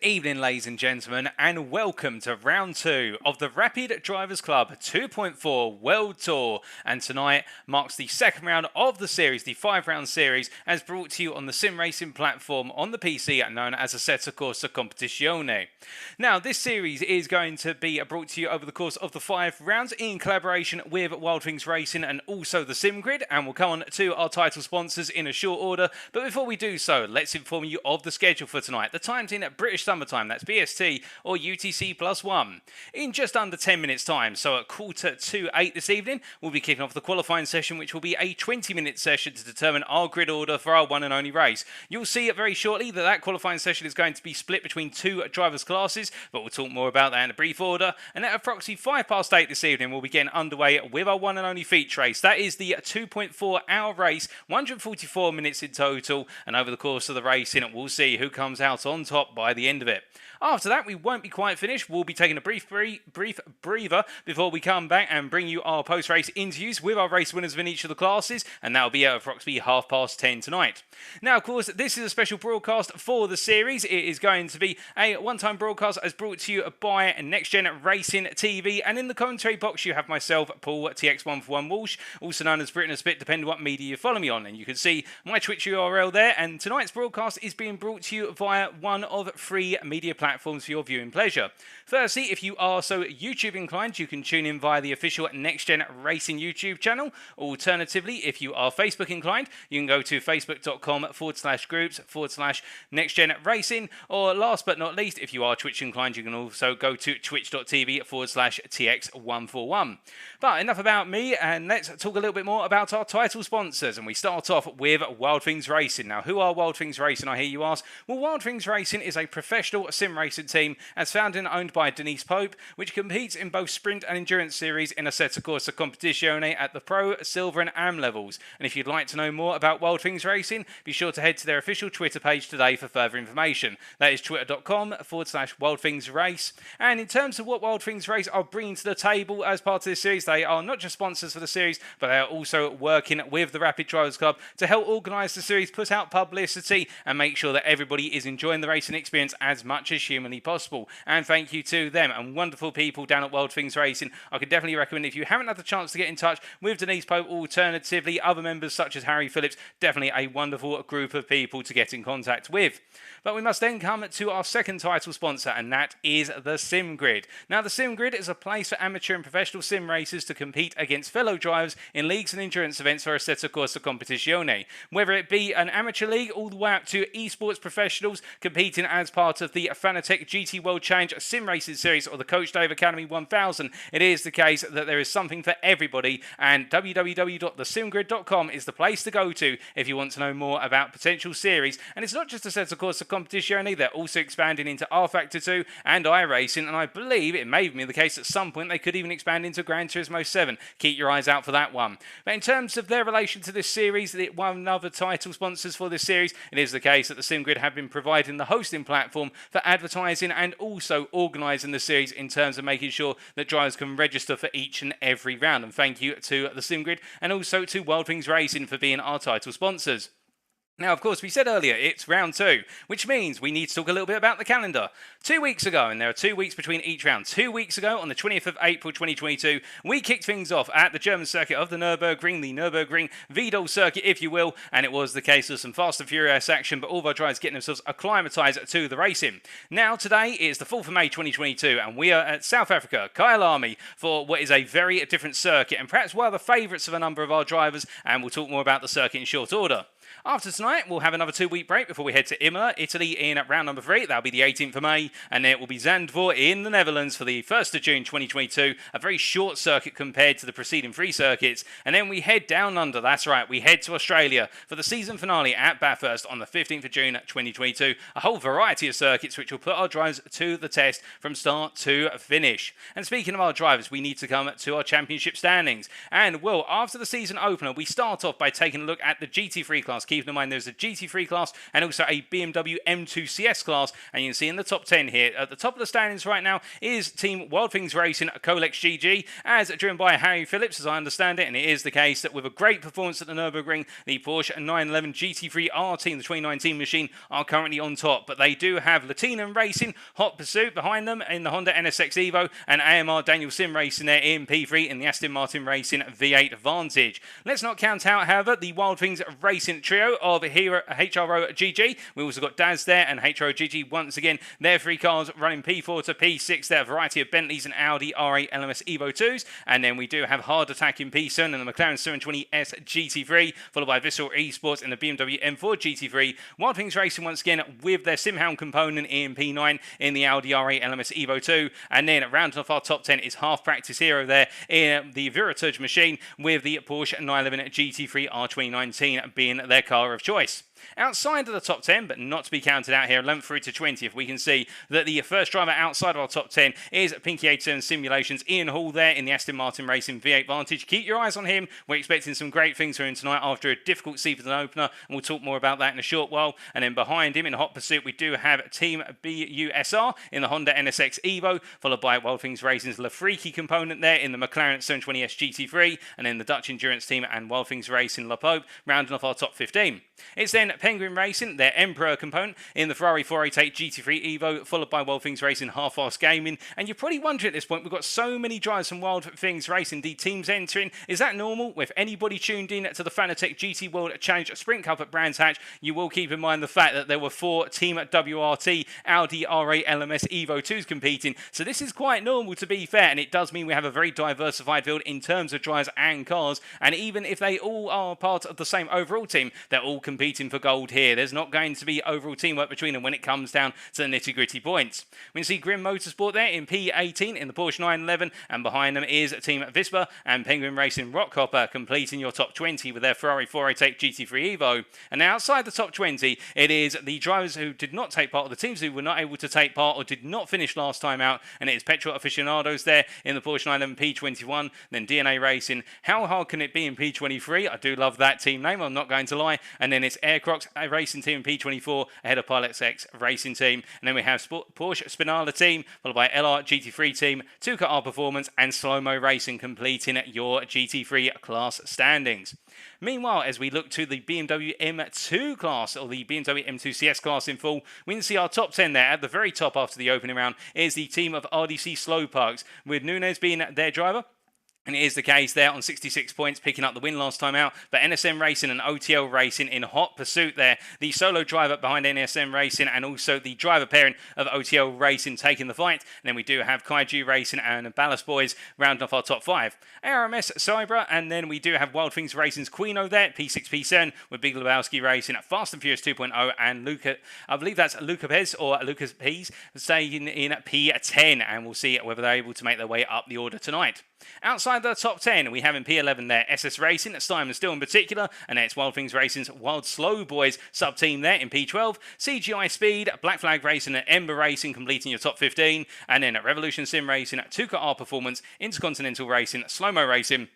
evening, ladies and gentlemen, and welcome to round 2 of the Rapid Drivers Club 2.4 World Tour. And tonight marks the second round of the series, the 5-round series, as brought to you on the sim racing platform on the PC known as Assetto Corsa Competizione. Now, this series is going to be brought to you over the course of the 5 rounds in collaboration with Wild Things Racing and also the Sim Grid, and we'll come on to our title sponsors in a short order. But before we do so, let's inform you of the schedule for tonight. The time's in British Summertime, that's BST or UTC +1. In just under 10 minutes time, so at 7:45 this evening, we'll be kicking off the qualifying session, which will be a 20-minute session to determine our grid order for our one and only race. You'll see it very shortly that qualifying session is going to be split between 2 drivers' classes, but we'll talk more about that in a brief order. And at approximately 8:05 this evening, we'll be getting underway with our one and only feature race. That is the 2.4-hour race, 144 minutes in total, and over the course of the racing, we'll see who comes out on top by the end of it. After that, we won't be quite finished. We'll be taking a brief breather before we come back and bring you our post-race interviews with our race winners in each of the classes, and that'll be at approximately 10:30 tonight. Now, of course, this is a special broadcast for the series. It is going to be a one-time broadcast as brought to you by Next Gen Racing TV, and in the commentary box you have myself, Paul TX141 Walsh, also known as Britain a Spit, depending on what media you follow me on, and you can see my Twitch URL there. And tonight's broadcast is being brought to you via one of 3 media platforms for your viewing pleasure. Firstly, if you are so YouTube inclined, you can tune in via the official Next Gen Racing YouTube channel. Alternatively, if you are Facebook inclined, you can go to facebook.com/groups/Next Gen Racing. Or last but not least, if you are Twitch inclined, you can also go to twitch.tv/TX141. But enough about me, and let's talk a little bit more about our title sponsors. And we start off with Wild Things Racing. Now, who are Wild Things Racing, I hear you ask? Well, Wild Things Racing is a professional sim racing team as founded and owned by Denise Pope, which competes in both sprint and endurance series in Assetto Corsa Competizione at the Pro, Silver and AM levels. And if you'd like to know more about Wild Things Racing, be sure to head to their official Twitter page today for further information. That is twitter.com/WildThingsRace. And in terms of what Wild Things Race are bringing to the table as part of this series, they are not just sponsors for the series, but they are also working with the Rapid Drivers Club to help organise the series, put out publicity, and make sure that everybody is enjoying the racing experience as much as humanly possible. And thank you to them and wonderful people down at Wild Things Racing. I could definitely recommend, if you haven't had the chance to get in touch with Denise Pope, alternatively other members such as Harry Phillips, definitely a wonderful group of people to get in contact with. But we must then come to our second title sponsor, and that is the Sim Grid. Now, the Sim Grid is a place for amateur and professional sim racers to compete against fellow drivers in leagues and endurance events for Assetto Corsa Competizione. Whether it be an amateur league all the way up to esports professionals competing as part of the Fanatec GT World Challenge Sim Racing Series or the Coach Dave Academy 1000, it is the case that there is something for everybody, and www.thesimgrid.com is the place to go to if you want to know more about potential series. And it's not just Assetto Corsa Competizione, they're also expanding into R Factor 2 and iRacing, and I believe it may be the case at some point they could even expand into Gran Turismo 7. Keep your eyes out for that one. But in terms of their relation to this series, one of the title sponsors for this series, it is the case that the Sim Grid have been providing the hosting platform for advertising and also organising the series in terms of making sure that drivers can register for each and every round. And thank you to the Sim Grid and also to Wild Things Racing for being our title sponsors. Now, of course, we said earlier, it's round 2, which means we need to talk a little bit about the calendar. 2 weeks ago, and there are 2 weeks between each round, 2 weeks ago, on the 20th of April 2022, we kicked things off at the German circuit of the Nürburgring Wiedel circuit, if you will, and it was the case of some fast and furious action, but all of our drivers getting themselves acclimatised to the racing. Now, today is the 4th of May 2022, and we are at South Africa, Kyalami, for what is a very different circuit, and perhaps one of the favourites of a number of our drivers, and we'll talk more about the circuit in short order. After tonight, we'll have another 2-week break before we head to Imola, Italy in round number 3. That'll be the 18th of May. And then it will be Zandvoort in the Netherlands for the 1st of June 2022. A very short circuit compared to the preceding 3 circuits. And then we head down under. That's right, we head to Australia for the season finale at Bathurst on the 15th of June 2022. A whole variety of circuits which will put our drivers to the test from start to finish. And speaking of our drivers, we need to come to our championship standings. And, well, after the season opener, we start off by taking a look at the GT3 class, keeping in mind there's a GT3 class and also a BMW M2 CS class. And you can see in the top 10 here, at the top of the standings right now is Team Wild Things Racing Colex GG, as driven by Harry Phillips, as I understand it. And it is the case that with a great performance at the Nürburgring, the Porsche 911 GT3 R team, the 2019 machine, are currently on top. But they do have Lehtinen Racing, Hot Pursuit behind them in the Honda NSX Evo, and AMR DANI3L Sim Racing there in P3 in the Aston Martin Racing V8 Vantage. Let's not count out, however, the Wild Things Racing trio of HRO GG. We also got Daz there and HRO GG once again. Their three cars running P4 to P6 there, a variety of Bentleys and Audi R8 LMS Evo 2s. And then we do have Hard Attack in P7 and the McLaren 720S GT3, followed by Visceral Esports and the BMW M4 GT3. Wild Things Racing once again with their Simhound component in P9 in the Audi R8 LMS Evo 2. And then rounding off our top 10 is Half Practice Hero there in the Viratage machine with the Porsche 911 GT3 R2019 being their car of choice. Outside of the top 10, but not to be counted out here, 11th through to 20th, we can see that the first driver outside of our top 10 is Pinky 87 Simulations, Ian Hall there in the Aston Martin Racing V8 Vantage. Keep your eyes on him. We're expecting some great things from him tonight after a difficult season opener, and we'll talk more about that in a short while. And then behind him in Hot Pursuit, we do have Team BUSR in the Honda NSX Evo, followed by Wild Things Racing's Lafreaky component there in the McLaren 720S GT3, and then the Dutch Endurance Team and Wild Things Racing La Pope, rounding off our top 15. It's then Penguin Racing, their Emperor component, in the Ferrari 488 GT3 Evo, followed by Wild Things Racing Half-Fast Gaming. And you're probably wondering at this point, we've got so many drivers from Wild Things Racing, the teams entering. Is that normal? With anybody tuned in to the Fanatec GT World Challenge Sprint Cup at Brands Hatch, you will keep in mind the fact that there were 4 Team WRT Audi R8 LMS Evo 2s competing. So this is quite normal, to be fair, and it does mean we have a very diversified field in terms of drivers and cars. And even if they all are part of the same overall team, they're all competing for gold here. There's not going to be overall teamwork between them when it comes down to the nitty-gritty points. We can see Grim Motorsport there in P18 in the Porsche 911, and behind them is Team Vispa and Penguin Racing Rockhopper completing your top 20 with their Ferrari 488 GT3 Evo. And now outside the top 20, it is the drivers who did not take part, or the teams who were not able to take part or did not finish last time out, and it is Petrol Aficionados there in the Porsche 911 P21, then DNA Racing. How hard can it be in P23? I do love that team name, I'm not going to lie. And then it's Aircrocs Racing Team in P24 ahead of Pilots X Racing Team. And then we have Porsche Spinala Team, followed by LR GT3 Team, Tuca R Performance, and Slow Mo Racing completing your GT3 class standings. Meanwhile, as we look to the BMW M2 class, or the BMW M2 CS class in full, we can see our top 10 there. At the very top after the opening round is the team of RDC Slow Parks, with Nunez being their driver. And it is the case there on 66 points, picking up the win last time out. But NSM Racing and OTL Racing in Hot Pursuit there. The solo driver behind NSM Racing and also the driver pairing of OTL Racing taking the fight. And then we do have Kaiju Racing and Ballast Boys rounding off our top 5. ARMS Cybra, and then we do have Wild Things Racing's Quino there, P6, P7, with Big Lebowski Racing at Fast and Furious 2.0 and Luca, I believe that's Luca Pez or Lucas Pez, staying in P10. And we'll see whether they're able to make their way up the order tonight. Outside the top 10, we have in P11 there SS Racing, Steinman Still in particular, and it's Wild Things Racing's Wild Slow Boys sub-team there in P12, CGI Speed, Black Flag Racing and Ember Racing completing your top 15, and then at Revolution Sim Racing, Tuca R Performance, Intercontinental Racing, Slow Mo Racing,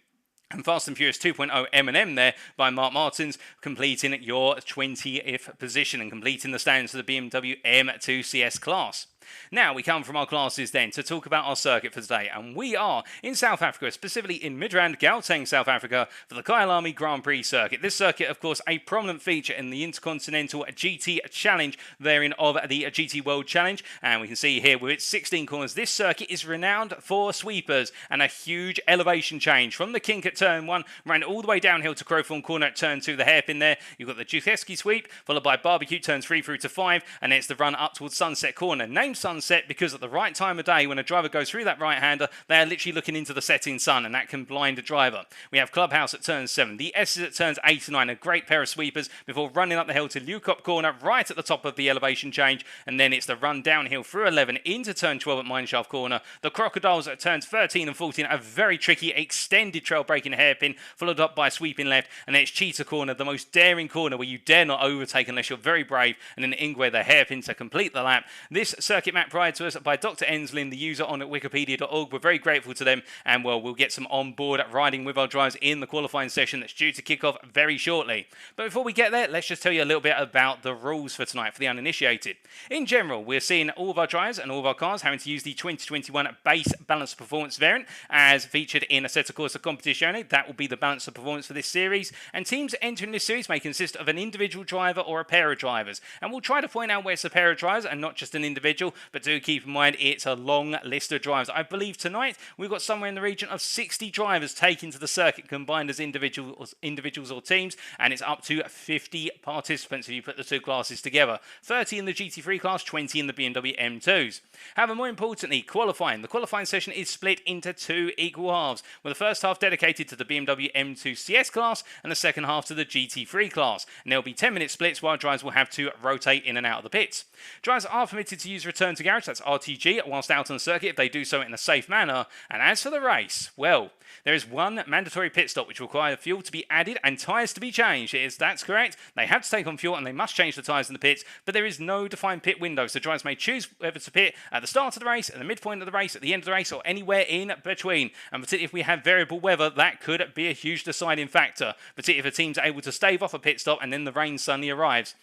and Fast and Furious 2.0 M&M there by Mark Martins, completing your 20th position and completing the standings for the BMW M2 CS class. Now we come from our classes then to talk about our circuit for today, and we are in South Africa, specifically in Midrand, Gauteng, South Africa, for the Kyalami Grand Prix circuit. This circuit, of course, a prominent feature in the Intercontinental GT Challenge therein of the GT World Challenge, and we can see here with its 16 corners, this circuit is renowned for sweepers and a huge elevation change from the kink at turn 1, ran all the way downhill to Crowthorne corner at turn 2, the hairpin there. You've got the Jucheski sweep, followed by Barbecue turns 3 through to 5, and it's the run up towards Sunset corner. Named Sunset because at the right time of day when a driver goes through that right-hander, they are literally looking into the setting sun, and that can blind a driver. We have Clubhouse at turn 7, the S's at turns 8 and 9, a great pair of sweepers before running up the hill to Leucop corner right at the top of the elevation change, and then it's the run downhill through 11 into turn 12 at Mineshaft corner. The Crocodiles at turns 13 and 14, a very tricky extended trail braking hairpin followed up by sweeping left, and then it's Cheetah corner, the most daring corner where you dare not overtake unless you're very brave, and then Ingwe the hairpin to complete the lap. This circuit circuit map provided to us by Dr. Enslin, the user on wikipedia.org. We're very grateful to them, and well, we'll get some on-board riding with our drivers in the qualifying session that's due to kick off very shortly. But before we get there, let's just tell you a little bit about the rules for tonight for the uninitiated. In general, we're seeing all of our drivers and all of our cars having to use the 2021 base balance of performance variant as featured in Assetto Corsa Competizione. That will be the balance of performance for this series, and teams entering this series may consist of an individual driver or a pair of drivers, and we'll try to point out where it's a pair of drivers and not just an individual, but do keep in mind it's a long list of drivers. I believe tonight we've got somewhere in the region of 60 drivers taken to the circuit combined as individuals or teams, and it's up to 50 participants if you put the two classes together. 30 in the GT3 class, 20 in the BMW M2s. However, more importantly, qualifying. The qualifying session is split into two equal halves, with the first half dedicated to the BMW M2 CS class and the second half to the GT3 class. And there'll be 10-minute splits while drivers will have to rotate in and out of the pits. Drivers are permitted to use return to garage, that's RTG, whilst out on the circuit if they do so in a safe manner. And as for the race, well, there is one mandatory pit stop which requires fuel to be added and tyres to be changed. That's correct. They have to take on fuel and they must change the tyres in the pits, but there is no defined pit window, so drivers may choose whether to pit at the start of the race, at the midpoint of the race, at the end of the race, or anywhere in between. And particularly if we have variable weather, that could be a huge deciding factor, particularly if a team's able to stave off a pit stop and then the rain suddenly arrives.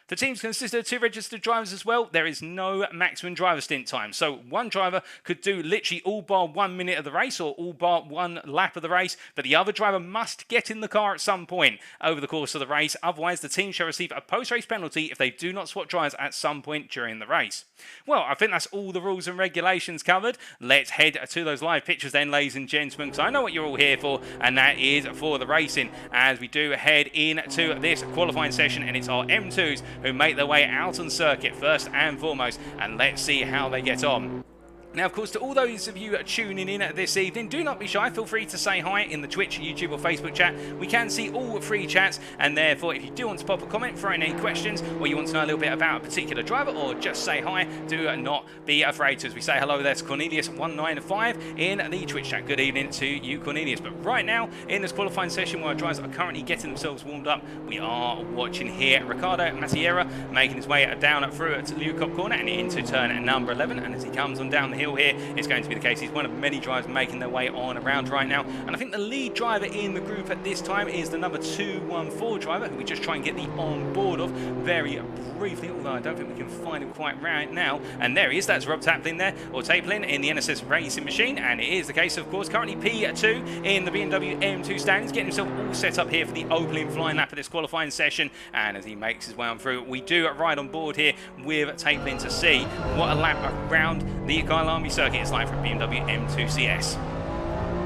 The teams consist of two registered drivers as well. There is no maximum driver stint time. So one driver could do literally all bar 1 minute of the race or all bar one lap of the race, but the other driver must get in the car at some point over the course of the race. Otherwise, the team shall receive a post-race penalty if they do not swap drivers at some point during the race. Well, I think that's all the rules and regulations covered. Let's head to those live pictures then, ladies and gentlemen, because I know what you're all here for, and that is for the racing, as we do head into this qualifying session, and it's our M2s who make their way out on circuit first and foremost, and let's see how they get on. Now, of course, to all those of you tuning in this evening, do not be shy. Feel free to say hi in the Twitch, YouTube, or Facebook chat. We can see all free chats, and therefore, if you do want to pop a comment, throw in any questions, or you want to know a little bit about a particular driver, or just say hi, do not be afraid to. As we say hello there to Cornelius195 in the Twitch chat. Good evening to you, Cornelius. But right now, in this qualifying session where our drivers are currently getting themselves warmed up, we are watching here Ricardo Mattiera making his way down through to Leeuwkop corner and into turn number 11, and as he comes on down the hill here, it's going to be the case. He's one of many drivers making their way on around right now, and I think the lead driver in the group at this time is the number 214 driver, who we just try and get the on board of very briefly, although I don't think we can find him quite right now. And there he is. That's Rob Taplin there, or Taplin in the NSS Racing machine, and it is the case, of course, currently P2 in the BMW M2 Standings, getting himself all set up here for the opening flying lap of this qualifying session. And as he makes his way on through, we do ride on board here with Taplin to see what a lap around the Kyalami circuit is like for BMW M2 CS.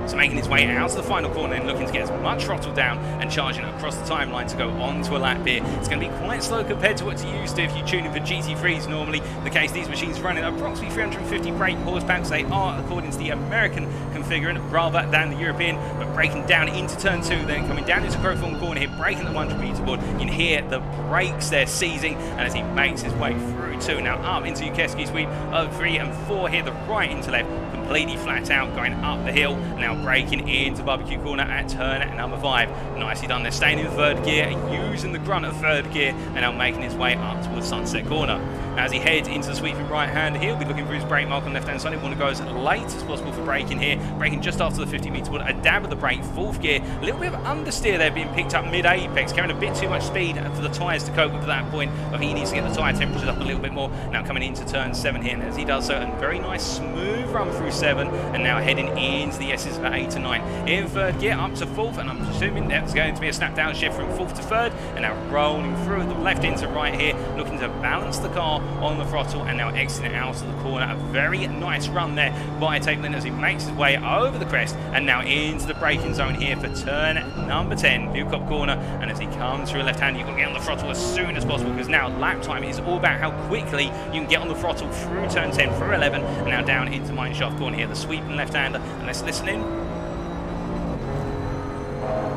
So making his way out to the final corner and looking to get as much throttle down and charging across the timeline to go on to a lap here. It's going to be quite slow compared to what you're used to if you tune in for GT3s normally. The case, these machines running approximately 350 brake horsepower, because they are, according to the American configurant, rather than the European, but breaking down into turn 2, then coming down into Crowthorne corner here, breaking the 100-meter board. You can hear the brakes there seizing, and as he makes his way through 2, now up into Ukeski sweep of 3 and 4 here, the right into left, completely flat out, going up the hill, now braking into barbecue corner at turn number 5. Nicely done there, staying in third gear, using the grunt of third gear, and now making his way up towards Sunset Corner. As he heads into the sweeping right hand, he'll be looking for his brake mark on left hand side. He want to go as late as possible for braking here, braking just after the 50-meter board, a dab of the brake, fourth gear, a little bit of understeer there being picked up mid-apex, carrying a bit too much speed for the tyres to cope with at that point, but he needs to get the tyre temperatures up a little bit more. Now coming into turn 7 here, and as he does so, a very nice smooth run through 7, and now heading into the S's for 8 to 9. In third gear, up to 4th, and I'm assuming that's going to be a snap down shift from 4th to 3rd, and now rolling through the left into right here, looking to balance the car on the throttle, and now exiting out of the corner. A very nice run there by Taplin as he makes his way over the crest, and now into the braking zone here for turn number 10, Leeuwkop corner, and as he comes through a left hand, you've got to get on the throttle as soon as possible, because now lap time is all about how quickly you can get on the throttle through turn 10, through 11, and now down into mineshaft corner here, the sweeping left-hander, and let's listen in.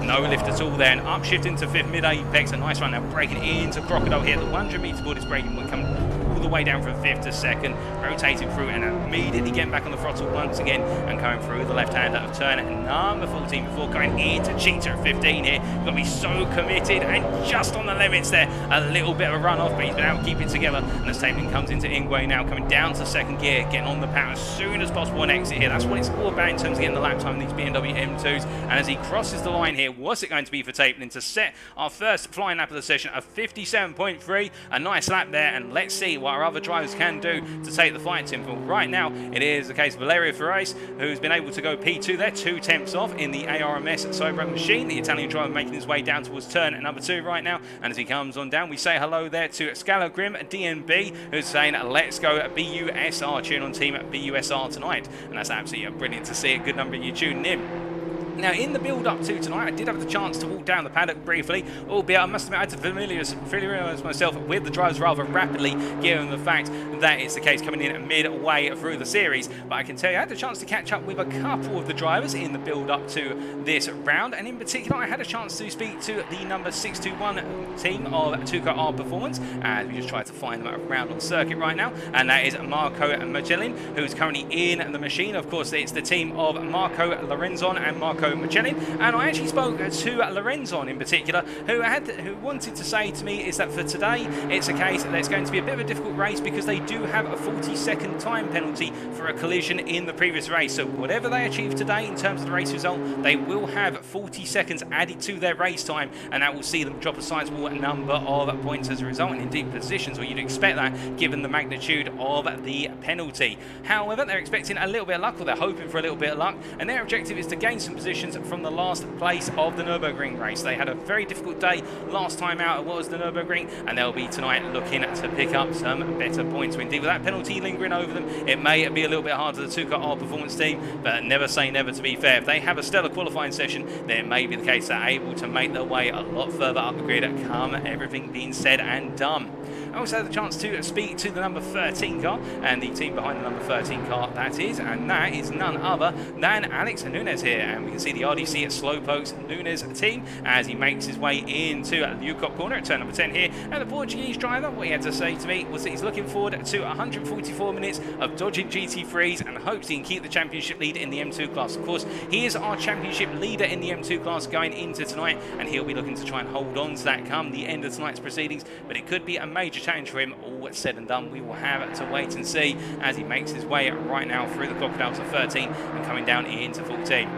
No lift at all there, and upshift into 5th mid-apex, a nice run now, braking into Crocodile here, the 100-meter board is braking, we're coming all the the way down from 5th to 2nd, rotating through and immediately getting back on the throttle once again and going through the left-hander of turn number 14 before going into Cheetah at 15 here. You've got to be so committed and just on the limits there. A little bit of a run-off, but he's been able to keep it together. And as Tapeling comes into Ingwe now, coming down to 2nd gear, getting on the power as soon as possible and exit here. That's what it's all about in terms of getting the lap time in these BMW M2s. And as he crosses the line here, what's it going to be for Tapeling to set our first flying lap of the session of 57.3? A nice lap there, and let's see what our other drivers can do to take the fight to him. Well, right now, it is the case of Valerio Ferraris, who's been able to go P2 there, 2 tenths off in the ARMS Cyber machine. The Italian driver making his way down towards turn number 2 right now. And as he comes on down, we say hello there to Scala Grim DNB, who's saying, let's go BUSR, tune on team BUSR tonight. And that's absolutely brilliant to see. A good number of you tuning in. Now, in the build-up to tonight, I did have the chance to walk down the paddock briefly, albeit I must admit I had to familiarise myself with the drivers rather rapidly, given the fact that it's the case coming in midway through the series. But I can tell you, I had the chance to catch up with a couple of the drivers in the build-up to this round, and in particular, I had a chance to speak to the number 621 team of Tuca R Performance, as we just tried to find them around on circuit right now, and that is Marco Magellin, who's currently in the machine. Of course, it's the team of Marco Lorenzon and Marco Magellin, and I actually spoke to Lorenzon in particular, who wanted to say to me is that for today it's a case that it's going to be a bit of a difficult race because they do have a 40-second time penalty for a collision in the previous race. So whatever they achieve today in terms of the race result, they will have 40 seconds added to their race time, and that will see them drop a sizable number of points as a result, and indeed positions where you'd expect that given the magnitude of the penalty. However, they're expecting a little bit of luck, or they're hoping for a little bit of luck, and their objective is to gain some positions from the last place of the Nürburgring race. They had a very difficult day last time out at what was the Nürburgring, and they'll be tonight looking to pick up some better points. Indeed, with that penalty lingering over them, it may be a little bit hard for the Tuca R Performance team, but never say never, to be fair. If they have a stellar qualifying session, then it may be the case they're able to make their way a lot further up the grid, come everything being said and done. I also had the chance to speak to the number 13 car, and the team behind the number 13 car that is none other than Alex Nunes here, and we can see the RDC at Slowpoke's Nunes team as he makes his way into the Ukop corner at turn number 10 here. And the Portuguese driver, what he had to say to me was that he's looking forward to 144 minutes of dodging GT3s and hopes he can keep the championship lead in the M2 class. Of course, he is our championship leader in the M2 class going into tonight, and he'll be looking to try and hold on to that come the end of tonight's proceedings, but it could be a major challenge for him. All said and done, we will have to wait and see as he makes his way right now through the Crocodiles of 13 and coming down into 14.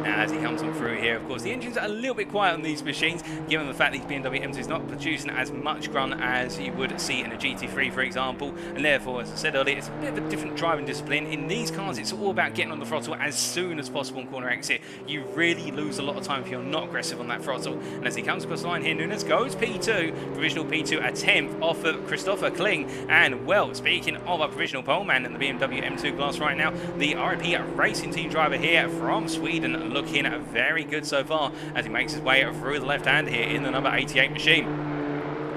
As he comes on through here, of course, the engines are a little bit quiet on these machines, given the fact these BMW M2 is not producing as much grunt as you would see in a GT3, for example, and therefore, as I said earlier, it's a bit of a different driving discipline. In these cars, it's all about getting on the throttle as soon as possible on corner exit. You really lose a lot of time if you're not aggressive on that throttle. And as he comes across the line here, Nunes goes P2, provisional P2, a 10th off of Christopher Kling. And, well, speaking of a provisional pole man in the BMW M2 class right now, the RP Racing Team driver here from Sweden looking very good so far as he makes his way through the left hand here in the number 88 machine.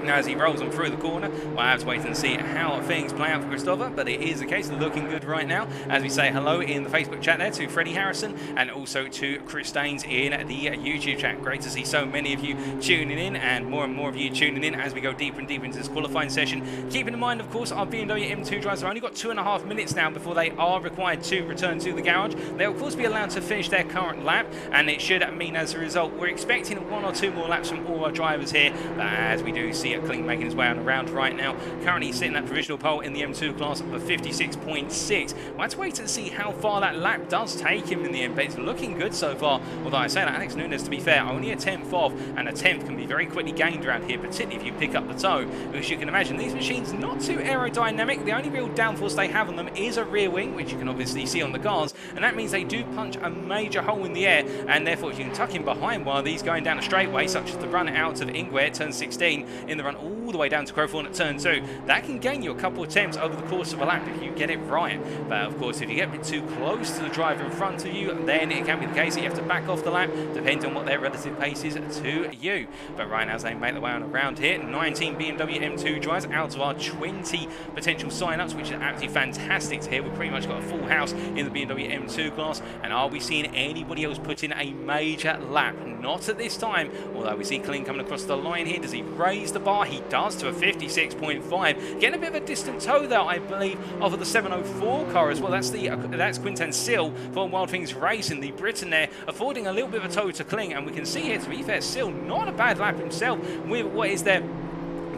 Now, as he rolls on through the corner, we'll have to wait and see how things play out for Christopher, but it is a case of looking good right now. As we say hello in the Facebook chat there to Freddie Harrison and also to Chris Staines in the YouTube chat. Great to see so many of you tuning in, and more of you tuning in as we go deeper and deeper into this qualifying session. Keeping in mind, of course, our BMW M2 drivers have only got 2.5 minutes now before they are required to return to the garage. They'll, of course, be allowed to finish their current lap, and it should mean, as a result, we're expecting 1 or 2 more laps from all our drivers here, as we do see Kling making his way on around right now, currently sitting that provisional pole in the M2 class of 56.6. We'll have to wait and see how far that lap does take him in the end, but it's looking good so far. Although I say that Alex Nunes, to be fair, only a 10th off, and a 10th can be very quickly gained around here, particularly if you pick up the toe, because you can imagine these machines not too aerodynamic. The only real downforce they have on them is a rear wing, which you can obviously see on the cars, and that means they do punch a major hole in the air, and therefore if you can tuck him behind one of these going down a straightaway, such as the run out of Ingwe at turn 16, in the run all the way down to Crowthorne at turn 2, that can gain you a couple of attempts over the course of a lap if you get it right. But of course, if you get a bit too close to the driver in front of you, then it can be the case that you have to back off the lap, depending on what their relative pace is to you. But right now, as they make their way on around here, 19 BMW M2 drivers out of our 20 potential sign-ups, which is absolutely fantastic to hear. We've pretty much got a full house in the BMW M2 class, and are we seeing anybody else put in a major lap? Not at this time, although we see Kling coming across the line here. Does he raise the bar far? He does, to a 56.5. Getting a bit of a distant toe there, I believe, off of the 704 car as well. That's Quinten Sill from Wild Things Racing, the Briton there, affording a little bit of a toe to cling. And we can see here, to be fair, Sill, not a bad lap himself with what is there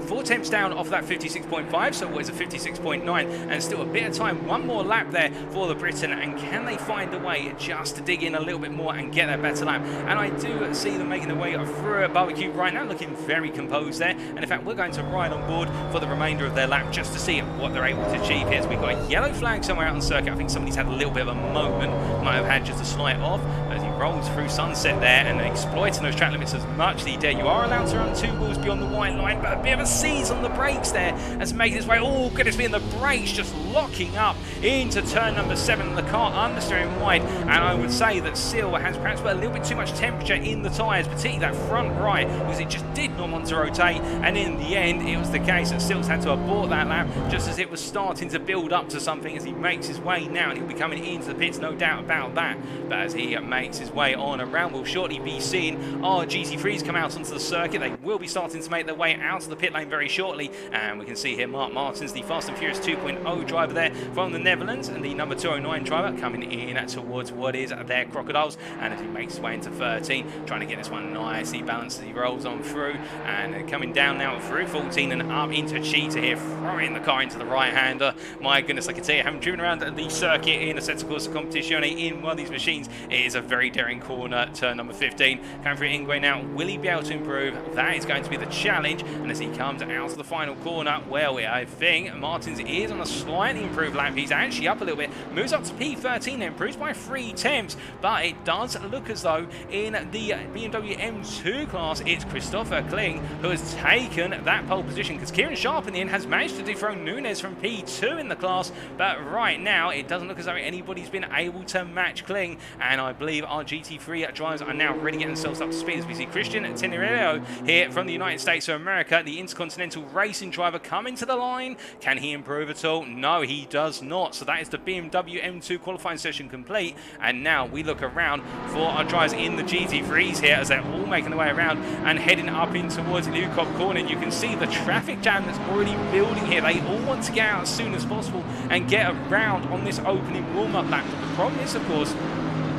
4 tenths down off that 56.5, so what is a 56.9, and still a bit of time. One more lap there for the Briton, and can they find a way just to dig in a little bit more and get that better lap? And I do see them making their way through a barbecue right now, looking very composed there. And in fact, we're going to ride on board for the remainder of their lap just to see what they're able to achieve here. So we've got a yellow flag somewhere out on the circuit. I think somebody's had a little bit of a moment, might have had just a slight off as he rolls through Sunset there and exploiting those track limits as much as he dare. You are allowed to run 2 wheels beyond the white line, but a bit of a seize on the brakes there as making his way. Oh, goodness me, and the brakes just locking up into turn number 7, and the car understeering wide. And I would say that Sill has perhaps put a little bit too much temperature in the tyres, particularly that front right, because it just did not want to rotate. And in the end, it was the case that Sill's had to abort that lap just as it was starting to build up to something as he makes his way now, and he'll be coming into the pits, no doubt about that. But as he makes his way on around, we'll shortly be seeing our GT3s come out onto the circuit. They will be starting to make their way out of the pit lane very shortly, and we can see here Mark Martins, the Fast and Furious 2.0 driver there from the Netherlands, and the number 209 driver coming in towards what is their Crocodiles. And as he makes his way into 13, trying to get this one nicely balanced as he rolls on through, and coming down now through 14 and up into Cheetah here, throwing the car into the right-hander. My goodness, I can tell you, having driven around the circuit in Assetto Corsa Competizione in one of these machines, it is a very daring corner, turn number 15. Coming through Ingwe now, will he be able to improve? That is going to be the challenge, and as he comes out of the final corner, well, I think Martins is on a slightly improved lap. He's actually up a little bit, moves up to P13, improves by 3 tenths, but it does look as though in the BMW M2 class, it's Christopher Kling who has taken that pole position, because Kieran Sharp in the end has managed to dethrone Nunes from P2 in the class, but right now it doesn't look as though anybody's been able to match Kling, and I believe our GT3 drivers are now really getting themselves up to speed as we see Christian Tenerillo here from the United States of America, the Intercontinental Racing driver, coming to the line. Can he improve at all? No, he does not. So that is the BMW M2 qualifying session complete, and now we look around for our drivers in the GT3s here as they're all making their way around and heading up in towards Lukop Corner. You can see the traffic jam that's already building here. They all want to get out as soon as possible and get around on this opening warm-up lap. But the problem is, of course,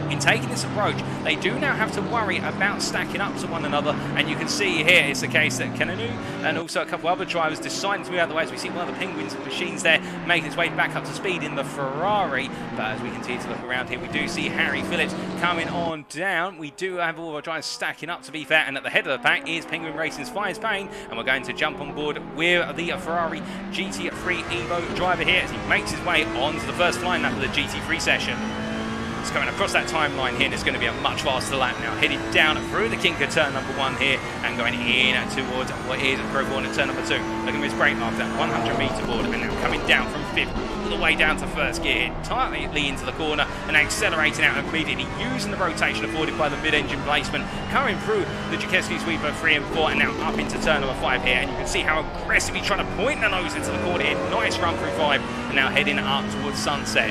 in taking this approach, they do now have to worry about stacking up to one another, and you can see here it's the case that Kenanu and also a couple other drivers deciding to move out of the way as we see one of the Penguins machines there making its way back up to speed in the Ferrari. But as we continue to look around here, we do see Harry Phillips coming on down. We do have all of our drivers stacking up, to be fair, and at the head of the pack is Penguin Racing's Fires Payne, and we're going to jump on board with the Ferrari GT3 Evo driver here as he makes his way onto the first flying lap of the GT3 session. It's coming across that timeline here, and it's going to be a much faster lap now, heading down through the Kinker turn number 1 here and going in towards what is Pro Corner turn number 2. Looking at his brake mark, that 100-meter board, and now coming down from 5th all the way down to first gear, tightly into the corner and accelerating out immediately, using the rotation afforded by the mid-engine placement, coming through the Jukowski sweeper 3 and 4, and now up into turn number 5 here, and you can see how aggressively trying to point the nose into the corner here. Nice run through 5, and now heading up towards Sunset,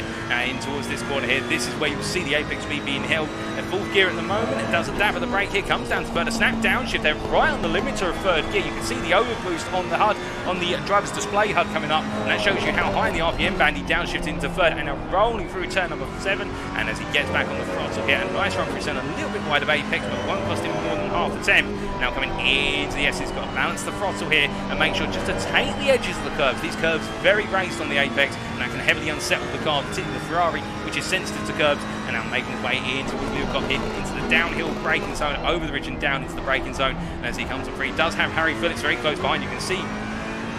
in towards this corner here. This is where you'll see the apex speed being held at 4th gear at the moment. It does a dab of the brake here, comes down to further snap downshift there, right on the limiter of 3rd gear. You can see the overboost on the HUD, on the driver's display HUD coming up, and that shows you how high in the RPM band he downshifted into 3rd, and now rolling through turn number 7, and as he gets back on the throttle here, a nice run through turn, a little bit wide of apex, but won't cost him more than half the temp. Now coming into the S, he's got to balance the throttle here and make sure just to take the edges of the curves. These curves very raised on the apex, and that can heavily unsettle the car, particularly the Ferrari, which is sensitive to curbs, and now making his way in towards Lukop here, into the downhill braking zone, over the ridge and down into the braking zone. And as he comes up free, he does have Harry Phillips very close behind. You can see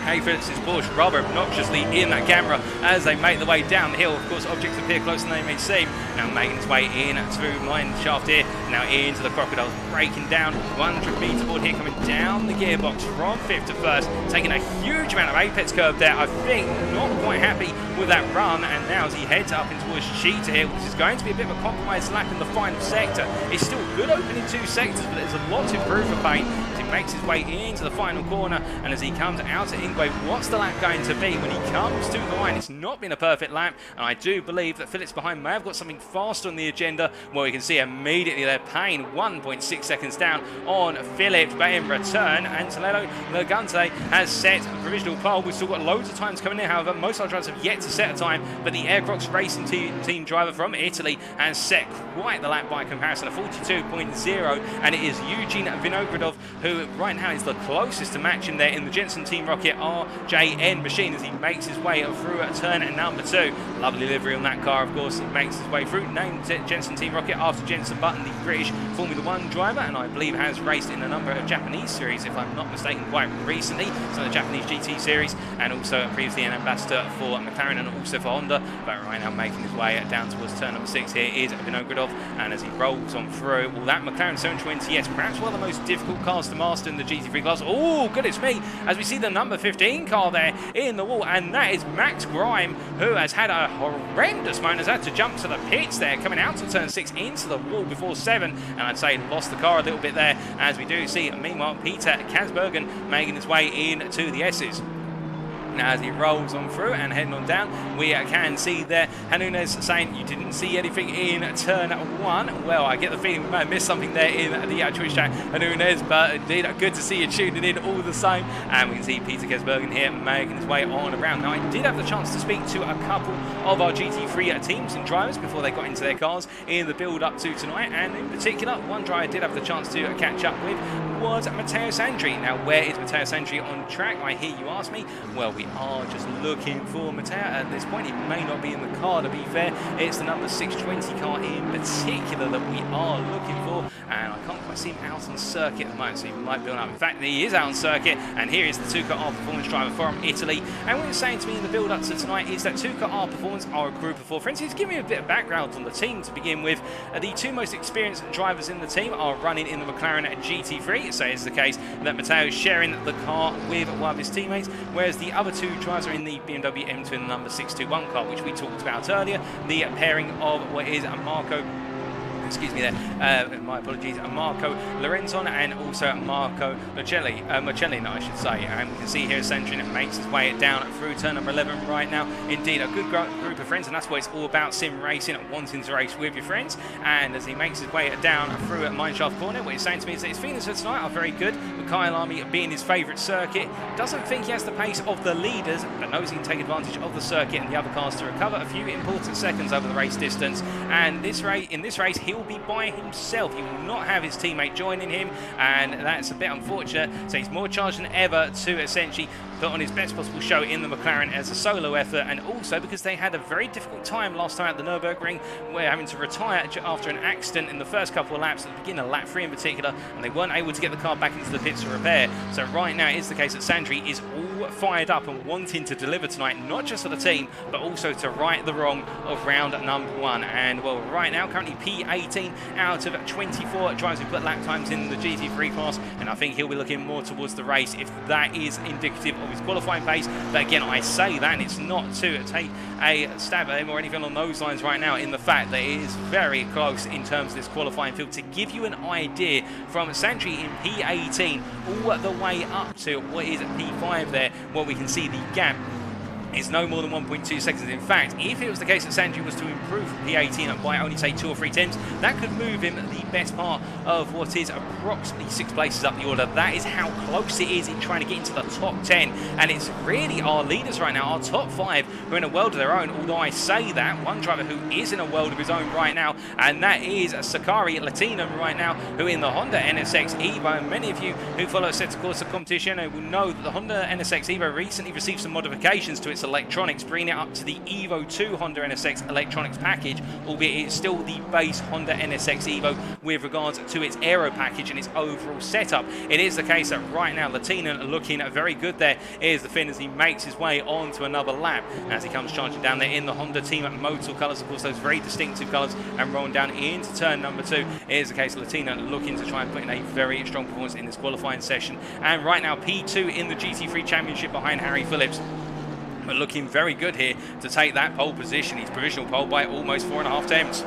Harry Phillips' Porsche rather obnoxiously in that camera as they make their way down the hill. Of course, objects appear closer than they may seem. Now making its way in through line shaft here, now into the Crocodiles, breaking down 100-meter board here, coming down the gearbox from 5th to 1st, taking a huge amount of apex curve there. I think not quite happy with that run, and now as he heads up in towards Cheetah here, which is going to be a bit of a compromised lap in the final sector. It's still good opening 2 sectors, but there's a lot to improve for Payne. He he makes his way into the final corner, and as he comes out to Ingwe, what's the lap going to be? When he comes to the line, it's not been a perfect lap, and I do believe that Phillips behind may have got something faster on the agenda. Well, you can see immediately they're paying 1.6 seconds down on Phillips, but in return, Antonello Legante has set a provisional pole. We've still got loads of times coming in, however, most of our drivers have yet to set a time, but the Aircrocs Racing team driver from Italy has set quite the lap by comparison, a 42.0, and it is Eugene Vinogradov who right now is the closest to match him there in the Jensen Team Rocket RJN machine as he makes his way through turn number 2. Lovely livery on that car, of course. He makes his way through, named Jensen Team Rocket after Jensen Button, the British Formula 1 driver, and I believe has raced in a number of Japanese series, if I'm not mistaken, quite recently. So the Japanese GT series, and also previously an ambassador for McLaren and also for Honda, but right now making his way down towards turn number 6 here is Vinogradov, and as he rolls on through, well, that McLaren 720S, perhaps one of the most difficult cars to master in the GT3 class. Oh, goodness me, as we see the number 15 car there in the wall, and that is Max Grime, who has had a horrendous moment, has had to jump to the pits there, coming out to turn 6 into the wall before 7, and I'd say lost the car a little bit there, as we do see, meanwhile, Peter Kasbergen making his way into the S's. Now as he rolls on through and heading on down, we can see there Hanunez saying you didn't see anything in turn 1. Well, I get the feeling we may have missed something there in the Twitch chat, Hanunez, but indeed good to see you tuning in all the same. And we can see Peter Kesbergen here making his way on around. Now I did have the chance to speak to a couple of our GT3 teams and drivers before they got into their cars in the build up to tonight, and in particular one driver I did have the chance to catch up with was Matteo Sandri. Now where is Matteo Sandri on track, I hear you ask me? Well, we are just looking for Matteo at this point. He may not be in the car, to be fair. It's the number 620 car in particular that we are looking for, and I can't quite see him out on circuit at the moment, so he might be on up. In fact, he is out on circuit, and here is the Tuca R Performance driver from Italy. And what he was saying to me in the build up to tonight is that Tuca R Performance are a group of 4 friends. He's giving me a bit of background on the team to begin with. The 2 most experienced drivers in the team are running in the McLaren GT3, so it's the case that Matteo is sharing the car with one of his teammates, whereas the other 2 drivers are in the BMW M2 and the number 621 car, which we talked about earlier. The pairing of what is Marco, excuse me there, my apologies, Marco Lorenzon and also Marco Marcellin, I should say. And we can see here Sandrin makes his way down through turn number 11 right now. Indeed, a good group of friends, and that's what it's all about, sim racing, wanting to race with your friends. And as he makes his way down through Mineshaft Corner, what he's saying to me is that his feelings for tonight are very good, with Kyalami being his favourite circuit. Doesn't think he has the pace of the leaders, but knows he can take advantage of the circuit and the other cars to recover a few important seconds over the race distance. And in this race, he'll be by himself. He will not have his teammate joining him, and that's a bit unfortunate. So he's more charged than ever to essentially put on his best possible show in the McLaren as a solo effort, and also because they had a very difficult time last time at the Nürburgring, where having to retire after an accident in the first couple of laps, at the beginning of lap 3 in particular, and they weren't able to get the car back into the pits to repair. So right now it's the case that Sandri is all fired up and wanting to deliver tonight, not just for the team, but also to right the wrong of round number 1. And well, right now currently P18 out of 24 drivers who put lap times in the GT3 class, and I think he'll be looking more towards the race if that is indicative of his qualifying pace. But again, I say that, and it's not to take a stab at him or anything along those lines right now, in the fact that it is very close in terms of this qualifying field. To give you an idea, from Sandri in P18 all the way up to what is P5 there, what we can see the gap is no more than 1.2 seconds. In fact, if it was the case that Sandri was to improve from P18 by only say 2 or 3 tenths, that could move him the best part of what is approximately 6 places up the order. That is how close it is in trying to get into the top 10, and it's really our leaders right now, our top 5, who are in a world of their own. Although I say that, one driver who is in a world of his own right now, and that is Sakari Lehtinen right now, who in the Honda NSX Evo, and many of you who follow Assetto Corsa Competizione will know that the Honda NSX Evo recently received some modifications to its electronics, bringing it up to the Evo 2 Honda NSX electronics package, albeit it's still the base Honda NSX Evo with regards to its aero package and its overall setup. It is the case that right now Lehtinen looking very good there. Here's the Finn as he makes his way on to another lap as he comes charging down there in the Honda team motor colours, of course those very distinctive colours, and rolling down into turn number 2. Here's the case of Lehtinen looking to try and put in a very strong performance in this qualifying session, and right now P2 in the GT3 Championship behind Harry Phillips, but looking very good here to take that pole position. He's provisional pole by almost 4.5 tenths.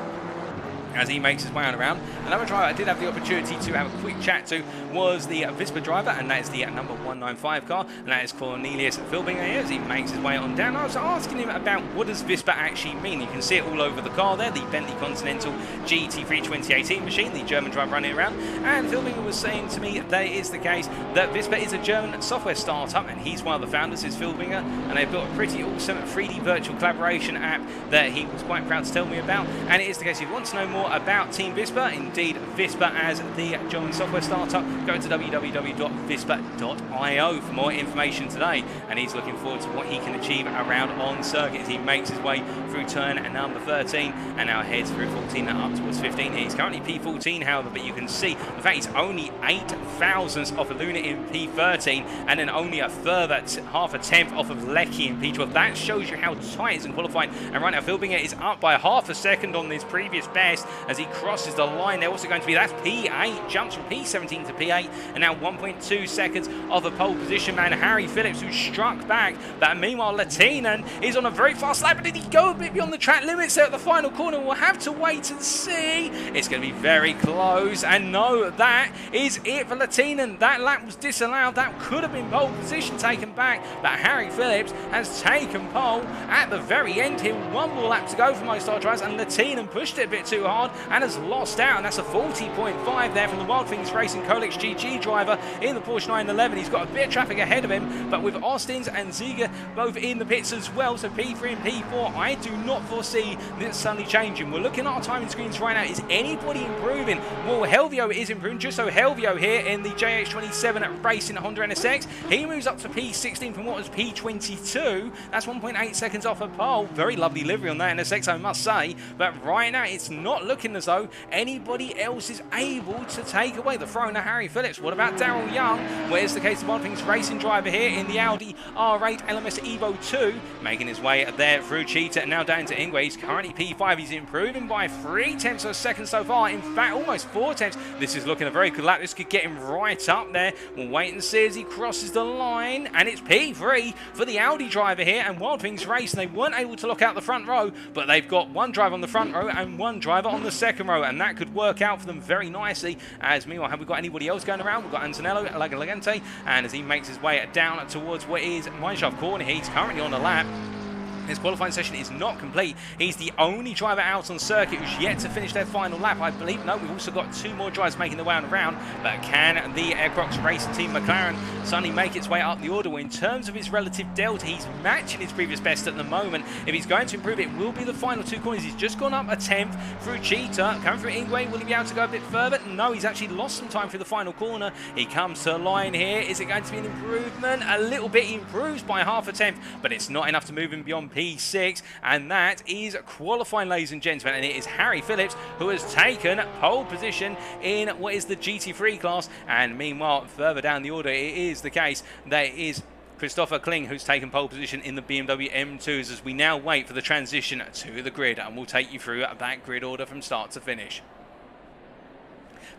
as he makes his way on around. Another driver I did have the opportunity to have a quick chat to was the Vispa driver, and that is the number 195 car, and that is Cornelius Philbinger here as he makes his way on down. I was asking him about what does Vispa actually mean. You can see it all over the car there, the Bentley Continental GT3 2018 machine, the German driver running around, and Philbinger was saying to me that it is the case that Vispa is a German software startup, and he's one of the founders, is Philbinger, and they've built a pretty awesome 3D virtual collaboration app that he was quite proud to tell me about. And it is the case, if you want to know more about Team Vispa, indeed Vispa as the German software startup, go to www.vispa.io for more information today. And he's looking forward to what he can achieve around on circuit as he makes his way through turn number 13 and now heads through 14 and up towards 15. He's currently P14, however, but you can see the fact he's only 8 thousandths off of Luna in P13 and then only a further half a tenth off of Lecky in P12. That shows you how tight it's in qualifying. And right now Philbinger is up by half a second on his previous best as he crosses the line. They're also going to be, that's P8, jumps from P17 to P8 and now 1.2 seconds of a pole position man Harry Phillips, who struck back. But meanwhile Lehtinen is on a very fast lap, but did he go a bit beyond the track limits there at the final corner? We'll have to wait and see. It's going to be very close, and no, that is it for Lehtinen. That lap was disallowed. That could have been pole position taken back, but Harry Phillips has taken pole at the very end here. One more lap to go for most star drivers, and Lehtinen pushed it a bit too hard and has lost out, and that's a 40.5 there from the Wild Things Racing Colex GG driver in the Porsche 911. He's got a bit of traffic ahead of him, but with Austins and Ziege both in the pits as well, so P3 and P4, I do not foresee this suddenly changing. We're looking at our timing screens right now. Is anybody improving? Well, Helvio is improving. Just so Helvio here in the JH27 Racing Honda NSX, he moves up to P16 from what was P22. That's 1.8 seconds off a pole. Very lovely livery on that NSX, I must say, but right now it's not looking as though anybody else is able to take away the throne of Harry Phillips. What about Daryl Young? Where's the case of Wild Things Racing driver here in the Audi R8 LMS Evo 2, making his way there through Cheetah and now down to Ingwe. He's currently P5. He's improving by 3 tenths of a second so far. In fact, almost 4 tenths. This is looking a very good lap. This could get him right up there. We'll wait and see as he crosses the line, and it's P3 for the Audi driver here, and Wild Things Racing, they weren't able to lock out the front row, but they've got one driver on the front row and one driver on the second row, and that could work out for them very nicely. As meanwhile, have we got anybody else going around? We've got Antonello Lagente, and as he makes his way down towards what is Mineshaft Corner, he's currently on the lap. His qualifying session is not complete. He's the only driver out on circuit who's yet to finish their final lap, I believe. No, we've also got 2 more drivers making their way on around. But can the Aircrocs Racing Team McLaren suddenly make its way up the order? Well, in terms of his relative delta, he's matching his previous best at the moment. If he's going to improve, it will be the final 2 corners. He's just gone up a 10th through Cheetah. Coming through Ingwe, will he be able to go a bit further? No, he's actually lost some time through the final corner. He comes to the line here. Is it going to be an improvement? A little bit. He improves by half a tenth, but it's not enough to move him beyond P6. And that is qualifying, ladies and gentlemen, and it is Harry Phillips who has taken pole position in what is the GT3 class. And meanwhile, further down the order, it is the case that it is Christopher Kling who's taken pole position in the BMW M2s as we now wait for the transition to the grid, and we'll take you through that grid order from start to finish.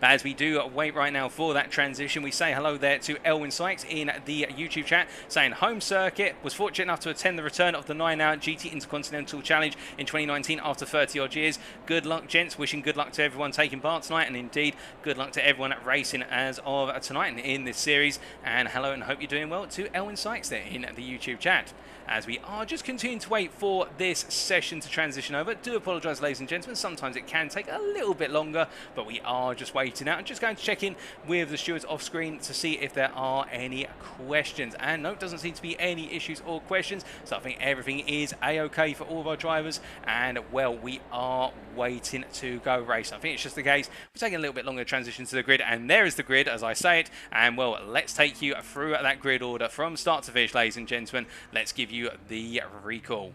But as we do wait right now for that transition, we say hello there to Elwin Sykes in the YouTube chat, saying home circuit, was fortunate enough to attend the return of the 9-hour GT Intercontinental Challenge in 2019 after 30 odd years. Good luck, gents. Wishing good luck to everyone taking part tonight, and indeed good luck to everyone racing as of tonight in this series. And hello, and hope you're doing well to Elwin Sykes there in the YouTube chat. As we are just continuing to wait for this session to transition over. Do apologise, ladies and gentlemen. Sometimes it can take a little bit longer, but we are just waiting out. I'm just going to check in with the stewards off screen to see if there are any questions. And no, it doesn't seem to be any issues or questions. So I think everything is a-okay for all of our drivers. And, well, we are waiting to go race. I think it's just the case. We're taking a little bit longer to transition to the grid. And there is the grid, as I say it. And, well, let's take you through that grid order from start to finish, ladies and gentlemen. Let's give you the recall.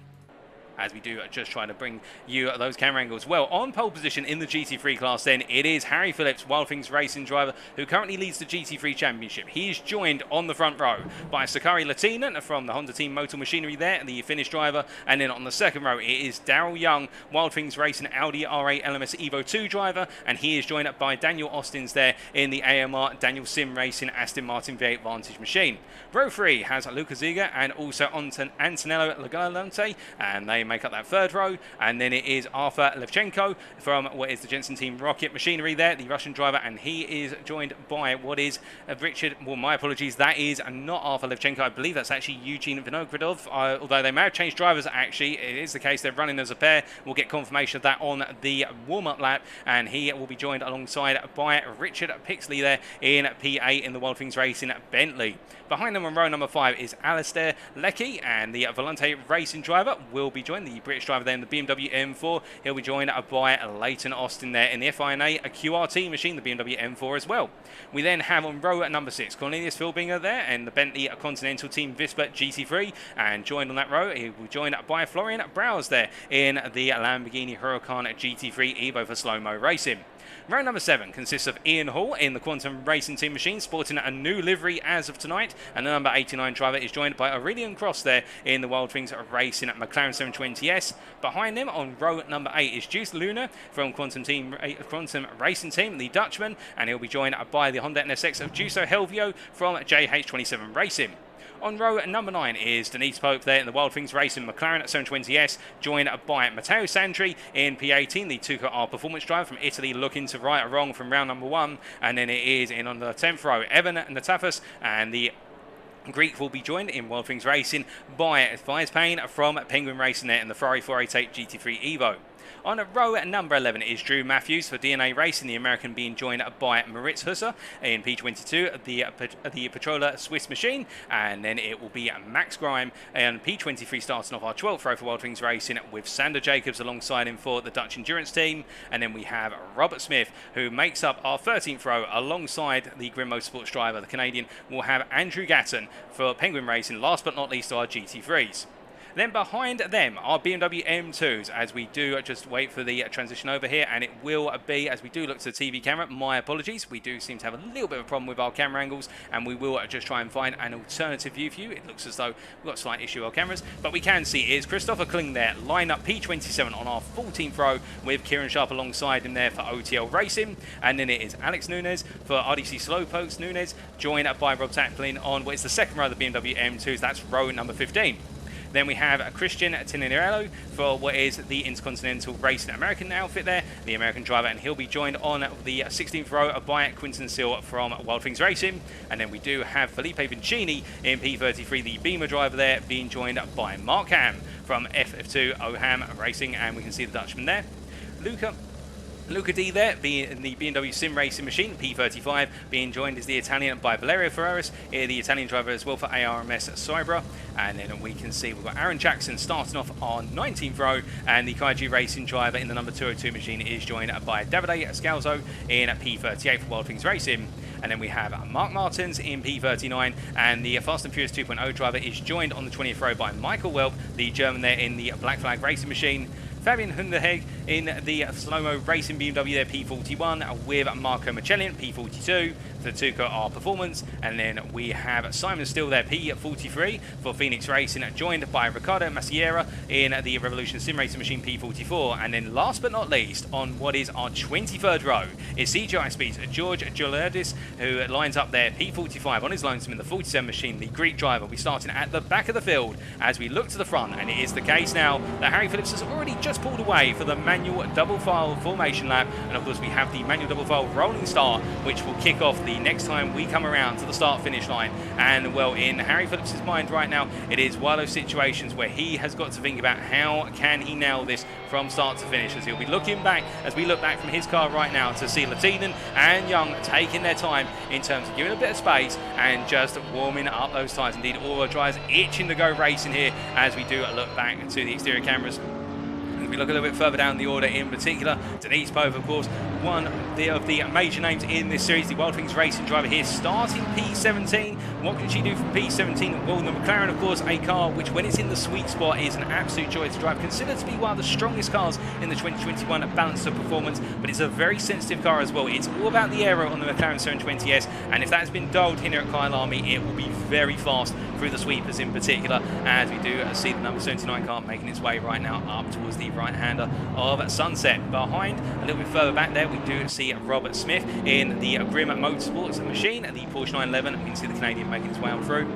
As we do just try to bring you those camera angles. Well, on pole position in the GT3 class then, it is Harry Phillips, Wild Things Racing driver, who currently leads the GT3 Championship. He is joined on the front row by Sakari Lehtinen from the Honda Team Motor Machinery there, the Finnish driver. And then on the second row, it is Daryl Young, Wild Things Racing Audi R8 LMS Evo 2 driver, and he is joined by Daniel Austins there in the AMR Daniel Sim Racing Aston Martin V8 Vantage machine. Row 3 has Luca Ziege and also Antonello Lagante, and they they make up that third row. And then it is Arthur Levchenko from what is the Jensen Team Rocket Machinery there, the Russian driver, and he is joined by what is Richard, well, my apologies, that is not Arthur Levchenko. I believe that's actually Eugene Vinogradov, although they may have changed drivers. Actually, it is the case they're running as a pair. We'll get confirmation of that on the warm-up lap, and he will be joined alongside by Richard Pixley there in P8 in the Wild Things Racing Bentley. Behind them on row number 5 is Alistair Leckie, and the Volante Racing driver will be joined, the British driver there in the BMW M4. He'll be joined by Leighton Austin there in the FINA, a QRT machine, the BMW M4 as well. We then have on row number 6 Cornelius Philbinger there and the Bentley Continental Team Vispa GT3, and joined on that row, he will be joined by Florian Browse there in the Lamborghini Huracan GT3 Evo for slow-mo racing. Row number 7 consists of Ian Hall in the Quantum Racing Team machine, sporting a new livery as of tonight, and the number 89 driver is joined by Aurelian Cross there in the Wild Things Racing at McLaren 720S. Behind them on row number 8 is Juice Luna from Quantum Racing Team, the Dutchman, and he'll be joined by the Honda NSX of Juuso Helvio from JH27 Racing. On row number 9 is Denise Pope there in the Wild Things Racing McLaren at 720S, joined by Matteo Sandri in P18, the Tuca R performance driver from Italy, looking to right or wrong from round number 1. And then it is in on the 10th row, Evan Natafas, and the Greek will be joined in Wild Things Racing by Vice Payne from Penguin Racing there in the Ferrari 488 GT3 Evo. On row number 11 is Drew Matthews for DNA Racing, the American being joined by Moritz Husser in P22, the Petrola Swiss machine, and then it will be Max Grime and P23 starting off our 12th row for Wild Things Racing with Sander Jacobs alongside him for the Dutch Endurance Team, and then we have Robert Smith who makes up our 13th row alongside the Grim Motorsports driver, the Canadian. We'll have Andrew Gatton for Penguin Racing, last but not least our GT3s. Then behind them are BMW M2s, as we do just wait for the transition over here, and it will be, as we do look to the TV camera, my apologies, we do seem to have a little bit of a problem with our camera angles, and we will just try and find an alternative view for you. It looks as though we've got a slight issue with our cameras, but we can see it is Christopher Kling there, line up P27 on our 14th row, with Kieran Sharp alongside him there for OTL Racing, and then it is Alex Nunez for RDC Slowpokes Nunez, joined by Rob Taplin on what is the second row of the BMW M2s, that's row number 15. Then we have Christian Tininiello for what is the Intercontinental Racing American outfit there, the American driver, and he'll be joined on the 16th row by Quinton Seal from Wild Things Racing. And then we do have Felipe Vincini in P33, the Beamer driver there, being joined by Mark Ham from FF2 OHAM Racing, and we can see the Dutchman there. Luca D there, being the BMW Sim Racing machine, P35, being joined as the Italian by Valerio Ferraris, the Italian driver as well for ARMS Cybra. And then we can see we've got Aaron Jackson starting off on 19th row, and the Kaiju Racing driver in the number 202 machine is joined by Davide Scalzo in P38 for Wild Things Racing. And then we have Mark Martins in P39, and the Fast and Furious 2.0 driver is joined on the 20th row by Michael Welp, the German there in the Black Flag Racing machine. Fabian Hunderheg in the slow-mo racing BMW there, P41, with Marco Michelin, P42, for the Tuca R Performance. And then we have Simon Steele there, P43, for Phoenix Racing, joined by Ricardo Maciera in the Revolution Sim Racing Machine, P44. And then last but not least, on what is our 23rd row, is CGI Speed's George Gilardis, who lines up there, P45, on his lonesome in the 47 machine, the Greek driver. We're starting at the back of the field as we look to the front, and it is the case now that Harry Phillips has already just pulled away for the manual double file formation lap, and of course we have the manual double file rolling start, which will kick off the next time we come around to the start finish line. And well, in Harry Phillips' mind right now, it is one of those situations where he has got to think about how can he nail this from start to finish, as he'll be looking back, as we look back from his car right now, to see Lehtinen and Young taking their time in terms of giving a bit of space and just warming up those tyres. Indeed, all our drivers itching to go racing here as we do look back to the exterior cameras. If we look a little bit further down the order, in particular, Denise Pope, of course, one of the major names in this series, the Wild Things Racing driver here, starting P17. What can she do from P17? Well, the McLaren, of course, a car which, when it's in the sweet spot, is an absolute joy to drive. Considered to be one of the strongest cars in the 2021 balance of performance, but it's a very sensitive car as well. It's all about the aero on the McLaren 720S, and if that has been dulled here at Kyalami, it will be very fast through the sweepers in particular, as we do see the number 79 car making its way right now up towards the right-hander of Sunset. Behind, a little bit further back there, we do see Robert Smith in the Grim Motorsports machine, the Porsche 911. We can see the Canadian making his way on through.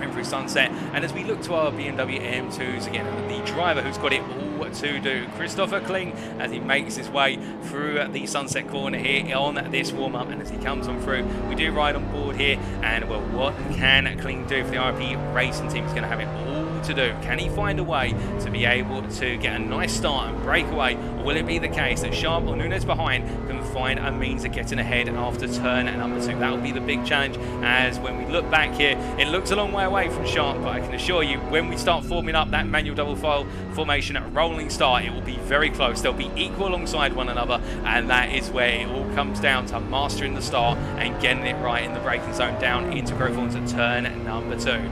going through sunset. And as we look to our BMW M2s again, the driver who's got it all to do, Christopher Kling, as he makes his way through the sunset corner here on this warm-up, and as he comes on through, we do ride on board here. And well, what can Kling do for the RP Racing team? He's going to have it all to do. Can he find a way to be able to get a nice start and break away, or will it be the case that Sharp or Nunes behind can find a means of getting ahead after turn number 2? That will be the big challenge, as when we look back here, it looks a long way away from Sharp, but I can assure you, when we start forming up that manual double file formation at rolling start, it will be very close. They'll be equal alongside one another, and that is where it all comes down to mastering the start and getting it right in the braking zone down into Grove Horns at turn number 2.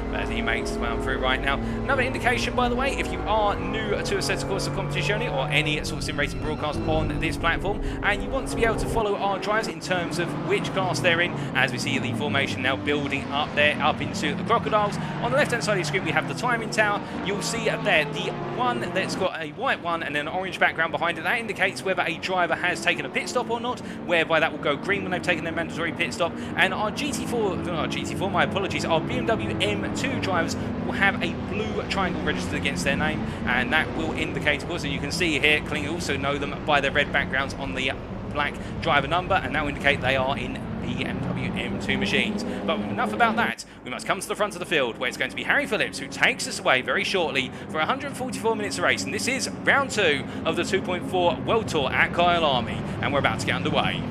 As he makes his way on through right now. Another indication, by the way, if you are new to Assetto Corsa Competizione or any sort of sim racing broadcast on this platform, and you want to be able to follow our drivers in terms of which class they're in, as we see the formation now building up there, up into the crocodiles. On the left-hand side of the screen, we have the timing tower. You'll see there the one that's got a white one and an orange background behind it. That indicates whether a driver has taken a pit stop or not, whereby that will go green when they've taken their mandatory pit stop. And our GT4, my apologies, our BMW M2 drivers will have a blue triangle registered against their name, and that will indicate, of course, and you can see here, Kling also know them by their red backgrounds on the black driver number, and that will indicate they are in BMW M2 machines. But enough about that. We must come to the front of the field, where it's going to be Harry Phillips who takes us away very shortly for 144 minutes of race, and this is round 2 of the 2.4 World Tour at Kyalami, and we're about to get underway.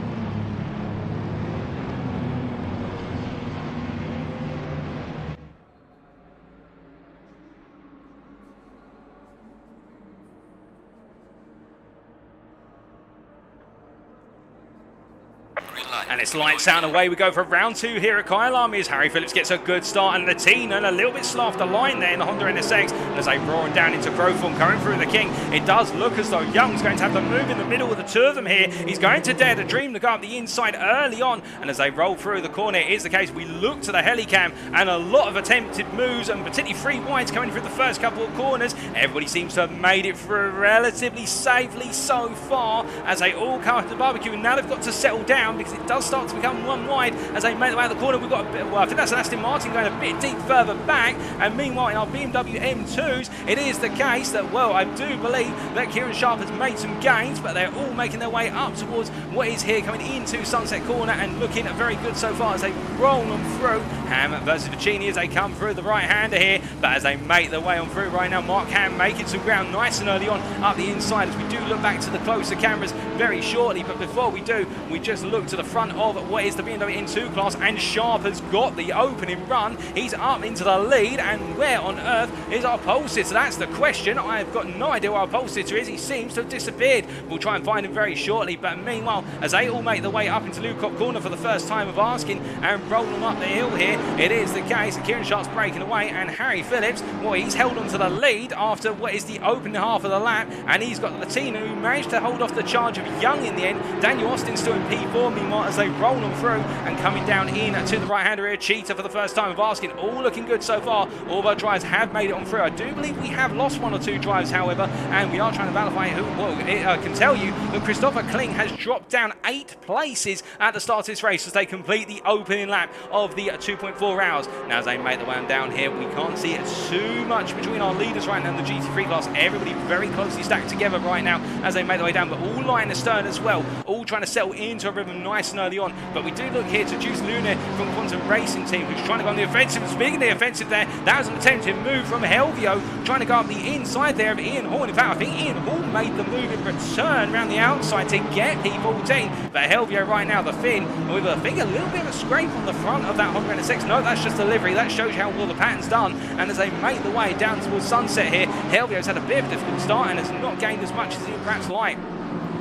And it's lights out and away we go for round 2 here at Kyalami, as Harry Phillips gets a good start, and Lehtinen a little bit slow off the line there in the Honda NSX, and as they roaring down into Grove Horn, coming through the King, it does look as though Young's going to have to move in the middle with the two of them here. He's going to dare to dream to go up the inside early on, and as they roll through the corner, it is the case. We look to the helicam, and a lot of attempted moves, and particularly 3 wides coming through the first couple of corners. Everybody seems to have made it through relatively safely so far, as they all come to the barbecue, and now they've got to settle down, because it does start to become 1 wide as they make their way out of the corner. We've got a bit, well, I think that's an Aston Martin going a bit deep further back, and meanwhile in our BMW M2s, it is the case that, well, I do believe that Kieran Sharp has made some gains, but they're all making their way up towards what is here coming into Sunset Corner, and looking very good so far as they roll them through. Ham versus Vicini as they come through the right-hander here, but as they make their way on through right now, Mark Ham making some ground nice and early on up the inside, as we do look back to the closer cameras very shortly. But before we do, we just look to the front of what is the BMW M2 class, and Sharp has got the opening run. He's up into the lead, and where on earth is our pole sitter? That's the question. I've got no idea where our pole sitter is. He seems to have disappeared. We'll try and find him very shortly, but meanwhile, as they all make their way up into Lukop Corner for the first time of asking, and roll them up the hill here, it is the case that Kieran Sharp's breaking away, and Harry Phillips, well, he's held onto the lead after what is the opening half of the lap, and he's got Lehtinen, who managed to hold off the charge of Young in the end. Daniel Austin still in P4, meanwhile, as they roll them through, and coming down in to the right-hander here, Cheetah for the first time of asking, all looking good so far. All of our drivers have made it on through. I do believe we have lost 1 or 2 drives, however, and we are trying to validate who. Well, I can tell you that Christopher Kling has dropped down 8 places at the start of this race as they complete the opening lap of the 2.4 hours. Now, as they make the way down here, we can't see it too much between our leaders right now in the GT3 class. Everybody very closely stacked together right now as they make their way down, but all line astern as well, all trying to settle into a rhythm nice and early on. But we do look here to Juice Luna from Quantum Racing Team, who's trying to go on the offensive. And speaking of the offensive there, that was an attempted move from Helvio, trying to go up the inside there of Ian Hall. In fact, I think Ian Hall made the move in return around the outside to get P14. But Helvio right now, the Finn, with I think a little bit of a scrape on the front of that Honda NSX. No, that's just delivery. That shows you how well the pattern's done. And as they make the way down towards Sunset here, Helvio's had a bit of a difficult start and has not gained as much as he would perhaps like,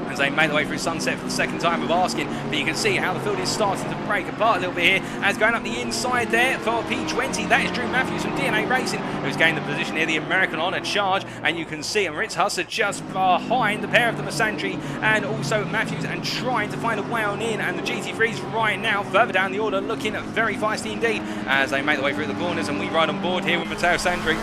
as they make their way through Sunset for the second time of asking. But you can see how the field is starting to break apart a little bit here, as going up the inside there for P20, that is Drew Matthews from DNA Racing, who's gained the position here, the American on a charge, and you can see Ritz Husser just behind the pair of the Masandri and also Matthews, and trying to find a way on in, and the GT3s right now further down the order looking very feisty indeed as they make their way through the corners, and we ride on board here with Matteo Sandri.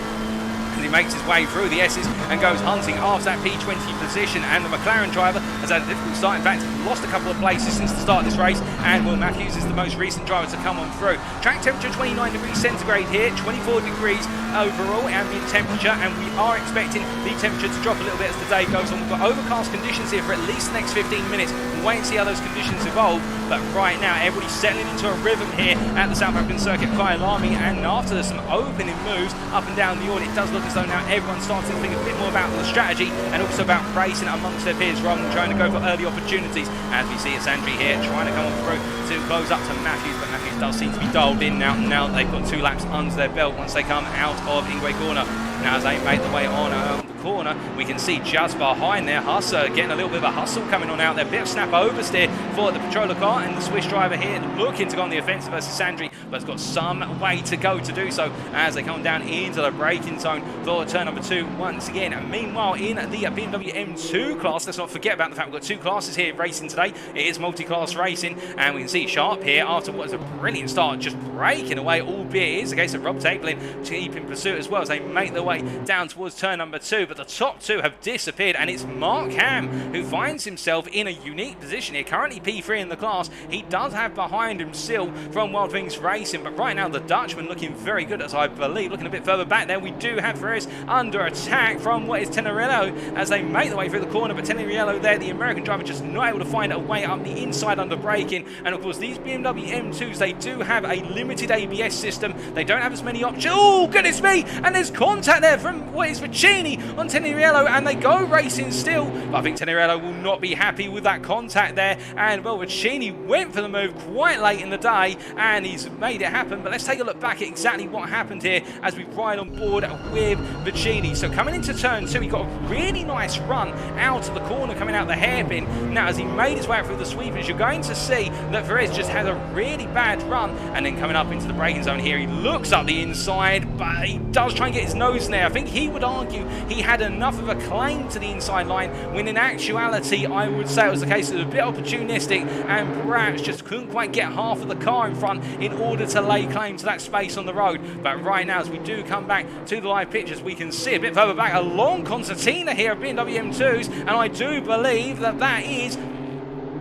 He makes his way through the S's and goes hunting after that P20 position, and the McLaren driver has had a difficult start. In fact, lost a couple of places since the start of this race, and Will Matthews is the most recent driver to come on through. Track temperature 29 degrees centigrade here, 24 degrees overall ambient temperature, and we are expecting the temperature to drop a little bit as the day goes on. We've got overcast conditions here for at least the next 15 minutes. We'll wait and see how those conditions evolve, but right now everybody's settling into a rhythm here at the South African circuit, Kyalami, and after some opening moves up and down the order, it does look as though now everyone's starting to think a bit more about the strategy and also about racing amongst their peers rather than trying to go for early opportunities. As we see Sandri here trying to come on through to close up to Matthews, but Matthews does seem to be dialed in now that they've got 2 laps under their belt once they come out of Ingwe corner. Now as they make the way on the corner, we can see just behind there Husser getting a little bit of a hustle coming on out there. Bit of snap oversteer for the Patroller car, and the Swiss driver here looking to go on the offensive versus Sandri, but has got some way to go to do so as they come down into the braking zone for turn number 2 once again. And meanwhile, in the BMW M2 class, let's not forget about the fact we've got 2 classes here racing today. It is multi-class racing, and we can see Sharp here after what is a brilliant start just breaking away, albeit it is the case of Rob Takelin to keep in pursuit as well as they make their way down towards turn number 2. But the top 2 have disappeared, and it's Mark Ham who finds himself in a unique position here, currently P3 in the class. He does have behind him still from Wild Wings Racing, but right now the Dutchman looking very good, as I believe. Looking a bit further back there, we do have Perez under attack from what is Tenerello as they make their way through the corner, but Tenerello there, the American driver, just not able to find a way up the inside under braking. And of course these BMW M2s, they do have a limited ABS system. They don't have as many options. Oh goodness me, and there's contact there from what is Vicini on Tenerello, and they go racing still, but I think Tenerello will not be happy with that contact there. And well, Vicini went for the move quite late in the day and he's made it happen. But let's take a look back at exactly what happened here as we ride on board with Vicini. So coming into turn 2, he got a really nice run out of the corner coming out the hairpin. Now as he made his way out through the sweepers, you're going to see that Perez just had a really bad run, and then coming up into the braking zone here, he looks up the inside, but he does try and get his nose in there. I think he would argue he had enough of a claim to the inside line, when in actuality I would say it was the case it was a bit opportunistic and perhaps just couldn't quite get half of the car in front in order to lay claim to that space on the road. But right now as we do come back to the live pictures, we can see a bit further back a long concertina here of BMW M2s, and I do believe that that is,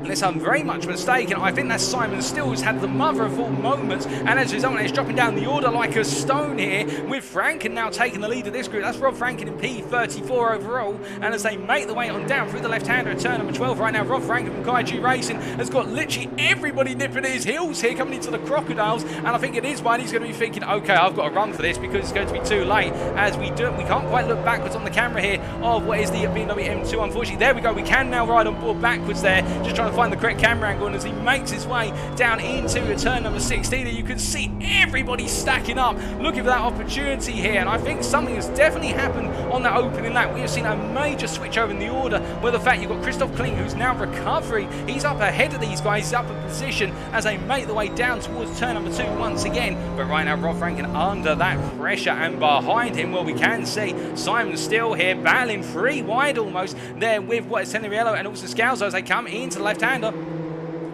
unless I'm very much mistaken, I think that's Simon Still, who's had the mother of all moments, and as a result he's dropping down the order like a stone here, with Franken now taking the lead of this group. That's Rob Franken in P34 overall, and as they make the way on down through the left-hander at turn number 12 right now, Rob Franken from Kaiju Racing has got literally everybody nipping at his heels here coming into the Crocodiles, and I think it is one he's going to be thinking, okay, I've got to run for this because it's going to be too late. As we can't quite look backwards on the camera here of what is the BMW M2, unfortunately. There we go, we can now ride on board backwards there, just trying to find the correct camera angle, and as he makes his way down into turn number 16, you can see everybody stacking up looking for that opportunity here. And I think something has definitely happened on that opening lap. We have seen a major switch over in the order, where the fact you've got Christoph Kling, who's now recovering. He's up ahead of these guys, he's up in position as they make the way down towards turn number 2 once again. But right now Rob Franken under that pressure, and behind him, well, we can see Simon Still here battling 3 wide almost there with what is Tenerello and also Scalzo as they come into the left-hander.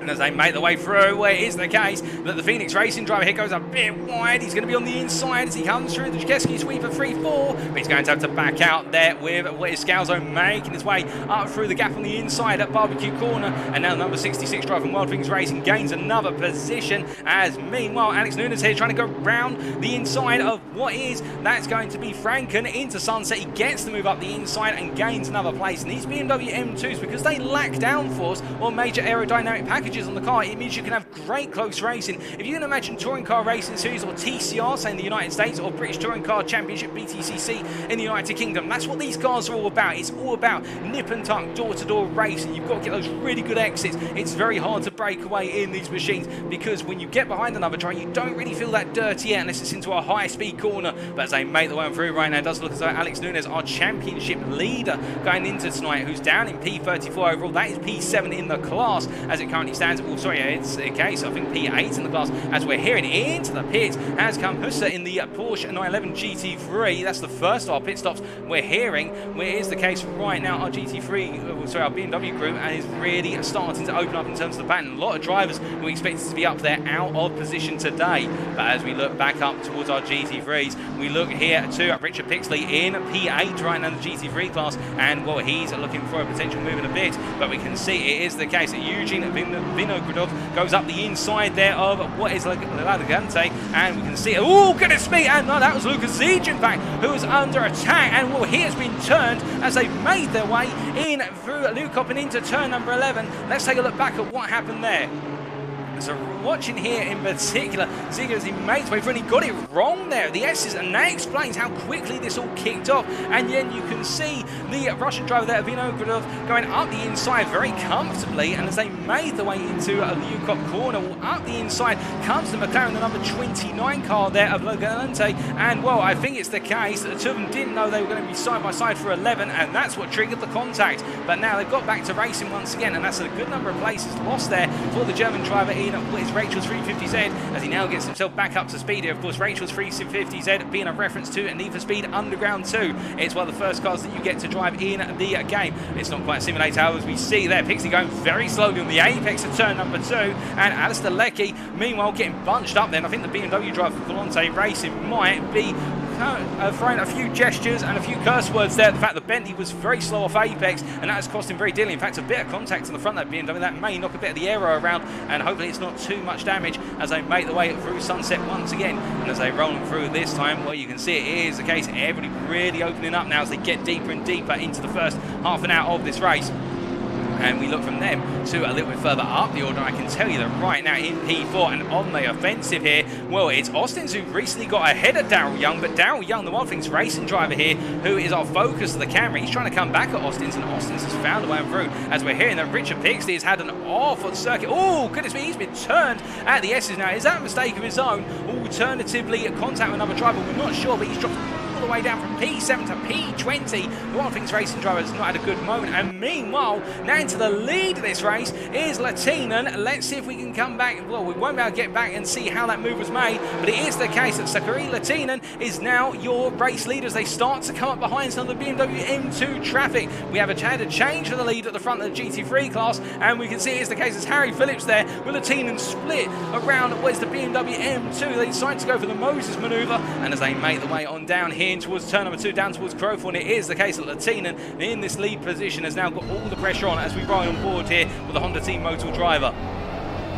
And as they make their way through, where it is the case that the Phoenix Racing driver here goes a bit wide. He's going to be on the inside as he comes through the Jakeski sweeper 3-4, but he's going to have to back out there with what is Scalzo making his way up through the gap on the inside at Barbecue Corner. And now number 66 driver from Wild Wings Racing gains another position, as meanwhile Alex Nunes here trying to go round the inside of what is, that's going to be Franken into Sunset. He gets the move up the inside and gains another place. And these BMW M2s, because they lack downforce or major aerodynamic packages on the car, it means you can have great close racing. If you can imagine Touring Car Racing Series, or TCR, say in the United States, or British Touring Car Championship, BTCC, in the United Kingdom, that's what these cars are all about. It's all about nip and tuck, door-to-door racing. You've got to get those really good exits. It's very hard to break away in these machines, because when you get behind another driver, you don't really feel that dirty air unless it's into a high-speed corner. But as they make the way through right now, it does look as though Alex Nunes, our championship leader going into tonight, who's down in P34 overall, that is P7 in the class as it currently stands. stands. Oh, sorry, it's a case, I think P8 in the class, as we're hearing into the pit has come Hussa in the Porsche 911 GT3. That's the first of our pit stops we're hearing. Where is the case right now? Our GT3, our BMW group, and is really starting to open up in terms of the pattern. A lot of drivers we expected to be up there out of position today. But as we look back up towards our GT3s, we look here to Richard Pixley in P8 right now in the GT3 class, and well, he's looking for a potential move in a bit. But we can see it is the case that Eugene Vinogradov goes up the inside there of what is Ladagante, and we can see, oh goodness me, and no, that was Lucas Ziege in fact, who was under attack, and well, he has been turned as they've made their way in through Lukop and into turn number 11. Let's take a look back at what happened there. So watching here in particular, Ziege as he made his way through and he got it wrong there, the S's, and that explains how quickly this all kicked off. And then you can see the Russian driver there, Vinogradov, going up the inside very comfortably, and as they made their way into a Lukop corner, well, up the inside comes the McLaren, the number 29 car there of Logalante, and well, I think it's the case that the two of them didn't know they were going to be side by side for 11, and that's what triggered the contact. But now they've got back to racing once again, and that's a good number of places lost there for the German driver in what is Rachel's 350Z, as he now gets himself back up to speed here. Of course, Rachel's 350Z being a reference to Need for Speed Underground 2. It's one of the first cars that you get to drive in the game. It's not quite a simulator, however, as we see there. Pixie going very slowly on the apex of turn number 2, and Alistair Leckie, meanwhile, getting bunched up then. I think the BMW driver for Volante Racing might be throwing a few gestures and a few curse words there. The fact that Bentley was very slow off apex, and that has cost him very dearly. In fact, a bit of contact on the front of that BMW that may knock a bit of the aero around, and hopefully it's not too much damage as they make their way through Sunset once again. And as they roll them through this time, well, you can see it is the case. Everybody really opening up now as they get deeper and deeper into the first half an hour of this race. And we look from them to a little bit further up the order. I can tell you that right now in P4 and on the offensive here, well, it's Austin's who recently got ahead of Daryl Young, but Daryl Young, the Wild Things Racing driver here, who is our focus of the camera, he's trying to come back at Austin's, and Austin's has found a way through, as we're hearing that Richard Pixley has had an awful circuit. Oh, goodness me, he's been turned at the S's now. Is that a mistake of his own? Alternatively, contact with another driver, we're not sure, but he's dropped all the way down from P7 to P20. The Wild Things Racing driver has not had a good moment, and meanwhile, now into the lead of this race is Lehtinen. Let's see if we can come back. Well, we won't be able to get back and see how that move was made, but it is the case that Sakari Lehtinen is now your race leader as they start to come up behind some of the BMW M2 traffic. We have had a change for the lead at the front of the GT3 class, and we can see it is the case as Harry Phillips there with Lehtinen split around what is the BMW M2. They decide to go for the Moses manoeuvre, and as they make the way on down here towards turn number 2, down towards Crowthorne, it is the case that Lehtinen in this lead position has now got all the pressure on as we ride on board here with the Honda Team Motul driver.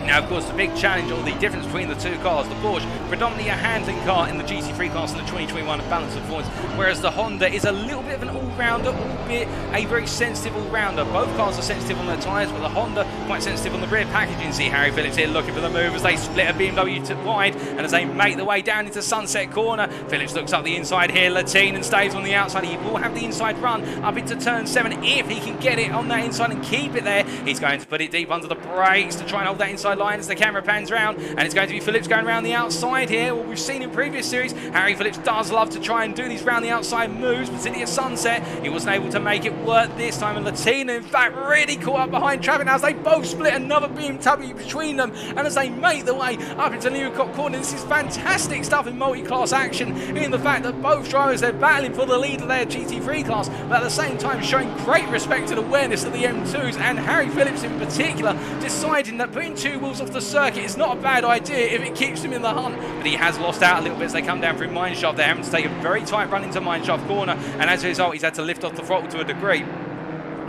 Now, of course, the big challenge, or the difference between the two cars, the Porsche, predominantly a handling car in the GT3 class in the 2021 balance of performance, whereas the Honda is a little bit of an all-rounder, albeit a very sensitive all-rounder. Both cars are sensitive on their tyres, but the Honda quite sensitive on the rear packaging. See Harry Phillips here looking for the move as they split a BMW to wide, and as they make their way down into Sunset Corner, Phillips looks up the inside here, Lehtinen stays on the outside. He will have the inside run up into turn 7 if he can get it on that inside and keep it there. He's going to put it deep under the brakes to try and hold that inside line as the camera pans round, and it's going to be Phillips going around the outside here. What we've seen in previous series, Harry Phillips does love to try and do these round the outside moves, particularly at Sunset. He wasn't able to make it work this time, and Lehtinen, in fact, really caught up behind traffic now as they both split another BMW between them, and as they make their way up into Newcott Corner. This is fantastic stuff in multi-class action, in the fact that both drivers, they're battling for the lead of their GT3 class, but at the same time showing great respect and awareness of the M2s, and Harry Phillips in particular deciding that putting two wheels off the circuit is not a bad idea if it keeps him in the hunt. But he has lost out a little bit as they come down through Mineshaft. They're having to take a very tight run into Mineshaft Corner, and as a result, he's had to lift off the throttle to a degree.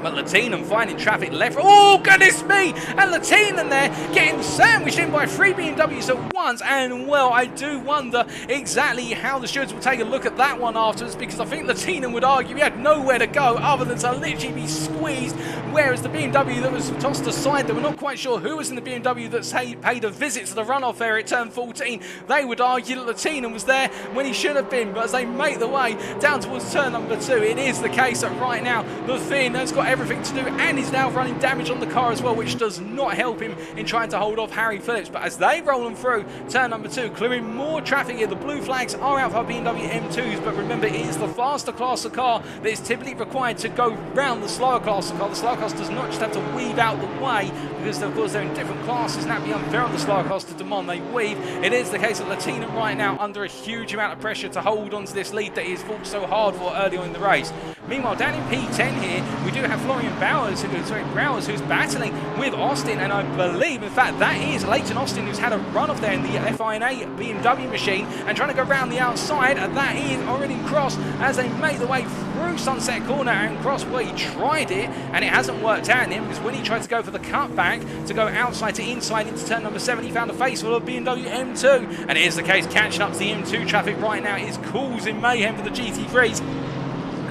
But Lehtinen finding traffic left. Oh, goodness me! And Lehtinen there getting sandwiched in by 3 BMWs at once. And, well, I do wonder exactly how the stewards will take a look at that one afterwards, because I think Lehtinen would argue he had nowhere to go other than to literally be squeezed. Whereas the BMW that was tossed aside, they were not quite sure who was in the BMW that paid a visit to the runoff area at turn 14. They would argue that Lehtinen was there when he should have been. But as they make their way down towards turn number 2, it is the case that right now the Finn has got everything to do, and he's now running damage on the car as well, which does not help him in trying to hold off Harry Phillips. But as they roll them through turn number 2, clearing more traffic here, the blue flags are out for BMW M2s, but remember, it is the faster class of car that is typically required to go round the slower class of car. The slower class does not just have to weave out the way because, of course, they're in different classes, and that'd be unfair on the Star class to demand they weave. It is the case of Lehtinen right now under a huge amount of pressure to hold on to this lead that he's fought so hard for early on in the race. Meanwhile, down in P10 here, we do have Florian Browers, who's battling with Austin, and I believe, in fact, that is Leighton Austin, who's had a run-off there in the FINA BMW machine and trying to go round the outside. That is already crossed as they make the way through Sunset Corner and cross. Well, he tried it, and it hasn't worked out in him, because when he tried to go for the cutback to go outside to inside into turn number 7, he found a face full of BMW M2, and it is the case catching up to the M2 traffic right now is causing mayhem for the GT3s.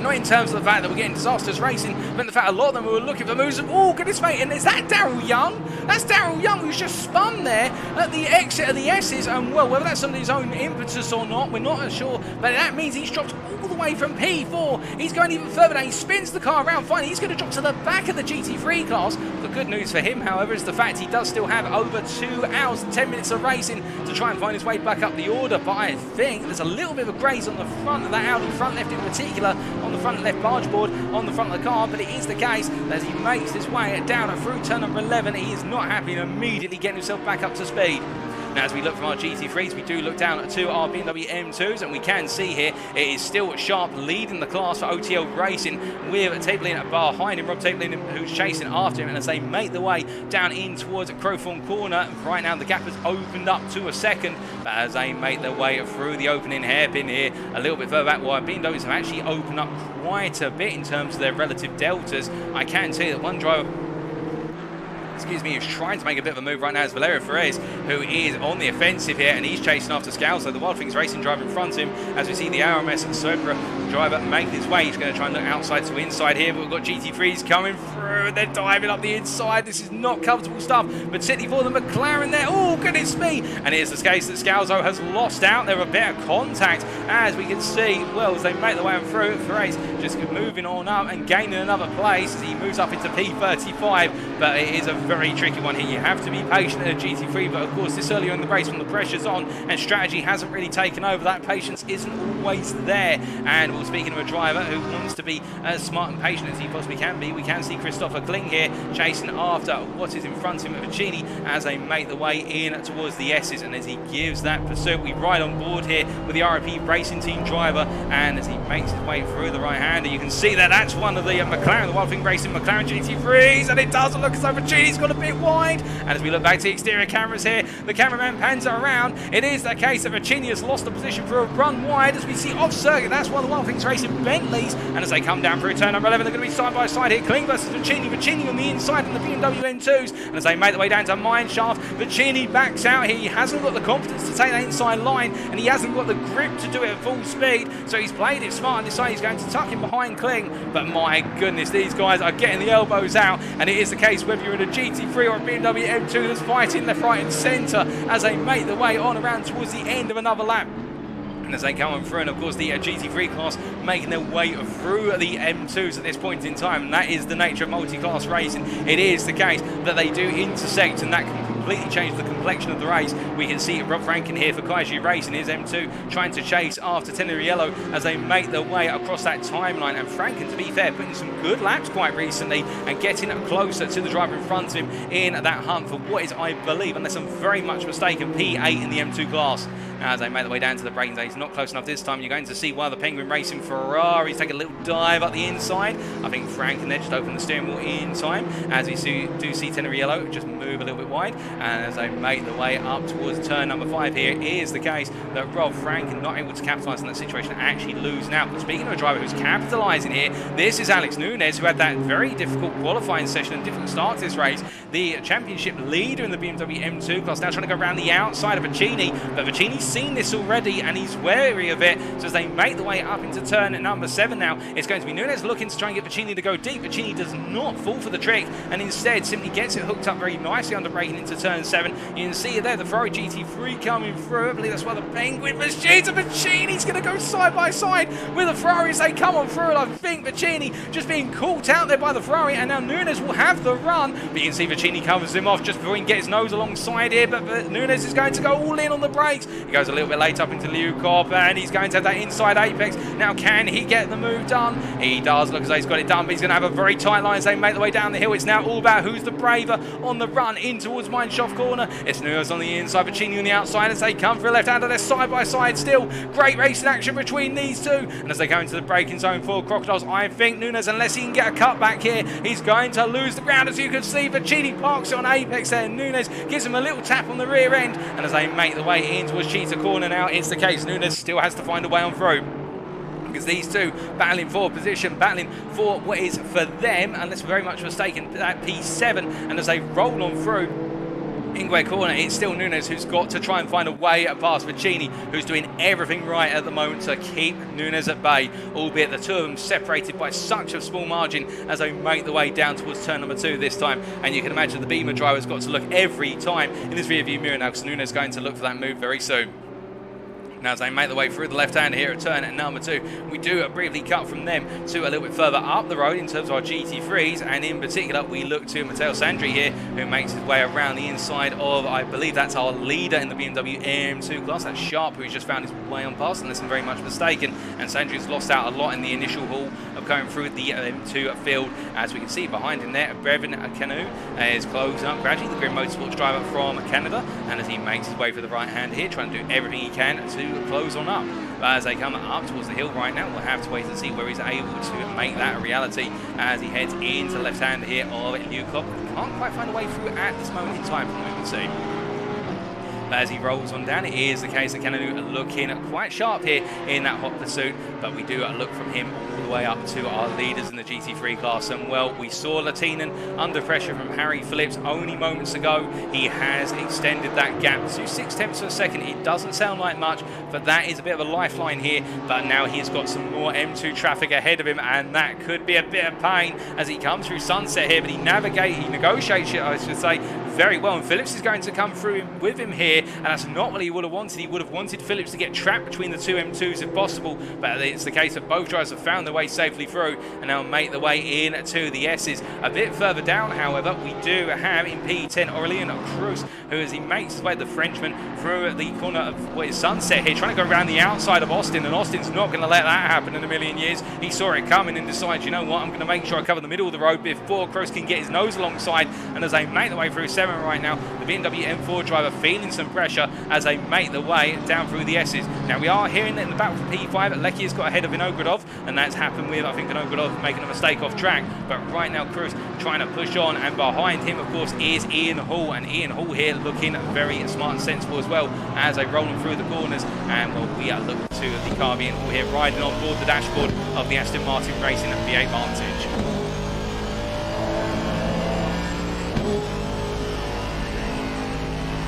Not in terms of the fact that we're getting disastrous racing, but the fact a lot of them were looking for moves. Oh, goodness mate, and is that Daryl Young? That's Daryl Young, who's just spun there at the exit of the S's, and well, whether that's under his own impetus or not, we're not sure, but that means he's dropped all the way from P4. He's going even further now. He spins the car around finally. He's going to drop to the back of the GT3 class. The good news for him, however, is the fact he does still have over 2 hours and 10 minutes of racing to try and find his way back up the order, but I think there's a little bit of a graze on the front of that Audi front left in particular, on the front left barge board on the front of the car, but it is the case that as he makes his way down and through turn number 11, he is not happy and immediately getting himself back up to speed. Now, as we look from our GT3s, we do look down to our BMW M2s, and we can see here it is still Sharp leading the class for OTL Racing, with Tablin behind him, Rob Tablin, who's chasing after him, and as they make the way down in towards Crowthorne Corner, right now the gap has opened up to a second, but as they make their way through the opening hairpin here, a little bit further back, while BMWs have actually opened up quite a bit in terms of their relative deltas. I can see that one driver, is trying to make a bit of a move right now. Is Valerio Ferrez, who is on the offensive here, and he's chasing after Scal. So the Wild Things Racing driver in front of him, as we see the RMS and Sobra driver make his way. He's going to try and look outside to inside here, but we've got GT3s coming through, and they're diving up the inside. This is not comfortable stuff, particularly for the McLaren there. Oh, goodness me! And it is the case that Scalzo has lost out there a bit of contact, as we can see, well, as they make their way on through. Ferrez just moving on up and gaining another place as he moves up into P35, but it is a very tricky one here. You have to be patient at a GT3, but of course this early on in the race when the pressure's on and strategy hasn't really taken over, that patience isn't always there. And well, speaking of a driver who wants to be as smart and patient as he possibly can be, we can see Christopher Kling here chasing after what is in front of him, Vicini, as they make the way in towards the S's, and as he gives that pursuit, we ride on board here with the RP Racing Team driver, and as he makes his way through the right-hander, you can see that that's one of the McLaren, the Wild Thing Racing McLaren GT3s, and it doesn't look as though Vicini's got a bit wide. And as we look back to the exterior cameras here, the cameraman pans it around. It is the case that Vicini has lost the position for a run wide, as we see off circuit. That's one of the Wild Things Racing Bentleys, and as they come down through turn number 11, they're going to be side by side here. Kling versus Vicini. Vicini on the inside in the BMW M2s, and as they make their way down to Mineshaft, Vicini backs out here. He hasn't got the confidence to take that inside line, and he hasn't got the grip to do it at full speed, so he's played it smart and decided he's going to tuck in behind Kling. But my goodness, these guys are getting the elbows out, and it is the case whether you're in a GT3 or a BMW M2 that's fighting left, right and centre as they make their way on around towards the end of another lap. And as they come on through, and of course the GT3 class making their way through the M2s at this point in time, and that is the nature of multi-class racing. It is the case that they do intersect, and that can completely change the complexion of the race. We can see Rob Franken here for Kaiji Racing, his M2 trying to chase after Teneriello as they make their way across that timeline, and Franken, to be fair, putting some good laps quite recently and getting closer to the driver in front of him in that hunt for what is, I believe, unless I'm very much mistaken, P8 in the M2 class. As they make their way down to the braking zone, he's not close enough this time. You're going to see one of the Penguin Racing Ferraris take a little dive up the inside. I think Franken there just opened the steering wheel in time, as we do see Teneriello just move a little bit wide, and as they make their way up towards turn number 5 here, it is the case that Rob Franken not able to capitalise on that situation, actually losing out. But speaking of a driver who's capitalising here, this is Alex Nunes, who had that very difficult qualifying session and difficult start to this race. The championship leader in the BMW M2 class, now trying to go around the outside of Vicini, but Vicini's seen this already and he's wary of it. So as they make the way up into turn number 7 now, it's going to be Nunes looking to try and get Vicini to go deep. Vicini does not fall for the trick and instead simply gets it hooked up very nicely under braking into turn 7. You can see there the Ferrari GT3 coming through. I believe that's why the Penguin machines, and Vicini's going to go side by side with the Ferrari as they come on through, and I think Vicini just being caught out there by the Ferrari, and now Nunes will have the run, but you can see Vicini covers him off just before he can get his nose alongside here, but Nunes is going to go all in on the brakes. He goes goes a little bit late up into Liu Kopp, and he's going to have that inside apex. Now, can he get the move done? He does. Look as though he's got it done, but he's going to have a very tight line as they make the way down the hill. It's now all about who's the braver on the run in towards Mineshaft corner. It's Nunes on the inside, Vicini on the outside as they come for a left-hander. They're side by side still. Great racing action between these two. And as they go into the braking zone for Crocodiles, I think Nunes, unless he can get a cut back here, he's going to lose the ground. As you can see, Vicini parks it on apex there. Nunes gives him a little tap on the rear end. And as they make the way in towards Cheetah corner now, it's the case. Nunes still has to find a way on through, because these two battling for position, battling for what is for them, unless we're very much mistaken, that P7. And as they roll on through Ingwe corner, it's still Nunes who's got to try and find a way past Vicini, who's doing everything right at the moment to keep Nunes at bay, albeit the two of them separated by such a small margin as they make the way down towards turn number 2 this time. And you can imagine the Beamer driver's got to look every time in his rear view mirror now, because Nunes is going to look for that move very soon. Now, as they make the way through the left hand here at turn number 2, we do briefly cut from them to a little bit further up the road in terms of our GT3s, and in particular we look to Matteo Sandri here, who makes his way around the inside of, I believe that's our leader in the BMW M2 class, that's Sharp, who's just found his way on past, unless I'm very much mistaken. And Sandri's lost out a lot in the initial haul of going through the M2 field. As we can see behind him there, Brevin Canu is closing up gradually, the Grim Motorsports driver from Canada, and as he makes his way for the right hand here, trying to do everything he can to close on up. But as they come up towards the hill right now, we'll have to wait and see where he's able to make that a reality as he heads into the left hand here of Liu Kopp. Can't quite find a way through at this moment in time, from what we can see. But as he rolls on down, it is the case that Cananu looking quite sharp here in that hot pursuit, but we do look from him all the way up to our leaders in the GT3 class. And well, we saw Lehtinen under pressure from Harry Phillips only moments ago. He has extended that gap to 0.6 of a second. It doesn't sound like much, but that is a bit of a lifeline here. But now he's got some more M2 traffic ahead of him, and that could be a bit of pain as he comes through Sunset here, but he negotiates it, I should say, very well. And Phillips is going to come through with him here, and that's not what he would have wanted. He would have wanted Phillips to get trapped between the two M2s if possible, but it's the case that both drivers have found their way safely through and now make the way in to the S's. A bit further down, however, we do have in P10 Aurelien Cruz, who, as he makes his way, the Frenchman, through the corner of what is Sunset here, trying to go around the outside of Austin, and Austin's not going to let that happen in a million years. He saw it coming and decides, you know what, I'm going to make sure I cover the middle of the road before Cruz can get his nose alongside. And as they make the way through 7 right now, the BMW M4 driver feeling some pressure as they make the way down through the S's. Now, we are hearing in the battle for P5 that Lecky has got ahead of Vinogradov, and that's happened with, I think, Vinogradov making a mistake off track. But right now, Cruz trying to push on, and behind him, of course, is Ian Hall, and Ian Hall here looking very smart and sensible as well as they roll on through the corners. And well, we are looking to the car of Ian Hall here, riding on board the dashboard of the Aston Martin Racing V8 Vantage.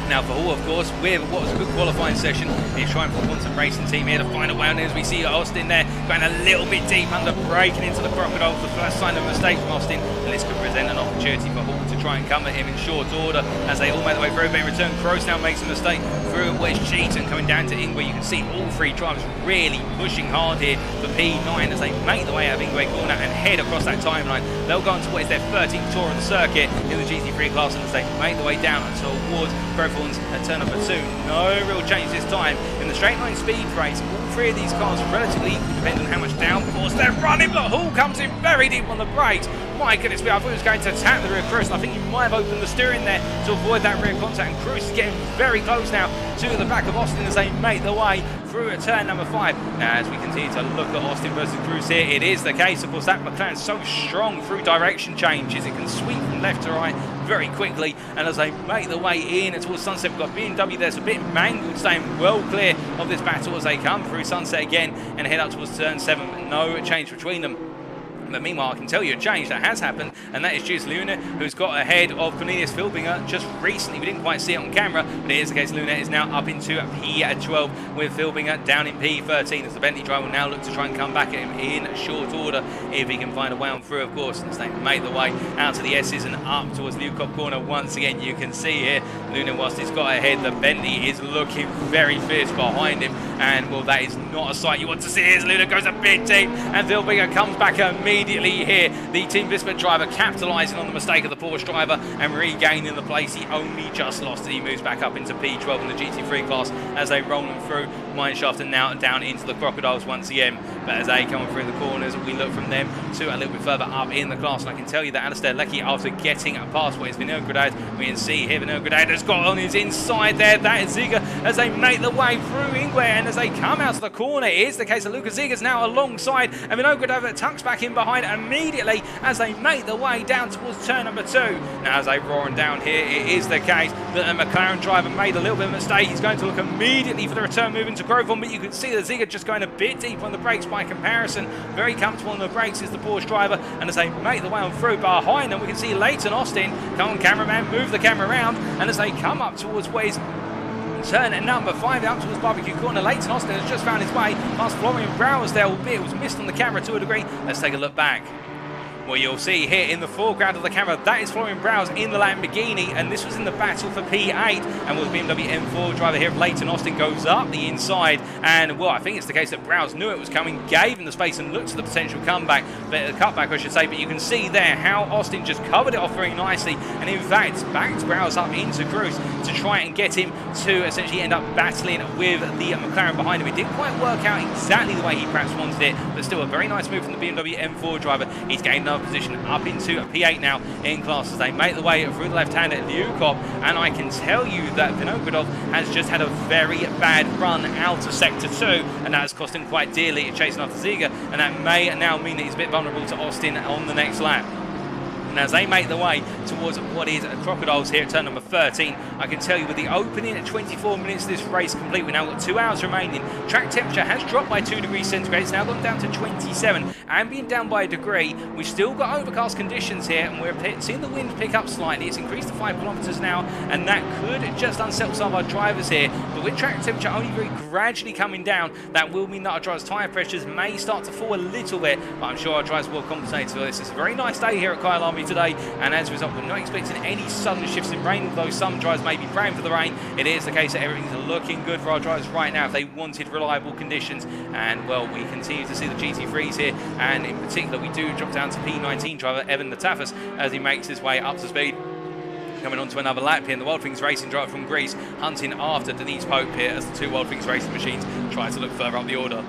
Now for Hall, of course, with what was a good qualifying session, he's trying for the Quantum Racing team here to find a way on, as we see Austin there going a little bit deep under, braking into the Crocodiles. The first sign of a mistake from Austin, and this could present an opportunity for Hall to try and come at him in short order as they all make their way through. But in return, Kroos now makes a mistake through West Cheaton, coming down to Ingwe. You can see all three drivers really pushing hard here for P9 as they make the way out of Ingwe corner and head across that timeline. They'll go on to what is their 13th tour on the circuit in the GT3 class, and as they make the way down towards Grofons at turn number 2. No real change this time in the straight line speed race. All three of these cars are relatively equal, depending on how much downforce they're running, but Hall comes in very deep on the brakes. My goodness me, I thought he was going to tap the rear Cruz, and I think he might have opened the steering there to avoid that rear contact, and Cruz is getting very close now to the back of Austin as they make the way through at turn number 5. Now, as we continue to look at Austin versus Cruz here, it is the case, of course, that McLaren's so strong through direction changes. It can sweep from left to right very quickly, and as they make the way in towards Sunset, we've got BMW there's a bit mangled, staying well clear of this battle as they come through Sunset again and head up towards turn 7. No change between them. But meanwhile, I can tell you a change that has happened, and that is Juice Luna, who's got ahead of Cornelius Filbinger just recently. We didn't quite see it on camera, but it is the case. Luna is now up into P12 with Filbinger down in P13 as the Bentley driver will now look to try and come back at him in short order if he can find a way on through, of course, as they make the way out to the S's and up towards Liu Kopp corner. Once again, you can see here, Luna, whilst he's got ahead, the Bentley is looking very fierce behind him, and well, that is not a sight you want to see. As Luna goes a bit deep, and Filbinger comes back immediately immediately here. The Team Visma driver capitalising on the mistake of the Porsche driver and regaining the place he only just lost. He moves back up into P12 in the GT3 class as they roll him through Mineshaft and now down into the Crocodiles once again. But as they come through the corners, we look from them to a little bit further up in the class. And I can tell you that Alistair Leckie, after getting past what is Vinogradov, we can see here Vinogradov has got on his inside there. That is Ziga as they make the way through Ingwe, and as they come out to the corner, it is the case that Lucas Ziga's now alongside, and Vinogradov tucks back in behind immediately as they make the way down towards turn number 2. Now as they roaring down here, it is the case that the McLaren driver made a little bit of a mistake. He's going to look immediately for the return move into Grove, but you can see that Ziga just going a bit deep on the brakes by comparison. Very comfortable on the brakes is the Porsche driver, and as they make the way on through behind them, we can see Leighton Austin. Come on, cameraman, move the camera around, and as they come up towards where is turn number 5 out towards Barbecue Corner, Leighton Austin has just found his way past Florian Browers there, albeit it was missed on the camera to a degree. Let's take a look back. Well, you'll see here in the foreground of the camera, that is Florian Browers in the Lamborghini, and this was in the battle for P8, and with BMW M4 driver here, Leighton Austin goes up the inside, and well, I think it's the case that Browers knew it was coming, gave him the space and looked at the potential comeback, but cutback I should say, but you can see there how Austin just covered it off very nicely, and in fact backed Browers up into Cruz to try and get him to essentially end up battling with the McLaren behind him. It didn't quite work out exactly the way he perhaps wanted it, but still a very nice move from the BMW M4 driver. He's gained another position up into a P8 now in class as they make the way through the left-hander Liukov, and I can tell you that Vinogradov has just had a very bad run out of sector 2, and that has cost him quite dearly chasing after Ziga, and that may now mean that he's a bit vulnerable to Austin on the next lap. And as they make the way towards what is Crocodiles here at turn number 13, I can tell you with the opening at 24 minutes this race complete, we've now got 2 hours remaining. Track temperature has dropped by 2 degrees centigrade, it's now gone down to 27. Ambient down by a degree. We've still got overcast conditions here, and we're seeing the wind pick up slightly. It's increased to 5 kilometers now, and that could just unsettle some of our drivers here. But with track temperature only very gradually coming down, that will mean that our drivers' tyre pressures may start to fall a little bit, but I'm sure our drivers will compensate for this. It's a very nice day here at Kyalami today, and as a result we're not expecting any sudden shifts in rain, although some drivers may be praying for the rain. It is the case that everything's looking good for our drivers right now if they wanted reliable conditions, and well, we continue to see the GT3s here, and in particular we do drop down to P19 driver Evan Natafas as he makes his way up to speed. Coming on to another lap here, and the Wildwings Racing driver from Greece hunting after Denise Pope here as the 2 Wildwings Racing machines try to look further up the order.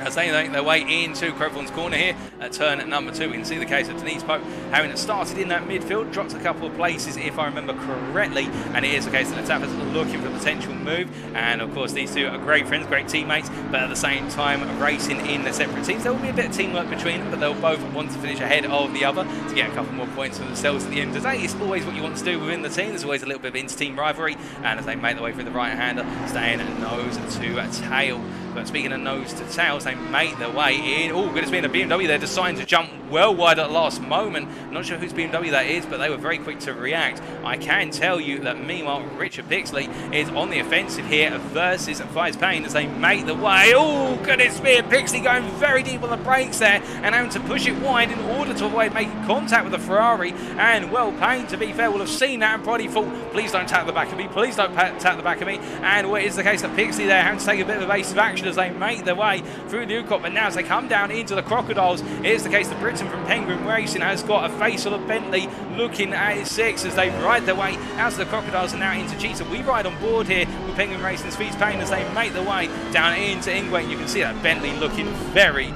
As they make their way into Crowthorne's corner here at turn number 2, we can see the case of Denise Pope having started in that midfield, dropped a couple of places if I remember correctly, and it is the case that Natafas is looking for a potential move, and of course these two are great friends, great teammates, but at the same time racing in their separate teams. There will be a bit of teamwork between them, but they'll both want to finish ahead of the other to get a couple more points for themselves at the end of the day. It's always what you want to do within the team. There's always a little bit of inter-team rivalry, and as they make their way through the right-hander, staying nose to tail. But speaking of nose to tails, they make their way in. Oh, goodness me, the BMW there deciding to jump well wide at the last moment. I'm not sure whose BMW that is, but they were very quick to react. I can tell you that meanwhile, Richard Pixley is on the offensive here versus Vice Payne as they make the way. Oh, goodness me, Pixley going very deep on the brakes there and having to push it wide in order to avoid making contact with the Ferrari. And well, Payne, to be fair, will have seen that and probably thought, please don't tap the back of me, please don't tap the back of me. And what is the case that Pixley there having to take a bit of evasive action as they make their way through Newcott, but now as they come down into the Crocodiles, it is the case that Britain from Penguin Racing has got a face of a Bentley looking at his 6 as they ride their way out of the Crocodiles and now into Cheetah. We ride on board here with Penguin Racing's Feeds Payne as they make their way down into Ingwe. You can see that Bentley looking very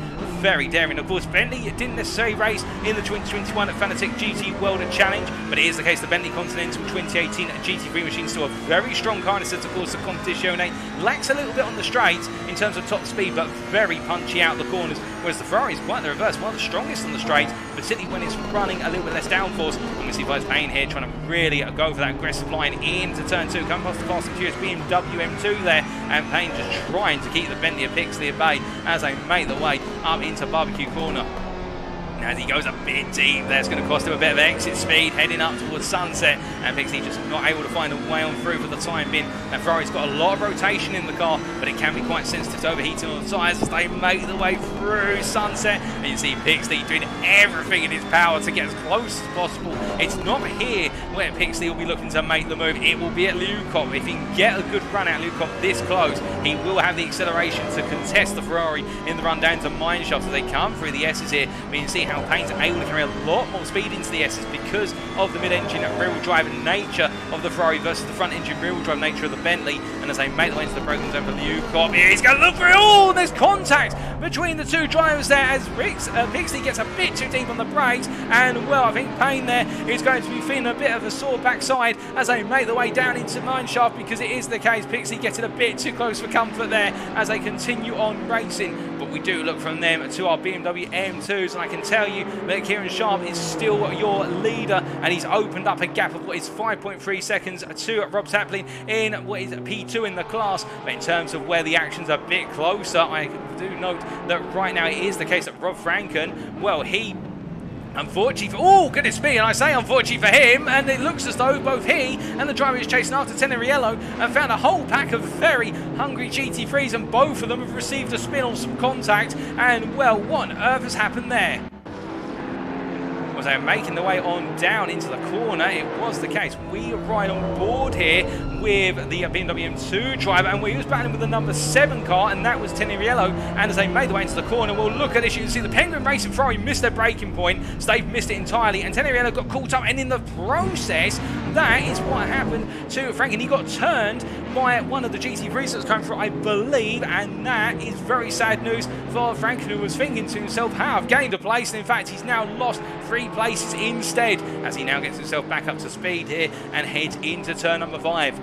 daring. Of course, Bentley didn't necessarily race in the 2021 Fanatec GT World Challenge, but it is the case the Bentley Continental 2018 GT3 machine still a very strong car in Assetto Corsa Competizione. Lacks a little bit on the straights in terms of top speed, but very punchy out the corners, whereas the Ferrari is quite the reverse, one of the strongest on the straights, particularly when it's running a little bit less downforce. And we see Vice Payne here trying to really go for that aggressive line into turn 2, coming past the Fast and Furious BMW M2 there, and Payne just trying to keep the Bentley of Pixley at bay as they make the way up into Barbecue Corner. as he goes a bit deep. That's going to cost him a bit of exit speed, heading up towards Sunset, and Pixie just not able to find a way on through for the time being. And Ferrari's got a lot of rotation in the car, but it can be quite sensitive to overheating on the tyres as they make the way through Sunset. And you see Pixie doing everything in his power to get as close as possible. It's not here where Pixie will be looking to make the move. It will be at Lucop. If he can get a good run at Lucop this close, he will have the acceleration to contest the Ferrari in the run down to Mineshaft as they come through the S's here. We can see how Payne's able to carry a lot more speed into the S's because of the mid-engine rear-wheel drive nature of the Ferrari versus the front-engine rear-wheel drive nature of the Bentley. And as they make their way into the broken zone for Lucop, he's going to look for it all. There's contact between the two drivers there as Pixie gets a bit too deep on the brakes. And, well, I think Payne there is going to be feeling a bit of a sore backside as they make their way down into Mineshaft, because it is the case. Pixie getting a bit too close for comfort there as they continue on racing. But we do look from them to our BMW M2s, and I can tell you that Kieran Sharp is still your leader, and he's opened up a gap of what is 5.3 seconds to Rob Taplin in what is P2 in the class. But in terms of where the action's a bit closer, I do note that right now it is the case that Rob Franken, well, he unfortunately for, oh goodness me, and I say unfortunately for him, and it looks as though both he and the driver who's chasing after Teneriello have found a whole pack of very hungry GT3s, and both of them have received a spin on some contact. And well, what on earth has happened there? Was they making their way on down into the corner? It was the case. We ride on board here with the BMW M2 driver, and we was battling with the number 7 car, and that was Teneriello. And as they made their way into the corner, well, look at this. You can see the Penguin Racing Ferrari missed their braking point, so they've missed it entirely, and Teneriello got caught up, and in the process, that is what happened to Franken. He got turned by one of the GT3s that was coming through, I believe, and that is very sad news for Franken, who was thinking to himself, how I've gained a place, and in fact, he's now lost 3 places instead, as he now gets himself back up to speed here and heads into turn number 5.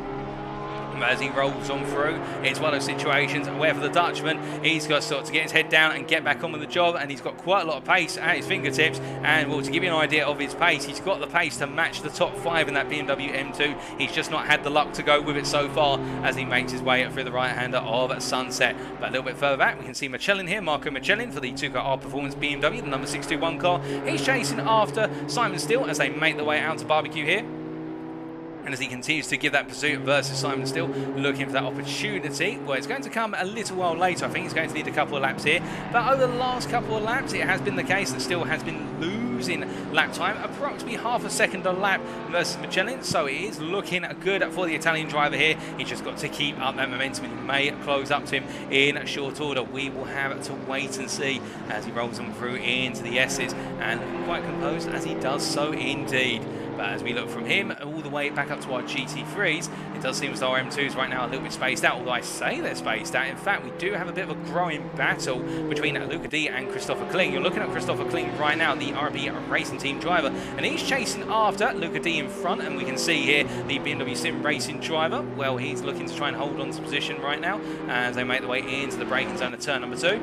As he rolls on through, it's one of those situations where for the Dutchman, he's got sort of to get his head down and get back on with the job, and he's got quite a lot of pace at his fingertips. And well, to give you an idea of his pace, he's got the pace to match the top 5 in that BMW M2. He's just not had the luck to go with it so far as he makes his way through the right-hander of Sunset. But a little bit further back, we can see Michelin here, Marco Michelin for the 2-car R-Performance BMW, the number 621 car. He's chasing after Simon Steele as they make their way out to barbecue here. And as he continues to give that pursuit versus Simon Steele, looking for that opportunity, well, it's going to come a little while later. I think he's going to need a couple of laps here. But over the last couple of laps, it has been the case that Steele has been losing lap time, approximately half a second a lap versus Michelin. So it is looking good for the Italian driver here. He's just got to keep up that momentum, and he may close up to him in short order. We will have to wait and see as he rolls on through into the S's, and quite composed as he does so indeed. But as we look from him all the way back up to our GT3s, it does seem as though our M2s right now are a little bit spaced out, although I say they're spaced out. In fact, we do have a bit of a growing battle between Luca D and Christopher Kling. You're looking at Christopher Kling right now, the RB Racing Team driver, and he's chasing after Luca D in front, and we can see here the BMW Sim Racing driver. Well, he's looking to try and hold on to position right now as they make their way into the braking zone of turn number 2.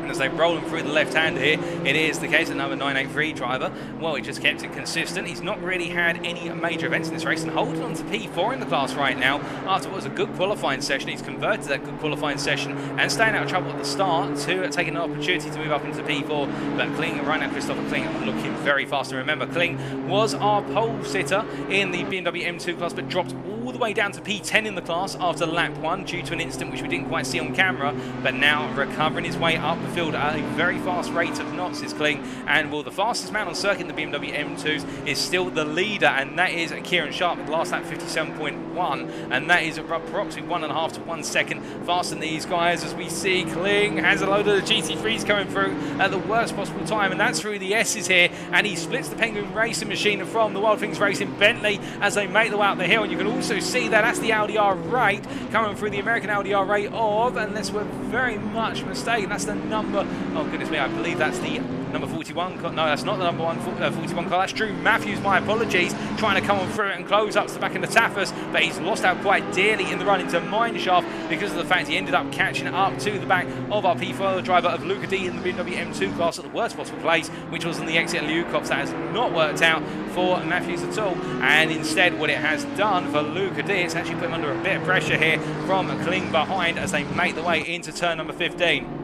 And as they roll him through the left-hander here, it is the case that number 983 driver, well, he just kept it consistent. He's not really had any major events in this race, and holding on to P4 in the class right now after what was a good qualifying session. He's converted that good qualifying session and staying out of trouble at the start to taking an opportunity to move up into P4. But Kling, right now, Christopher Kling, looking very fast. And remember, Kling was our pole sitter in the BMW M2 class, but dropped all the way down to P10 in the class after lap 1 due to an incident which we didn't quite see on camera, but now recovering his way up the field at a very fast rate of knots is Kling. And well, the fastest man on circuit in the BMW M2s is still the leader, and that is Kieran Sharp with last lap 57.1, and that is approximately 1.5 to 1 second faster than these guys. As we see, Kling has a load of the GT3s coming through at the worst possible time, and that's through the S's here, and he splits the Penguin Racing machine from the Wild Things Racing Bentley as they make their way out the hill. And you can also see that that's the Audi R8 coming through, the American Audi R8 of, unless we're very much mistaken, that's the number, oh goodness me, I believe that's the number 41 car. No, that's not the number 41 car. That's Drew Matthews, my apologies, trying to come on through it and close up to the back of the Taffers, but he's lost out quite dearly in the run into Mineshaft because of the fact he ended up catching up to the back of our P4 driver of Luca D in the BMW M2 class at the worst possible place, which was on the exit of Lukops. That has not worked out for Matthews at all, and instead what it has done for Luca D, it's actually put him under a bit of pressure here from Kling behind as they make the way into turn number 15.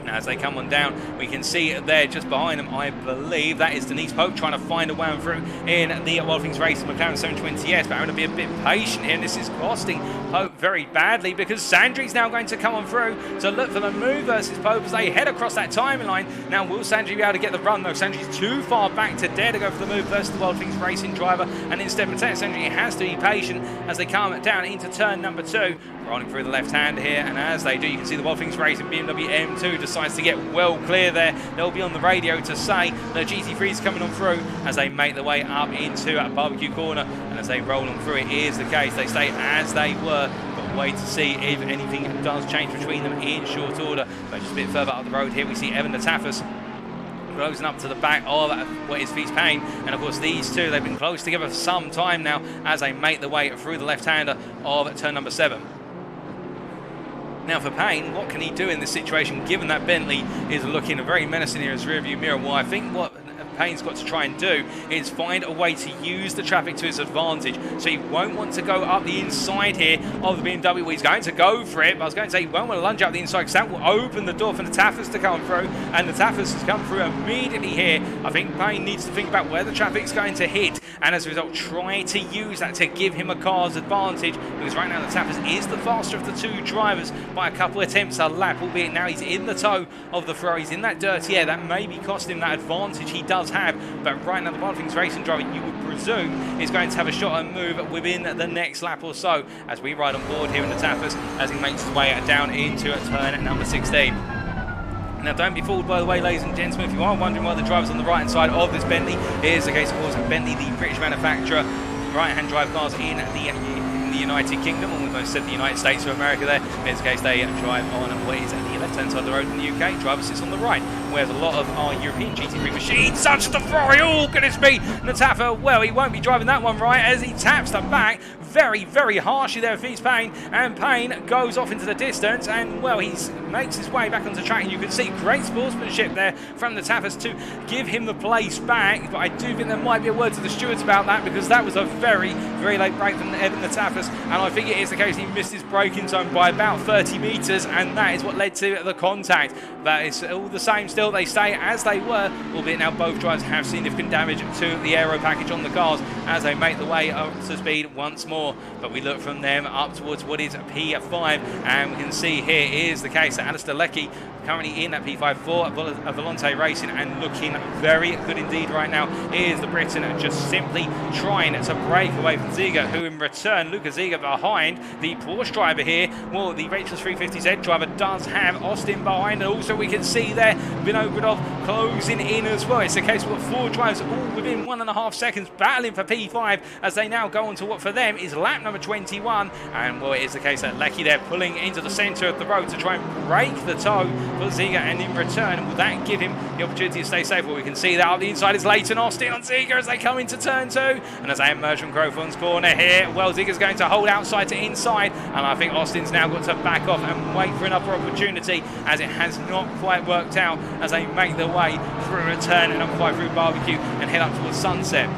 As they come on down, we can see there just behind them, I believe that is Denise Pope trying to find a way through in the Wild Things Racing McLaren 720S, but I'm going to be a bit patient here, and this is costing Pope very badly because Sandri's now going to come on through to look for the move versus Pope as they head across that timeline. Now, will Sandri be able to get the run though? Sandri's too far back to dare to go for the move versus the Wild Things Racing driver, and instead Sandri has to be patient as they come down into turn number 2. Rolling through the left hand here, and as they do, you can see the Wild Things Racing BMW M2 decides to get well clear there. They'll be on the radio to say the GT3 is coming on through as they make their way up into a barbecue corner, and as they roll on through, it is the case. They stay as they were, but wait to see if anything does change between them in short order. But just a bit further up the road here, we see Evan Natafis closing up to the back of what is Feast Payne, and of course these two, they've been close together for some time now as they make their way through the left-hander of turn number 7. Now for Payne, what can he do in this situation given that Bentley is looking very menacing here as rearview mirror? Well, I think what Payne's got to try and do is find a way to use the traffic to his advantage. So he won't want to go up the inside here of the BMW. He's going to go for it, but I was going to say he won't want to lunge up the inside because that will open the door for Natafis to come through, and Natafis has come through immediately here. I think Payne needs to think about where the traffic's going to hit, and as a result try to use that to give him a car's advantage, because right now Natafis is the faster of the two drivers by a couple of attempts a lap, albeit now he's in the toe of the Ferrari, he's in that dirty air. That may be costing him that advantage he does have, but right now the Wild Things Racing driver, you would presume, is going to have a shot and move within the next lap or so as we ride on board here in the Taffers as he makes his way down into turn number 16. Now, don't be fooled, by the way, ladies and gentlemen, if you are wondering why the driver's on the right-hand side of this Bentley, here's the case, of course, Bentley, the British manufacturer, right-hand drive cars in the United Kingdom, almost said the United States of America there. In this case, they drive on what is at the left-hand side of the road in the UK. Driver sits on the right, whereas a lot of our European GT3 machines, such as the Ferrari, oh goodness me, Natafa, well, he won't be driving that one right as he taps the back very, very harshly there with Feast Payne, and Payne goes off into the distance, and well, he makes his way back onto track, and you can see great sportsmanship there from the Taffers to give him the place back. But I do think there might be a word to the stewards about that, because that was a very, very late break from Evan the Taffers, and I think it is the case he missed his braking zone by about 30 metres, and that is what led to the contact. But it's all the same still, they stay as they were, albeit now both drivers have significant damage to the aero package on the cars as they make the way up to speed once more. But we look from them up towards what is P5, and we can see here is the case that Alistair Leckie currently in that P5 for Volante Racing, and looking very good indeed right now is the Briton, just simply trying to break away from Ziga, who in return, Luca Ziga behind the Porsche driver here. Well, the Rachel's 350Z driver does have Austin behind, and also we can see there Vinogradov closing in as well. It's the case we've got 4 drivers all within 1.5 seconds battling for P5 as they now go on to what for them is lap number 21, and well, it is the case that Leckie there pulling into the centre of the road to try and break the toe for Ziga, and in return will that give him the opportunity to stay safe? Well, we can see that up the inside is Leighton Austin on Ziga as they come into turn 2, and as they emerge from Crowthorne's corner here, well, Ziga's going to hold outside to inside, and I think Austin's now got to back off and wait for another opportunity as it has not quite worked out as they make their way through a turn and not quite through barbecue and head up towards Sunset.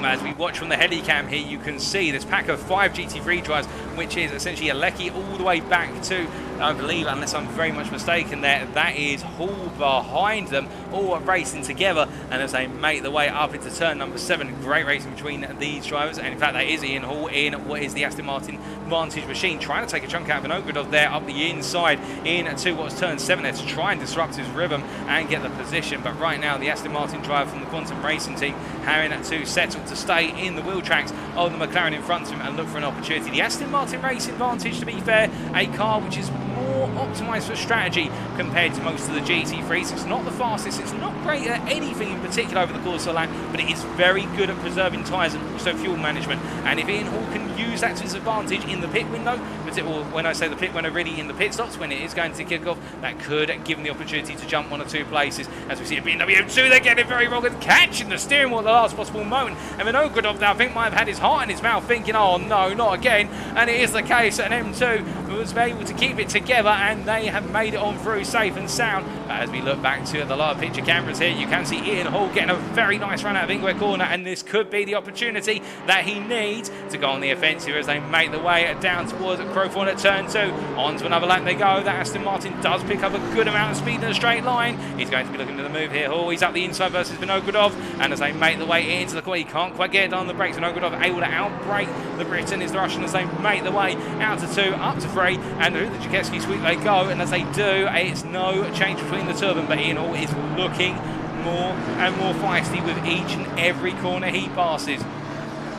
As we watch from the helicam here, you can see this pack of 5 GT3 drivers, which is essentially a Leckie all the way back to, I believe, unless I'm very much mistaken there, that is Hall behind them, all racing together, and as they make their way up into turn number 7, great racing between these drivers, and in fact that is Ian Hall in what is the Aston Martin Vantage machine, trying to take a chunk out of Vinogradov there up the inside into what's turn 7 there to try and disrupt his rhythm and get the position. But right now the Aston Martin driver from the Quantum Racing team having to settle to stay in the wheel tracks of the McLaren in front of him and look for an opportunity. The Aston Martin Racing Vantage, to be fair, a car which is more optimised for strategy compared to most of the GT3s. It's not the fastest, it's not great at anything in particular over the course of the lap, but it is very good at preserving tyres and also fuel management. And if Ian Hall can use that to his advantage in the pit window, or when I say the pit window, really in the pit stops when it is going to kick off, that could give him the opportunity to jump 1 or 2 places. As we see a BMW M2, they get it very wrong and catching the steering wheel at the last possible moment. And Vinogradov now, I think, might have had his heart in his mouth thinking, oh no, not again. And it is the case that an M2 was able to keep it together and they have made it on through safe and sound. But as we look back to the live picture cameras here, you can see Ian Hall getting a very nice run out of Ingwe corner, and this could be the opportunity that he needs to go on the offensive as they make the way down towards Crowthorne at turn 2. On to another lap they go. That Aston Martin does pick up a good amount of speed in a straight line. He's going to be looking to the move here. Hall, he's up the inside versus Vinogradov, and as they make the way into the corner, he can't quite get it on the brakes. Vinogradov able to outbrake the Briton is the Russian as they make the way out to 2, up to 3, and through the Jakeski sweep they go, and as they do, it's no change between the two of them, but Ian Hall is looking more and more feisty with each and every corner he passes.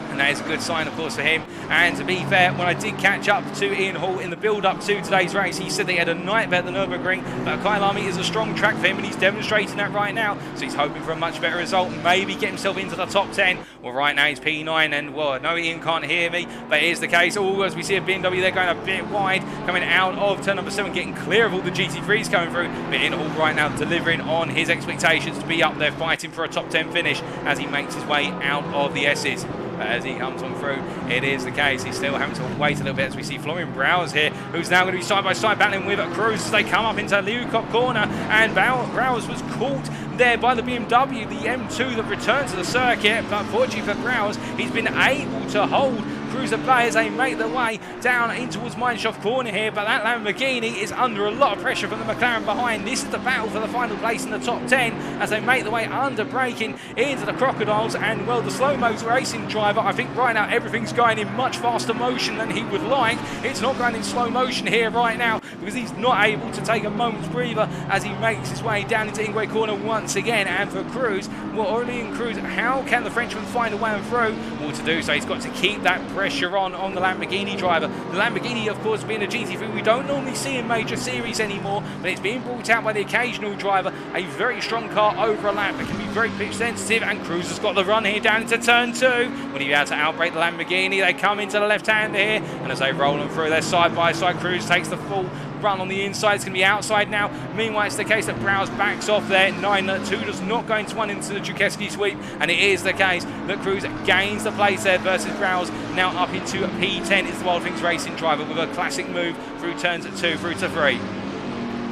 And that is a good sign, of course, for him. And to be fair, when I did catch up to Ian Hall in the build-up to today's race, he said they had a nightmare at the Nürburgring, but Kyalami is a strong track for him, and he's demonstrating that right now. So he's hoping for a much better result, and maybe get himself into the top 10. Well, right now he's P9, and well, I know Ian can't hear me, but it is the case. Oh, as we see a BMW, they're going a bit wide, coming out of turn number 7, getting clear of all the GT3s coming through. But Ian Hall right now delivering on his expectations to be up there fighting for a top 10 finish as he makes his way out of the S's. But as he comes on through, it is the case. He's still having to wait a little bit as we see Florian Browers here, who's now going to be side-by-side battling with Cruz as they come up into Leukop corner, and Browers was caught there by the BMW, the M2 that returned to the circuit, but fortunately for Browers, he's been able to hold Cruz at bay as they make their way down in towards Mineshaft corner here, but that Lamborghini is under a lot of pressure from the McLaren behind. This is the battle for the final place in the top 10 as they make their way under braking into the Crocodiles, and well, the slow motor racing driver, I think right now everything's going in much faster motion than he would like. It's not going in slow motion here right now because he's not able to take a moment's breather as he makes his way down into Ingwe corner once again. And for Cruz, well, Aurelien Cruz, how can the Frenchman find a way on through? Well, to do so, he's got to keep that pressure on the Lamborghini driver. The Lamborghini, of course, being a GT3, we don't normally see in major series anymore, but it's being brought out by the occasional driver. A very strong car over a lap that can be very pitch sensitive, and Cruz has got the run here down into turn 2. Will he be able to outbrake the Lamborghini? They come into the left-hander here, and as they roll them through, they're side-by-side. Cruz takes the full run on the inside. It's going to be outside now. Meanwhile, it's the case that Browers backs off there. 9-2 does not go into one into the Jakeski sweep, and it is the case that Cruz gains the place there versus Browers. Now up into P10 is the Wild Things Racing driver with a classic move through turns at 2 through to 3.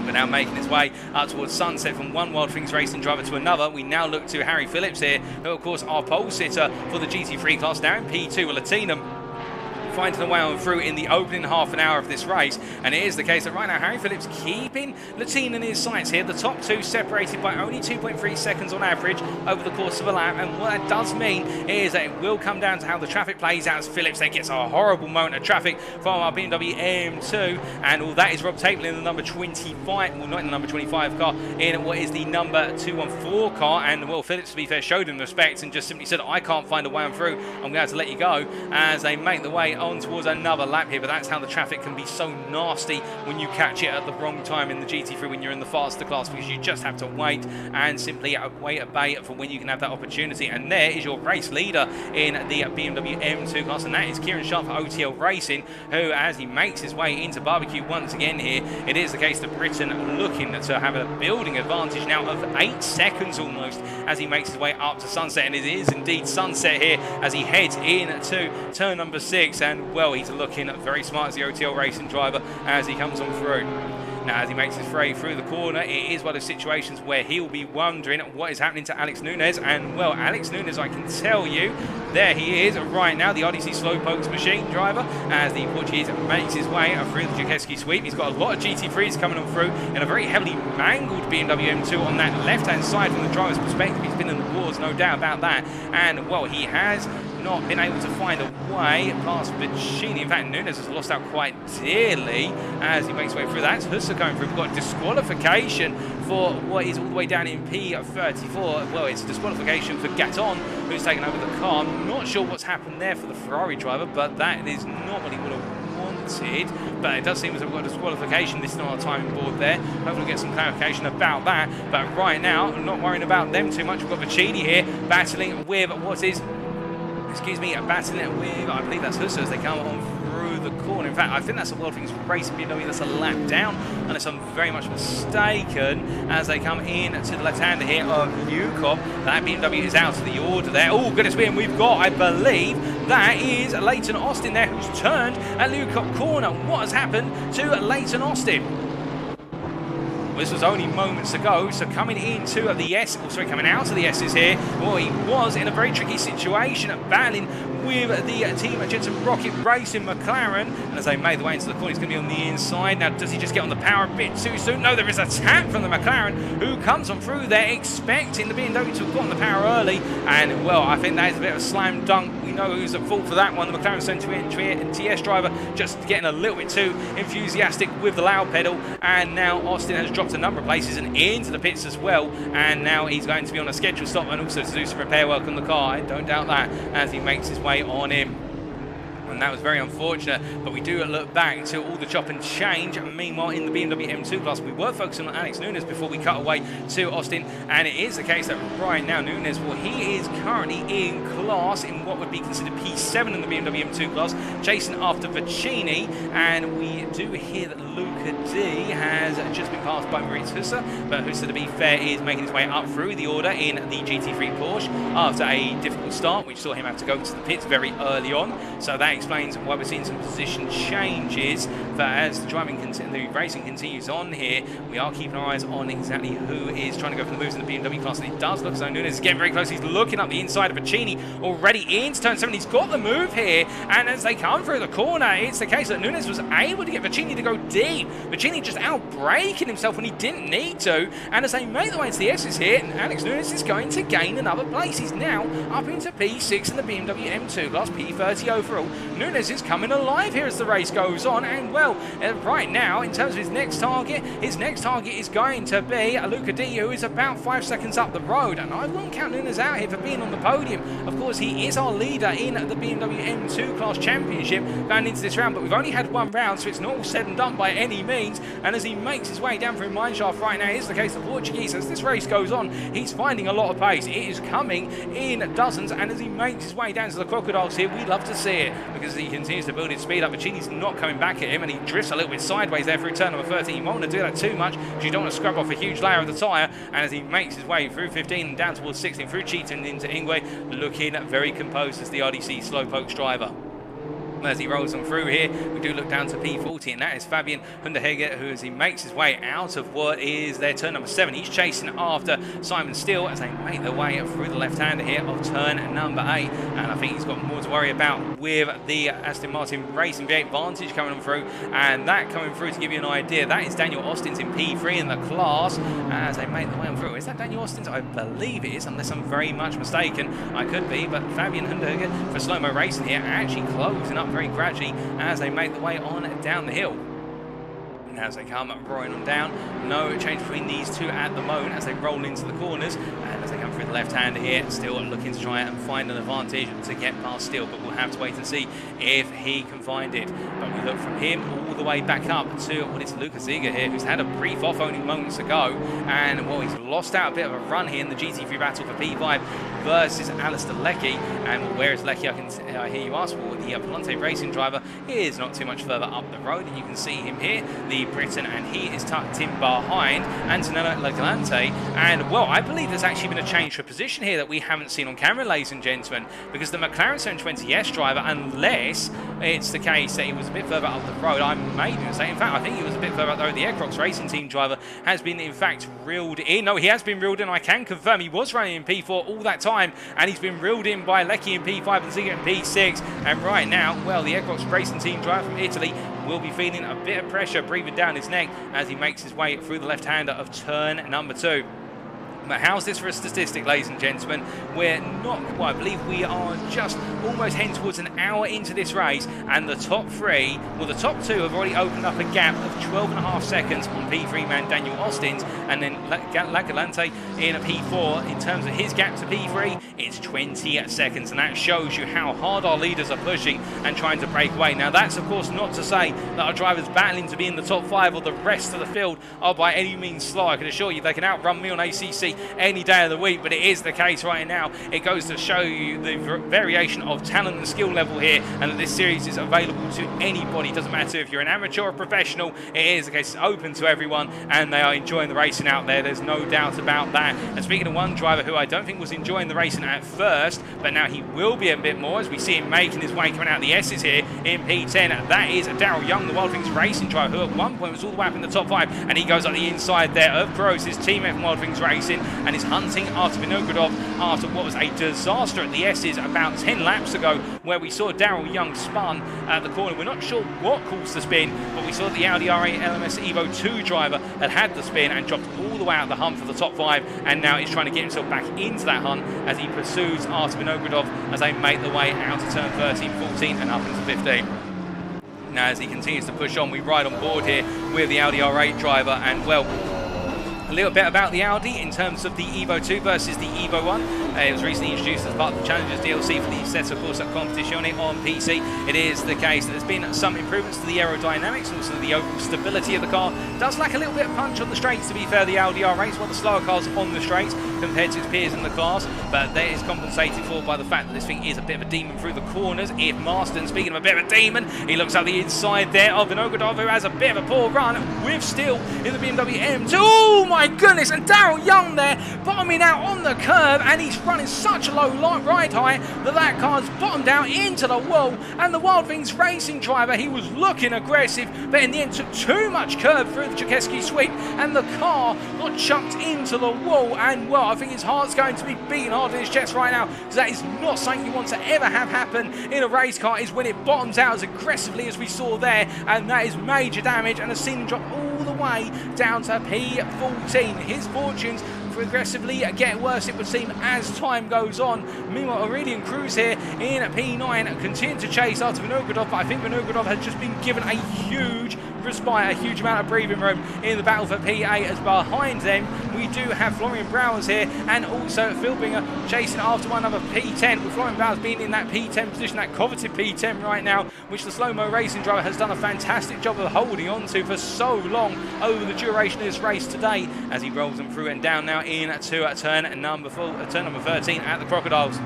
But now making his way up towards Sunset from one Wild Things Racing driver to another. We now look to Harry Phillips here, who of course our pole sitter for the GT3 class, now in P2 with Lehtinen, finding a way on through in the opening half an hour of this race. And it is the case that right now Harry Phillips keeping Lehtinen in his sights here. The top two separated by only 2.3 seconds on average over the course of a lap, and what that does mean is that it will come down to how the traffic plays out as Phillips then gets a horrible moment of traffic from our BMW M2, and all that is Rob Tapley in the number 25, well not in the number 25 car, in what is the number 214 car. And well, Phillips, to be fair, showed him respect and just simply said, I can't find a way on through, I'm going to have to let you go, as they make the way on towards another lap here. But that's how the traffic can be so nasty when you catch it at the wrong time in the GT3 when you're in the faster class, because you just have to wait and simply wait a bay for when you can have that opportunity. And there is your race leader in the BMW M2 class, and that is Kieran Sharp for OTL Racing, who, as he makes his way into barbecue once again here, it is the case that Britain looking to have a building advantage now of 8 seconds almost as he makes his way up to Sunset. And it is indeed Sunset here as he heads into turn number 6, and well, he's looking very smart as the OTL Racing driver as he comes on through. Now, as he makes his way through the corner, it is one of those situations where he'll be wondering what is happening to Alex Nunes. And, well, Alex Nunes, I can tell you, there he is right now, the RDC Slowpokes machine driver, as the Portuguese makes his way through the Jakeski sweep. He's got a lot of GT3s coming on through in a very heavily mangled BMW M2 on that left-hand side from the driver's perspective. He's been in the wars, no doubt about that. And, well, he has not been able to find a way past Vicini. In fact, Nunes has lost out quite dearly as he makes his way through. That's Hussa going through. We've got disqualification for what is all the way down in P34. Well, it's a disqualification for Gatton, who's taken over the car. I'm not sure what's happened there for the Ferrari driver, but that is not what he would have wanted. But it does seem as if we've got a disqualification. This is not our timing board there. Hopefully we'll get some clarification about that. But right now, I'm not worrying about them too much. We've got Vicini here battling with what is... battling it with, I believe that's Hussa as they come on through the corner. In fact, I think that's a World Things Racing BMW that's a lap down, unless I'm very much mistaken, as they come in to the left-hander here of Newcop. That BMW is out of the order there. Oh, goodness me, and we've got, I believe, that is Leighton Austin there, who's turned at Newcop corner. What has happened to Leighton Austin? Well, this was only moments ago, so coming into the S, coming out of the S's here, well, he was in a very tricky situation, battling with the team at Jensen Rocket Racing McLaren, and as they made the way into the corner, he's going to be on the inside. Now, does he just get on the power a bit too soon? No, there is a tap from the McLaren, who comes on through there, expecting the BMW to have gotten the power early, and, well, I think that is a bit of a slam dunk. We know who's at fault for that one. The McLaren Centre TS driver just getting a little bit too enthusiastic with the loud pedal, and now Austin has dropped a number of places and into the pits as well, and now he's going to be on a scheduled stop and also to do some repair work on the car. I don't doubt that as he makes his way on in. And that was very unfortunate, but we do look back to all the chop and change. Meanwhile, in the BMW M2 class, we were focusing on Alex Nunes before we cut away to Austin, and it is the case that right now Nunes, well, he is currently in class in what would be considered P7 in the BMW M2 class, chasing after Vicini, and we do hear that Luca D has just been passed by Maurice Husser, but Husser, to be fair, is making his way up through the order in the GT3 Porsche after a difficult start, which saw him have to go to the pits very early on, so that explains why we're seeing some position changes. But as the racing continues on here, we are keeping our eyes on exactly who is trying to go for the moves in the BMW class, and it does look as though Nunes is getting very close. He's looking up the inside of Vicini, already into turn 7. He's got the move here, and as they come through the corner, it's the case that Nunes was able to get Vicini to go deep. Vicini just out-braking himself when he didn't need to, and as they make their way to the S's here, Alex Nunes is going to gain another place. He's now up into P6 in the BMW M2 class, P30 overall. Nunes is coming alive here as the race goes on, and well, right now, in terms of his next target is going to be Luca D, who is about 5 seconds up the road, and I won't count Nunes out here for being on the podium. Of course, he is our leader in the BMW M2 class championship going into this round, but we've only had one round, so it's not all said and done by any means, and as he makes his way down through mineshaft right now, is the case of Portuguese. As this race goes on, he's finding a lot of pace. It is coming in dozens, and as he makes his way down to the crocodiles here, we love to see it, because he continues to build his speed up. Vicini's not coming back at him, and he drifts a little bit sideways there through turn number 13. You won't want to do that too much, because you don't want to scrub off a huge layer of the tyre, and as he makes his way through 15 and down towards 16, through Cheetah and into Ingwe, looking very composed as the RDC Slowpokes driver. As he rolls on through here, we do look down to P40, and that is Fabian Hunderhege, who, as he makes his way out of what is their turn number 7, he's chasing after Simon Steele as they make their way through the left-hander here of turn number 8, and I think he's got more to worry about with the Aston Martin Racing V8 Vantage coming on through, and that coming through, to give you an idea, that is Daniel Austin's in P3 in the class as they make their way on through. Is that Daniel Austin's? I believe it is, unless I'm very much mistaken. I could be, but Fabian Hunderhege for Slow Mo Racing here actually closing up very gradually as they make their way on down the hill. And as they come roaring on down, no change between these two at the moment as they roll into the corners, and as they come through the left-hander here, still looking to try and find an advantage to get past Steele, but we'll have to wait and see if he can find it. But we look from him all the way back up to what is Lucas Ziga here, who's had a brief off only moments ago, and well, he's lost out a bit of a run here in the GT3 battle for P5 versus Alistair Leckie. And well, where is Leckie? I can hear you ask. Well, the Palante Racing driver is not too much further up the road, and you can see him here, the Briton, and he is tucked in behind Antonello Lagalante. And well, I believe there's actually been a change for position here that we haven't seen on camera, ladies and gentlemen, because the McLaren 720S driver, unless it's the case that he was a bit further up the road, I may be mistaken. In fact, I think he was a bit further up the road. The Aircrocs Racing Team driver has been, in fact, reeled in. No, he has been reeled in. I can confirm he was running in P4 all that time, and he's been reeled in by Leckie in P5 and Ziga in P6. And right now, well, the Aircrocs Racing Team driver from Italy will be feeling a bit of pressure breathing down his neck as he makes his way through the left-hander of turn number 2. But how's this for a statistic, ladies and gentlemen? We're not, well, I believe we are just almost heading towards an hour into this race, and the top 3, well, the top 2 have already opened up a gap of 12.5 seconds on P3 man Daniel Austin's, and then Lagalante in P4, in terms of his gap to P3, it's 20 seconds, and that shows you how hard our leaders are pushing and trying to break away. Now, that's, of course, not to say that our drivers battling to be in the top 5 or the rest of the field are by any means slow. I can assure you they can outrun me on ACC be any day of the week, but it is the case right now. It goes to show you the variation of talent and skill level here, and that this series is available to anybody. Doesn't matter if you're an amateur or a professional, it is the case. It's open to everyone, and they are enjoying the racing out there. There's no doubt about that. And speaking of one driver who I don't think was enjoying the racing at first, but now he will be a bit more as we see him making his way coming out the S's here in P10. That is Daryl Young, the Wild Things Racing driver, who at one point was all the way up in the top 5, and he goes up the inside there of Gross, his teammate from Wild Things Racing, and is hunting after Vinogradov after what was a disaster at the S's about 10 laps ago, where we saw Daryl Young spun at the corner. We're not sure what caused the spin, but we saw that the Audi R8 LMS Evo 2 driver had the spin and dropped all the way out the hunt for the top 5, and now he's trying to get himself back into that hunt as he pursues Artem Vinogradov as they make the way out to turn 13, 14 and up into 15. Now as he continues to push on, we ride on board here with the Audi R8 driver, and well, a little bit about the Audi in terms of the Evo 2 versus the Evo 1. It was recently introduced as part of the Challengers DLC for the Assetto Corsa Competizione on PC. It is the case that there's been some improvements to the aerodynamics, also the overall stability of the car. It does lack a little bit of punch on the straights, to be fair. The Audi R8 is one of the slower cars on the straights compared to its peers in the class, but that is compensated for by the fact that this thing is a bit of a demon through the corners. If Marston, speaking of a bit of a demon, he looks up the inside there of Vinogradov, who has a bit of a poor run with still in the BMW M2. Oh my goodness, and Daryl Young there bottoming out on the curb, and he's running such a low ride height that car's bottomed out into the wall, and the Wild Things Racing driver, he was looking aggressive, but in the end took too much curb through the Czechesky sweep, and the car got chucked into the wall. And well, I think his heart's going to be beating hard in his chest right now, because that is not something you want to ever have happen in a race car, is when it bottoms out as aggressively as we saw there, and that is major damage, and has seen him drop all the way down to P14. His fortunes progressively get worse, it would seem, as time goes on. Meanwhile, Aurelian Cruz here in P9 continue to chase after Vinogradov, but I think Vinogradov has just been given a huge respite, a huge amount of breathing room in the battle for P8, as behind them we do have Florian Browers here, and also Philbinger chasing after one another P10, with Florian Browers being in that P10 position, that coveted P10 right now, which the slow-mo racing driver has done a fantastic job of holding on to for so long over the duration of this race today, as he rolls them through and down now into turn number 13 at the Crocodiles.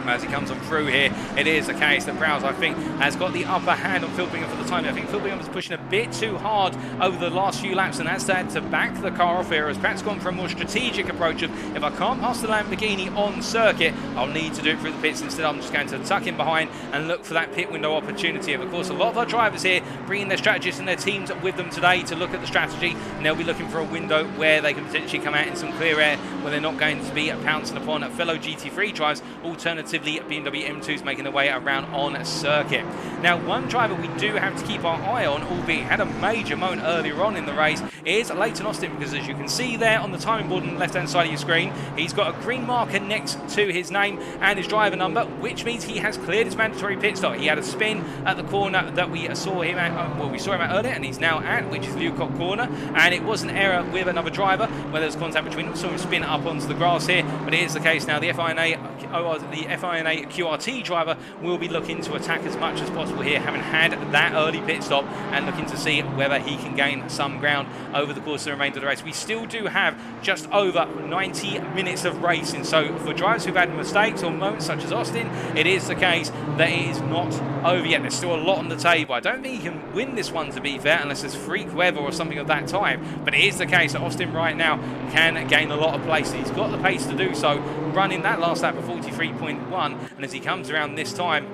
As he comes on through here, it is the case that Browse, I think, has got the upper hand on Philbinger for the time. I think Philbinger was pushing a bit too hard over the last few laps, and has had to back the car off here, as perhaps gone for a more strategic approach of, if I can't pass the Lamborghini on circuit, I'll need to do it through the pits instead. I'm just going to tuck in behind and look for that pit window opportunity. Of course, a lot of our drivers here bringing their strategists and their teams with them today to look at the strategy, and they'll be looking for a window where they can potentially come out in some clear air, where they're not going to be pouncing upon fellow GT3 drives. Alternatively, BMW M2s making their way around on circuit. Now, one driver we do have to keep our eye on, albeit had a major moment earlier on in the race, is Leighton Austin, because as you can see there on the timing board on the left hand side of your screen, he's got a green marker next to his name and his driver number, which means he has cleared his mandatory pit stop. He had a spin at the corner that we saw him at earlier, and he's now at, which is Leeuwkop corner, and it was an error with another driver where there was contact between them. We saw him spin up onto the grass here, but it is the case now. The FINA QRT driver will be looking to attack as much as possible here, having had that early pit stop, and looking to see whether he can gain some ground over the course of the remainder of the race. We still do have just over 90 minutes of racing, so for drivers who've had mistakes or moments such as Austin, it is the case that it is not over yet. There's still a lot on the table. I don't think he can win this one, to be fair, unless there's freak weather or something of that time, but it is the case that Austin right now can gain a lot of places. He's got the pace to do so, running that last lap of 43.1, and as he comes around this time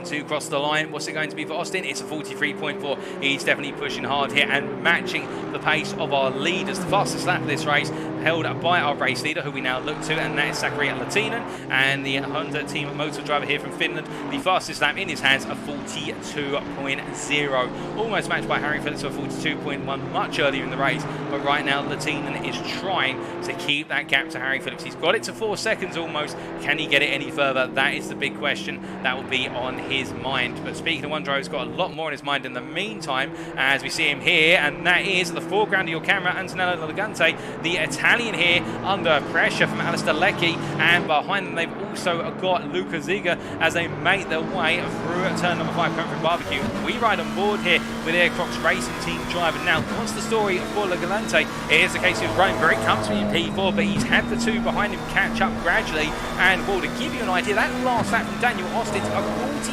to cross the line, what's it going to be for Austin? It's a 43.4. He's definitely pushing hard here and matching the pace of our leaders. The fastest lap of this race held by our race leader, who we now look to, and that is Sakari Lehtinen, and the Honda team motor driver here from Finland. The fastest lap in his hands, a 42.0, almost matched by Harry Phillips, a 42.1 much earlier in the race, but right now Lehtinen is trying to keep that gap to Harry Phillips. He's got it to 4 seconds almost. Can he get it any further? That is the big question that will be on his mind. But speaking of one driver who's got a lot more on his mind in the meantime, as we see him here, and that is the foreground of your camera, Antonello Elegante, the Italian here, under pressure from Alistair Leckie, and behind them they've also got Luca Ziga as they make their way through turn number 5, coming through barbecue. We ride on board here with Aircroft's Racing Team driver. Now, what's the story for Galante? It is the case he was running very comfortably in P4, but he's had the two behind him catch up gradually. And well, to give you an idea, that last lap from Daniel Austin's a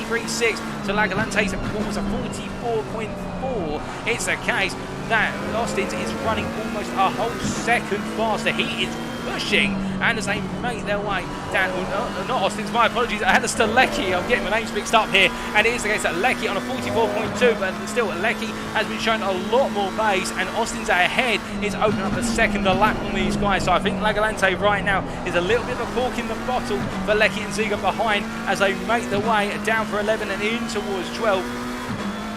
43.6 to Galante's what was a 44.4. It's a case that Austin's is running almost a whole second faster. He is pushing, and as they make their way down, not Austin's, my apologies, Alistair Leckie, I'm getting my names mixed up here, and it is the case that Leckie on a 44.2, but still Leckie has been showing a lot more pace, and Austin's ahead is opening up a second lap on these guys. So I think Galante right now is a little bit of a cork in the bottle for Leckie and Ziga behind as they make their way down for 11 and in towards 12.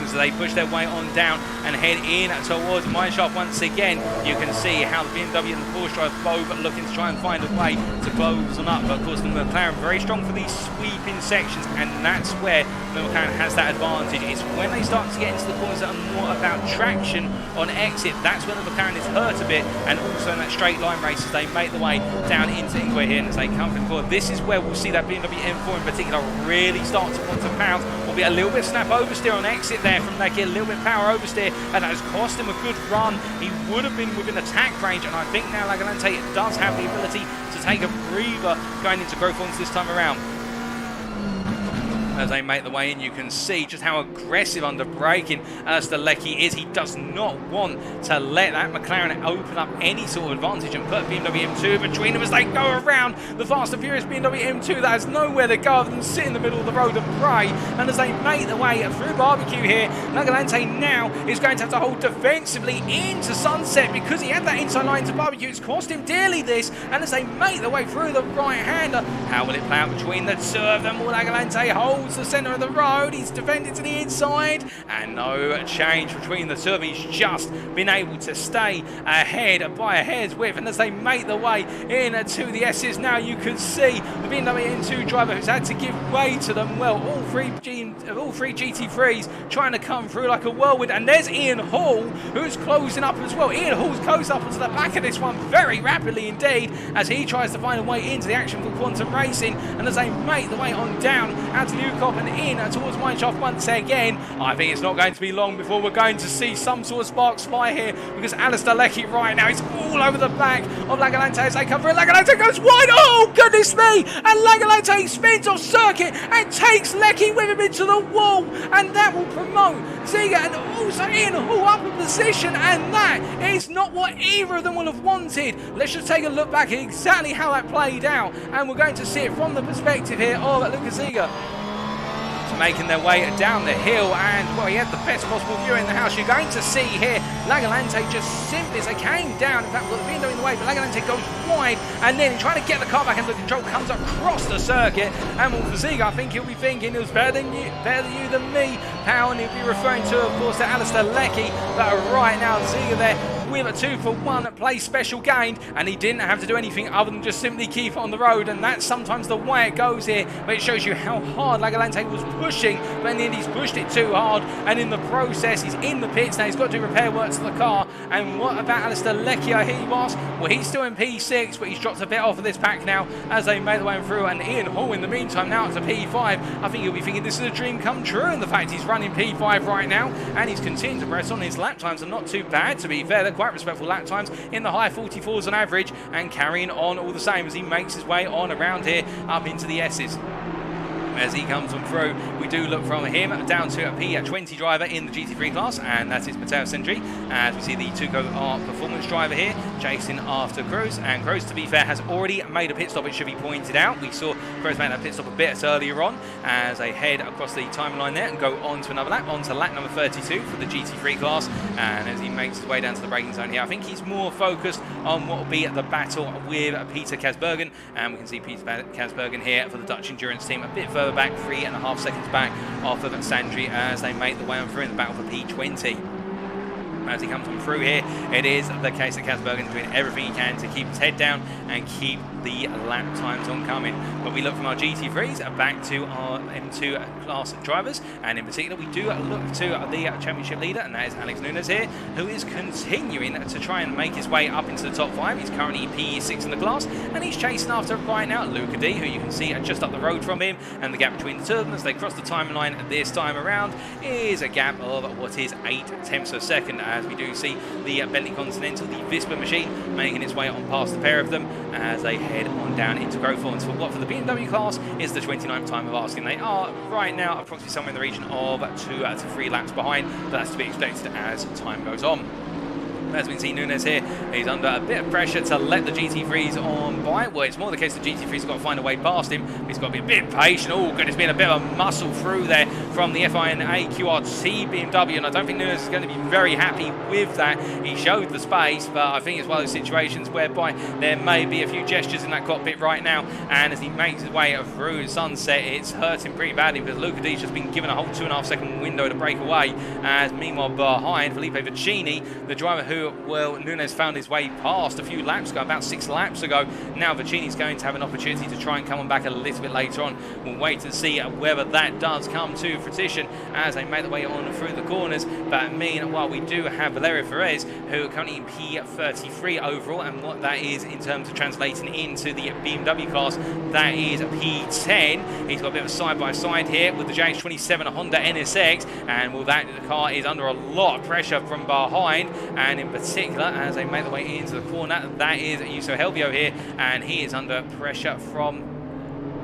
As they push their way on down and head in towards Mineshaft once again. You can see how the BMW and the Porsche drive both looking to try and find a way to close them up. But of course, the McLaren very strong for these sweeping sections, and that's where the McLaren has that advantage. It's when they start to get into the corners that are more about traction on exit. That's when the McLaren is hurt a bit, and also in that straight line race as they make the way down into Ingwe here and as they come through the corner. This is where we'll see that BMW M4 in particular really start to want to pounce. Will be a little bit snap oversteer on exit there from Leckie, a little bit power oversteer, and that has cost him a good run. He would have been within attack range, and I think now Galante does have the ability to take a breather going into Grove Horns this time around. As they make the way in, you can see just how aggressive under braking Alistair Leckie is. He does not want to let that McLaren open up any sort of advantage and put BMW M2 between them as they go around the fast and furious BMW M2 that has nowhere to go other than sit in the middle of the road and pray. And as they make their way through barbecue here, Galante now is going to have to hold defensively into Sunset because he had that inside line to barbecue. It's cost him dearly this, and as they make their way through the right-hander, how will it play out between the two of them? Will Galante hold the centre of the road? He's defended to the inside, and no change between the two of them. He's just been able to stay ahead by a hair's width, and as they make the way in to the S's now, you can see the BMW M2 driver who's had to give way to them. Well, all three GT3s trying to come through like a whirlwind, and there's Ian Hall who's closing up as well. Ian Hall's closed up onto the back of this one very rapidly indeed as he tries to find a way into the action for Quantum Racing, and as they make the way on down out to Newcop and in towards Mineshaft once again. I think it's not going to be long before we're going to see some sort of sparks fly here because Alistair Leckie right now is all over the back of Galante as they come through. Galante goes wide, oh goodness me, and Galante spins off circuit and takes Leckie with him into the wall, and that will promote Ziga and also Ian Hall up in position, and that is not what either of them will have wanted. Let's just take a look back at exactly how that played out, and we're going to see it from the perspective here of Luca Ziga. Making their way down the hill, and well, he had the best possible view in the house. You're going to see here Galante just simply as they came down, in fact, with the window in the way, but Galante goes wide, and then trying to get the car back under control, comes across the circuit, and well, for Ziga, I think he'll be thinking it was better than you than me, pal, and he'll be referring to, of course, to Alistair Leckie, but right now Ziga there with a 2-for-1 play special gained, and he didn't have to do anything other than just simply keep it on the road, and that's sometimes the way it goes here, but it shows you how hard Galante was pushing, but in the end he's pushed it too hard, and in the process he's in the pits now. He's got to do repair work to the car. And what about Alistair Leckie, I hear you ask? Well, he's still in P6, but he's dropped a bit off of this pack now as they made their way through, and Ian Hall in the meantime now up to P5. I think he'll be thinking this is a dream come true, and the fact he's running P5 right now, and he's continuing to press on. His lap times are not too bad, to be fair. They're quite respectful lap times in the high 44s on average, and carrying on all the same as he makes his way on around here up into the S's. As he comes on through, we do look from him down to a P20 driver in the GT3 class, and that is Matteo Sendri. As we see the Tuco R performance driver here chasing after Cruz, and Cruz, to be fair, has already made a pit stop, it should be pointed out. We saw Cruz make that pit stop a bit earlier on as they head across the timeline there and go on to another lap, on to lap number 32 for the GT3 class. And as he makes his way down to the braking zone here, I think he's more focused on what will be the battle with Peter Kasbergen, and we can see Peter Kasbergen here for the Dutch Endurance team a bit further back, 3.5 seconds back off of Sandri as they make the way on through in the battle for P20. As he comes on through here, it is the case that Kasbergen is doing everything he can to keep his head down and keep the lap times oncoming. But we look from our GT3s back to our M2 class drivers, and in particular we do look to the championship leader, and that is Alex Nunes here, who is continuing to try and make his way up into the top 5. He's currently P6 in the class, and he's chasing after right now Luca D, who you can see just up the road from him, and the gap between the two of them as they cross the timeline this time around is a gap of what is 8 tenths of a second, as we do see the Bentley Continental, the Vispa machine, making its way on past the pair of them as they head on down into Grove Thorns. For what for the BMW class is the 29th time of asking. They are right now approximately somewhere in the region of 2 to 3 laps behind, but that's to be expected as time goes on. As we can see, Nunes here, he's under a bit of pressure to let the GT3s on by. Well, it's more the case the GT3s have got to find a way past him. He's got to be a bit patient. Oh, goodness, been a bit of a muscle through there from the FINA QRT BMW, and I don't think Nunes is going to be very happy with that. He showed the space, but I think it's one of those situations whereby there may be a few gestures in that cockpit right now, and as he makes his way through Sunset, it's hurting pretty badly because Luca D's just been given a whole 2.5 second window to break away, as meanwhile behind Felipe Vicini, the driver who, well, Nunes found his way past a few laps ago, about 6 laps ago. Now Vicini's going to have an opportunity to try and come on back a little bit later on. We'll wait to see whether that does come to fruition as they make their way on through the corners. But meanwhile, we do have Valerio Perez, who are currently in P33 overall, and what that is in terms of translating into the BMW class, that is P10. He's got a bit of a side-by-side here with the JH27 Honda NSX, and well, that car is under a lot of pressure from behind, and in particular as they make their way into the corner, that is Yuso Helvio here, and he is under pressure from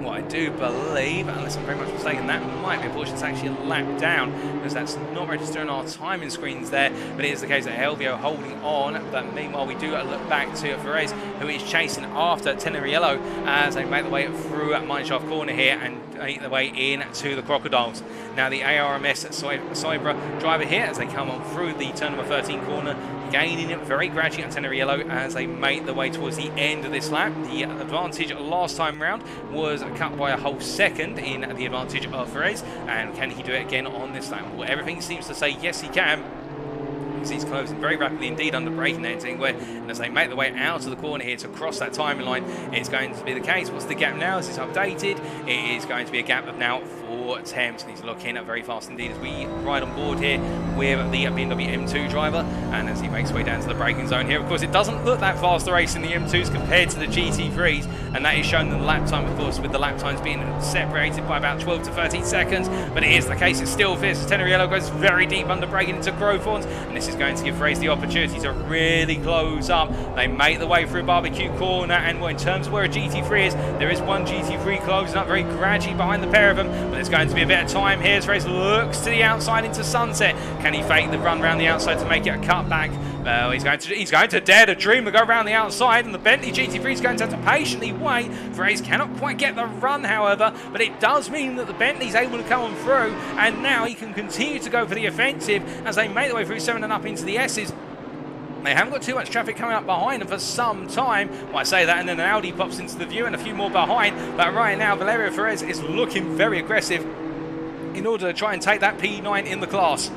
what I do believe, unless I'm very much mistaken, that might be a portion that's actually a lap down, because that's not registering our timing screens there, but it is the case that Helvio holding on. But meanwhile, we do look back to Perez, who is chasing after Teneriello as they make their way through Mineshaft corner here and make their way into the Crocodiles. Now the ARMS Cybra driver here, as they come on through the turn number 13 corner, gaining it very gradually on Teneriello as they make their way towards the end of this lap. The advantage last time round was cut by a whole second in the advantage of Perez, and can he do it again on this lap? Well, everything seems to say yes, he can. He's closing very rapidly indeed under braking netting, and as they make their way out of the corner here to cross that timeline, it's going to be the case. What's the gap now? As it's updated, it is going to be a gap of now 4 tenths. He's looking at very fast indeed as we ride on board here with the BMW M2 driver, and as he makes his way down to the braking zone here, of course it doesn't look that fast a race in the M2s compared to the GT3s, and that is shown in the lap time, of course, with the lap times being separated by about 12 to 13 seconds, but it is the case, it's still fierce as Teneriello goes very deep under braking into Grove Thorns, and this is going to give Race the opportunity to really close up. They make the way through Barbecue Corner, and in terms of where a GT3 is, there is one GT3 closing up very gradually behind the pair of them, but there's going to be a bit of time here as Race looks to the outside into Sunset. Can he fake the run around the outside to make it a cutback? Well, he's going to dare to dream and go around the outside, and the Bentley GT3 is going to have to patiently wait. Race cannot quite get the run, however, but it does mean that the Bentley's able to come on through, and now he can continue to go for the offensive as they make their way through 7 and up into the S's. They haven't got too much traffic coming up behind them for some time. Well, I say that, and then an Audi pops into the view and a few more behind. But right now, Valerio Perez is looking very aggressive in order to try and take that P9 in the class.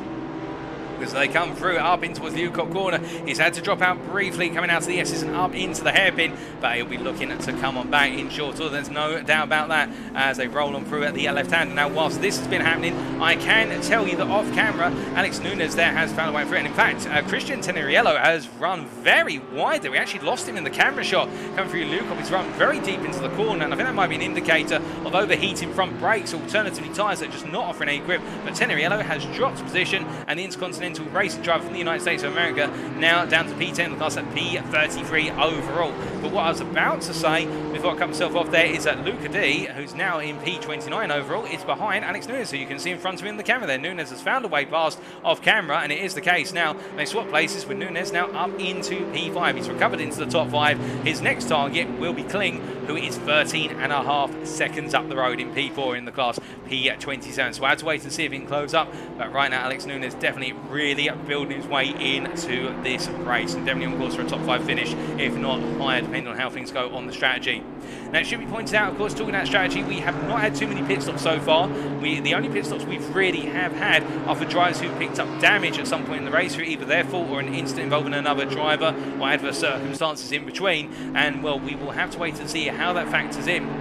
As they come through up in towards the Ucop corner, he's had to drop out briefly coming out to the S's and up into the hairpin, but he'll be looking to come on back in short order. There's no doubt about that as they roll on through at the left hand. Now, whilst this has been happening, I can tell you that off camera, Alex Nunes there has found a way through, and in fact, Christian Teneriello has run very wide there. We actually lost him in the camera shot coming through Lucop. He's run very deep into the corner, and I think that might be an indicator of overheating front brakes, alternatively tyres that are just not offering any grip. But Teneriello has dropped position, and the Intercontinental Racing driver from the United States of America now down to P10 in the class at P33 overall. But what I was about to say before I cut myself off there is that Luca D, who's now in P29 overall, is behind Alex Nunes, who you can see in front of him in the camera there. Nunes has found a way past off camera, and it is the case now. They swap places with Nunes now up into P5. He's recovered into the top 5. His next target will be Kling, who is 13.5 seconds up the road in P4 in the class P27. So I had to wait and see if he can close up. But right now, Alex Nunes definitely really building his way into this race, and definitely on course for a top 5 finish, if not higher, depending on how things go on the strategy. Now, it should be pointed out, of course, talking about strategy, we have not had too many pit stops so far. The only pit stops we've really have had are for drivers who picked up damage at some point in the race through either their fault or an incident involving another driver or adverse circumstances in between. And, well, we will have to wait and see how that factors in.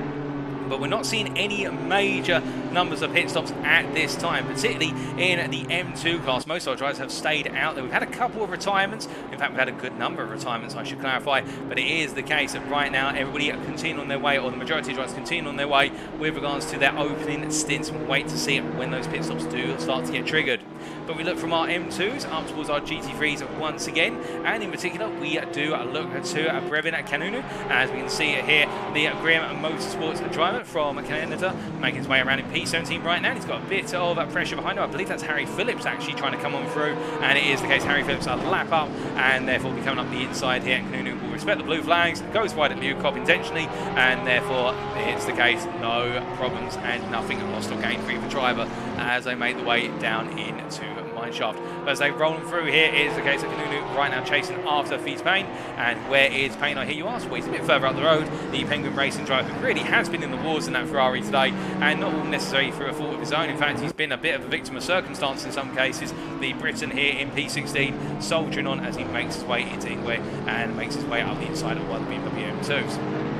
But we're not seeing any major numbers of pit stops at this time, particularly in the M2 class. Most of our drivers have stayed out there. We've had a couple of retirements. In fact, we've had a good number of retirements, I should clarify. But it is the case that right now, everybody continue on their way, or the majority of drivers continue on their way with regards to their opening stints. We'll wait to see when those pit stops do start to get triggered. But we look from our M2s up towards our GT3s once again, and in particular we do look to Brevin Kanunu. As we can see here, the Graham Motorsports driver from Canada making his way around in P17 right now. He's got a bit of pressure behind him. I believe that's Harry Phillips actually trying to come on through, and it is the case. Harry Phillips a lap up and therefore be coming up the inside here. Kanunu will respect the blue flags, goes wide at Liu Cop intentionally, and therefore it's the case, no problems and nothing lost or gained for either driver as they make the way down into mineshaft. But as they roll through here, it is the case of Kanunu right now chasing after Fies Payne. And where is Payne, I hear you ask? Well, he's a bit further up the road. The Penguin Racing driver who really has been in the wars in that Ferrari today, and not all necessarily through a fault of his own. In fact, he's been a bit of a victim of circumstance in some cases. The Briton here in P16 soldiering on as he makes his way into Ingwe and makes his way up the inside of one of the BMW M2s.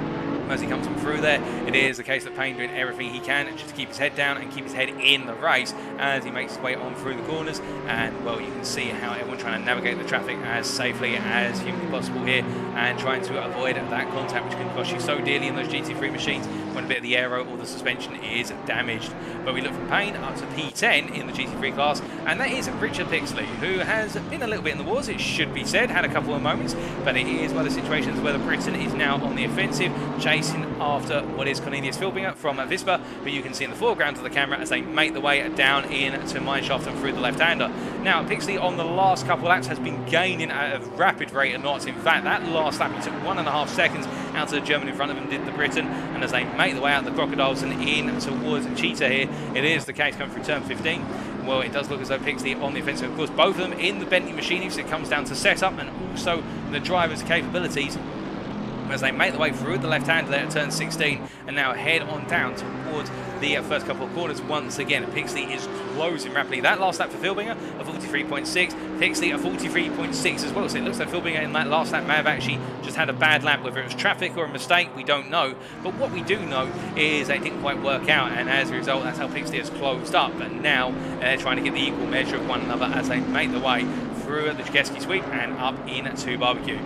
As he comes on through there, it is the case that Payne doing everything he can just to keep his head down and keep his head in the race as he makes his way on through the corners. And, well, you can see how everyone's trying to navigate the traffic as safely as humanly possible here and trying to avoid that contact which can cost you so dearly in those GT3 machines when a bit of the aero or the suspension is damaged. But we look from Payne up to P10 in the GT3 class, and that is Richard Pixley, who has been a little bit in the wars, it should be said, had a couple of moments, but it is one of the situations where the Briton is now on the offensive, chasing after what is Cornelius Filbinger from Vispa, who you can see in the foreground of the camera as they make the way down into mineshaft and through the left-hander. Now, Pixley on the last couple of laps has been gaining at a rapid rate of knots. In fact, that last lap he took 1.5 seconds out to the German in front of him, did the Briton, and as they make the way out of the Crocodiles and in towards Cheetah here, it is the case coming through turn 15. Well, it does look as though Pixley on the offensive. Of course, both of them in the Bentley machine, so it comes down to setup and also the driver's capabilities as they make the way through the left-hander there at turn 16 and now head on down towards the first couple of corners once again. Pixley is closing rapidly. That last lap for Filbinger, a 43.6. Pixley, a 43.6 as well. So it looks like Filbinger in that last lap may have actually just had a bad lap, whether it was traffic or a mistake, we don't know. But what we do know is they didn't quite work out, and as a result, that's how Pixley has closed up. And now they're trying to get the equal measure of one another as they make the way through the Jageski sweep and up into barbecue.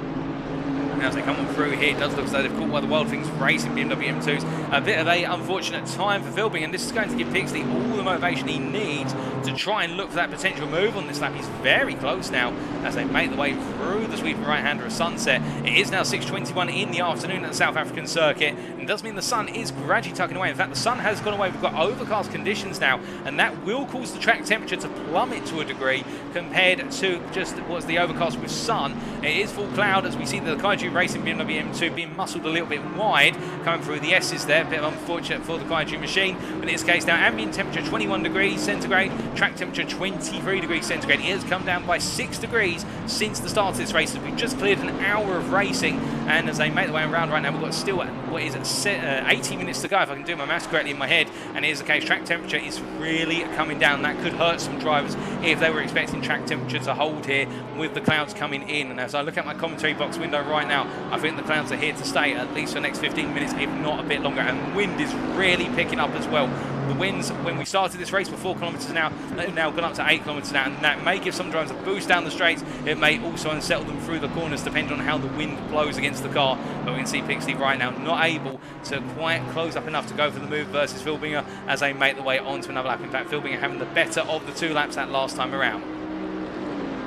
Now, as they come on through here, it does look as though they've caught one of the Wild Things Racing BMW M2s. A bit of a unfortunate time for Filbing, and this is going to give Pixley all the motivation he needs to try and look for that potential move on this lap. He's very close now as they make the way through the sweeping right-hander of Sunset. It is now 6:21 in the afternoon at the South African circuit, and it does mean the sun is gradually tucking away. In fact, the sun has gone away. We've got overcast conditions now, and that will cause the track temperature to plummet to a degree compared to just what's the overcast with sun. It is full cloud as we see the Kaiju Racing BMW M2 being muscled a little bit wide, coming through the S's there. A bit unfortunate for the Kaiju machine. But in this case now, ambient temperature 21 degrees centigrade, track temperature 23 degrees centigrade. It has come down by 6 degrees since the start of this race. We've just cleared an hour of racing, and as they make the way around right now, we've got still, what is it, 18 minutes to go, if I can do my maths correctly in my head. And it is the case, track temperature is really coming down. That could hurt some drivers if they were expecting track temperature to hold here with the clouds coming in. And as I look at my commentary box window right now, I think the clouds are here to stay at least for the next 15 minutes, if not a bit longer. And wind is really picking up as well. The winds, when we started this race, were 4 kilometres an hour. They've now gone up to 8 kilometres an hour, and that may give some drivers a boost down the straights. It may also unsettle them through the corners, depending on how the wind blows against the car. But we can see Pixley right now not able to quite close up enough to go for the move versus Filbinger as they make the way onto another lap. In fact, Filbinger having the better of the 2 laps that last time around.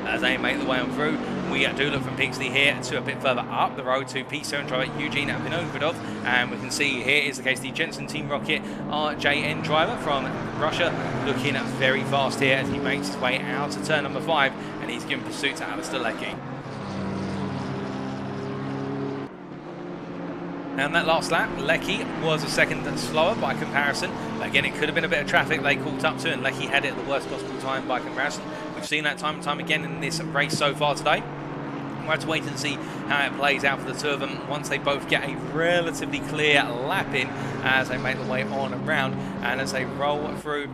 As they make the way on through, we do look from Pixley here to a bit further up the road to P7 driver Eugene Vinogradov, and we can see here is the case the Jensen Team Rocket RJN driver from Russia, looking very fast here as he makes his way out to turn number 5, and he's given pursuit to Alistair Leckie. Now, in that last lap, Leckie was a second slower by comparison. Again, it could have been a bit of traffic they caught up to, and Leckie had it at the worst possible time by comparison. We've seen that time and time again in this race so far today. We'll have to wait and see how it plays out for the two of them once they both get a relatively clear lap in as they make their way on and round, and as they roll through.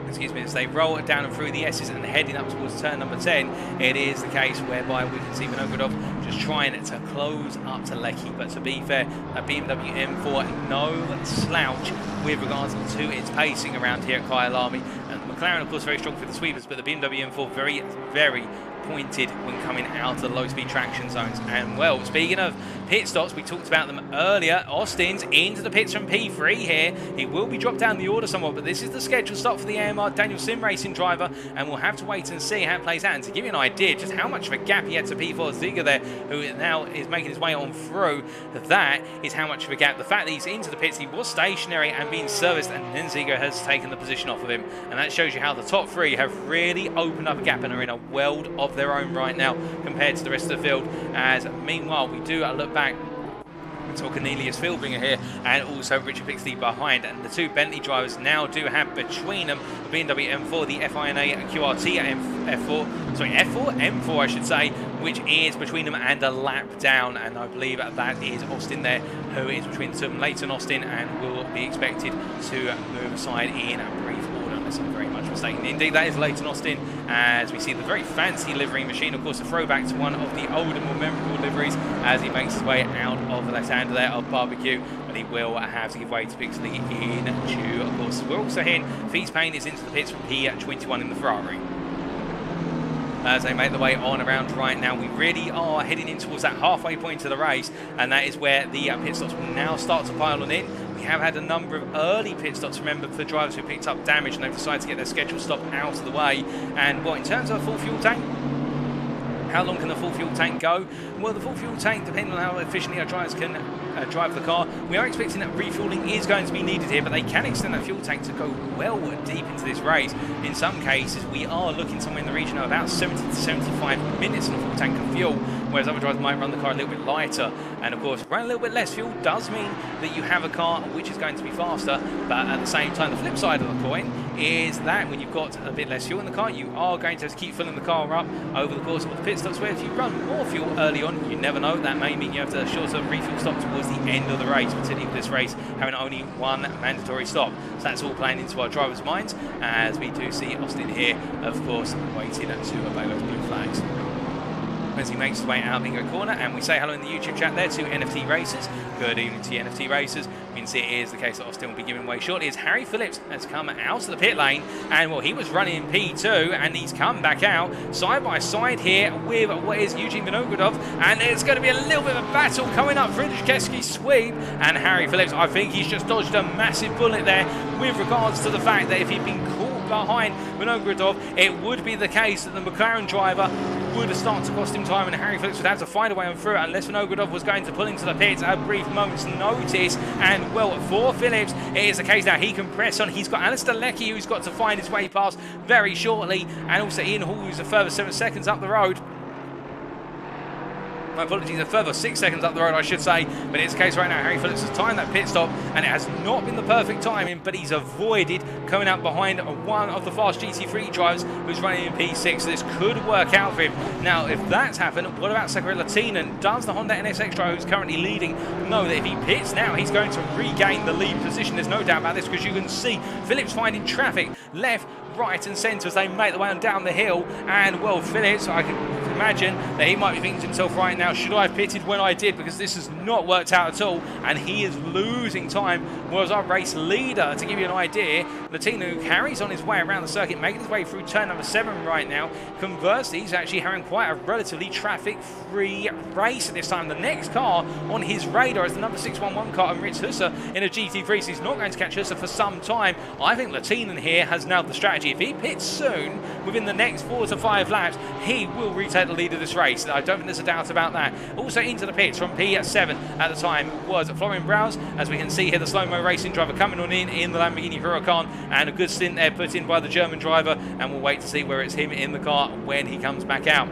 As they roll down and through the S's and heading up towards turn number 10, it is the case whereby we can see Vinogradov just trying to close up to Lecky. But to be fair, that BMW M4 no slouch with regards to its pacing around here at Kyalami. And the McLaren, of course, very strong for the sweepers, but the BMW M4 very, very pointed when coming out of the low-speed traction zones. And well, speaking of pit stops, we talked about them earlier. Austin's into the pits from P3 here. He will be dropped down the order somewhat, but this is the scheduled stop for the AMR DANI3L Sim Racing driver, and we'll have to wait and see how it plays out. And to give you an idea just how much of a gap he had to P4 Ziga there, who now is making his way on through, that is how much of a gap. The fact that he's into the pits, he was stationary and being serviced, and then Ziga has taken the position off of him. And that shows you how the top three have really opened up a gap and are in a world of their own right now compared to the rest of the field. As meanwhile, we do look back to Cornelius Fieldbringer here, and also Richard Pixley behind, and the two Bentley drivers now do have between them the BMW M4, the FINA QRT M4 I should say, which is between them and a lap down, and I believe that is Austin there, who is between the two of them, Leighton Austin, and will be expected to move aside in a brief order unless I'm very much mistaken. Indeed, that is Leighton Austin, as we see the very fancy livery machine, of course a throwback to one of the older, more memorable liveries, as he makes his way out of the left hand there of Barbecue, but he will have to give way to Pixley in due, of course. We're also hearing Fietz Payne is into the pits from P21 in the Ferrari. As they make their way on around right now, we really are heading in towards that halfway point of the race, and that is where the pit stops will now start to pile on in. We have had a number of early pit stops, remember, for drivers who picked up damage and they've decided to get their scheduled stop out of the way. And well, in terms of a full fuel tank, how long can the full fuel tank go? Well, the full fuel tank, depending on how efficiently our drivers can drive the car, we are expecting that refueling is going to be needed here, but they can extend that fuel tank to go well deep into this race. In some cases, we are looking somewhere in the region of about 70 to 75 minutes on a full tank of fuel, whereas other drivers might run the car a little bit lighter. And of course, running a little bit less fuel does mean that you have a car which is going to be faster, but at the same time, the flip side of the coin is that when you've got a bit less fuel in the car, you are going to have to keep filling the car up over the course of the pit stops, where if you run more fuel early on, you never know, that may mean you have to shorter refuel stop towards the end of the race, particularly with this race having only one mandatory stop. So that's all playing into our drivers' minds, as we do see Austin here, of course, waiting to obey those blue flags as he makes his way out of Bingo Corner. And we say hello in the YouTube chat there to NFT Racers. Good evening to you, NFT Racers. We can see it is the case that Austin will be giving way shortly, as Harry Phillips has come out of the pit lane, and well, he was running in P2 and he's come back out side by side here with what is Eugene Vinogradov, and it's going to be a little bit of a battle coming up. Friedrich Keski sweep, and Harry Phillips, I think he's just dodged a massive bullet there with regards to the fact that if he'd been caught behind Vinogradov, it would be the case that the McLaren driver would start to cost him time, and Harry Phillips would have to find a way on through it unless Vinogradov was going to pull into the pits at a brief moment's notice. And well, for Phillips, it is the case now he can press on. He's got Alistair Leckie, who's got to find his way past very shortly, and also Ian Hall, who's a further 7 seconds up the road. My apologies, a further 6 seconds up the road, I should say. But it's the case right now, Harry Phillips has timed that pit stop, and it has not been the perfect timing, but he's avoided coming out behind one of the fast GT3 drivers who's running in P6. So this could work out for him. Now, if that's happened, what about Sakari Lehtinen? Does the Honda NSX driver who's currently leading know that if he pits now, he's going to regain the lead position? There's no doubt about this, because you can see Phillips finding traffic left, right and centre as they make their way on down the hill. And well, Phillips, I can imagine that he might be thinking to himself right now, should I have pitted when I did, because this has not worked out at all, and he is losing time. Whereas our race leader, to give you an idea, Latino, who carries on his way around the circuit, making his way through turn number 7 right now. Conversely, he's actually having quite a relatively traffic-free race at this time. The next car on his radar is the number 611 car, and Ritz Husser in a GT3, so he's not going to catch Husser for some time. I think Latino here has nailed the strategy. If he pits soon, within the next 4 to 5 laps, he will retake the lead of this race. I don't think there's a doubt about that. Also into the pits from P7 at the time was Florian Browse, as we can see here, the slow-mo racing driver coming on in the Lamborghini Huracan, and a good stint there put in by the German driver, and we'll wait to see where it's him in the car when he comes back out.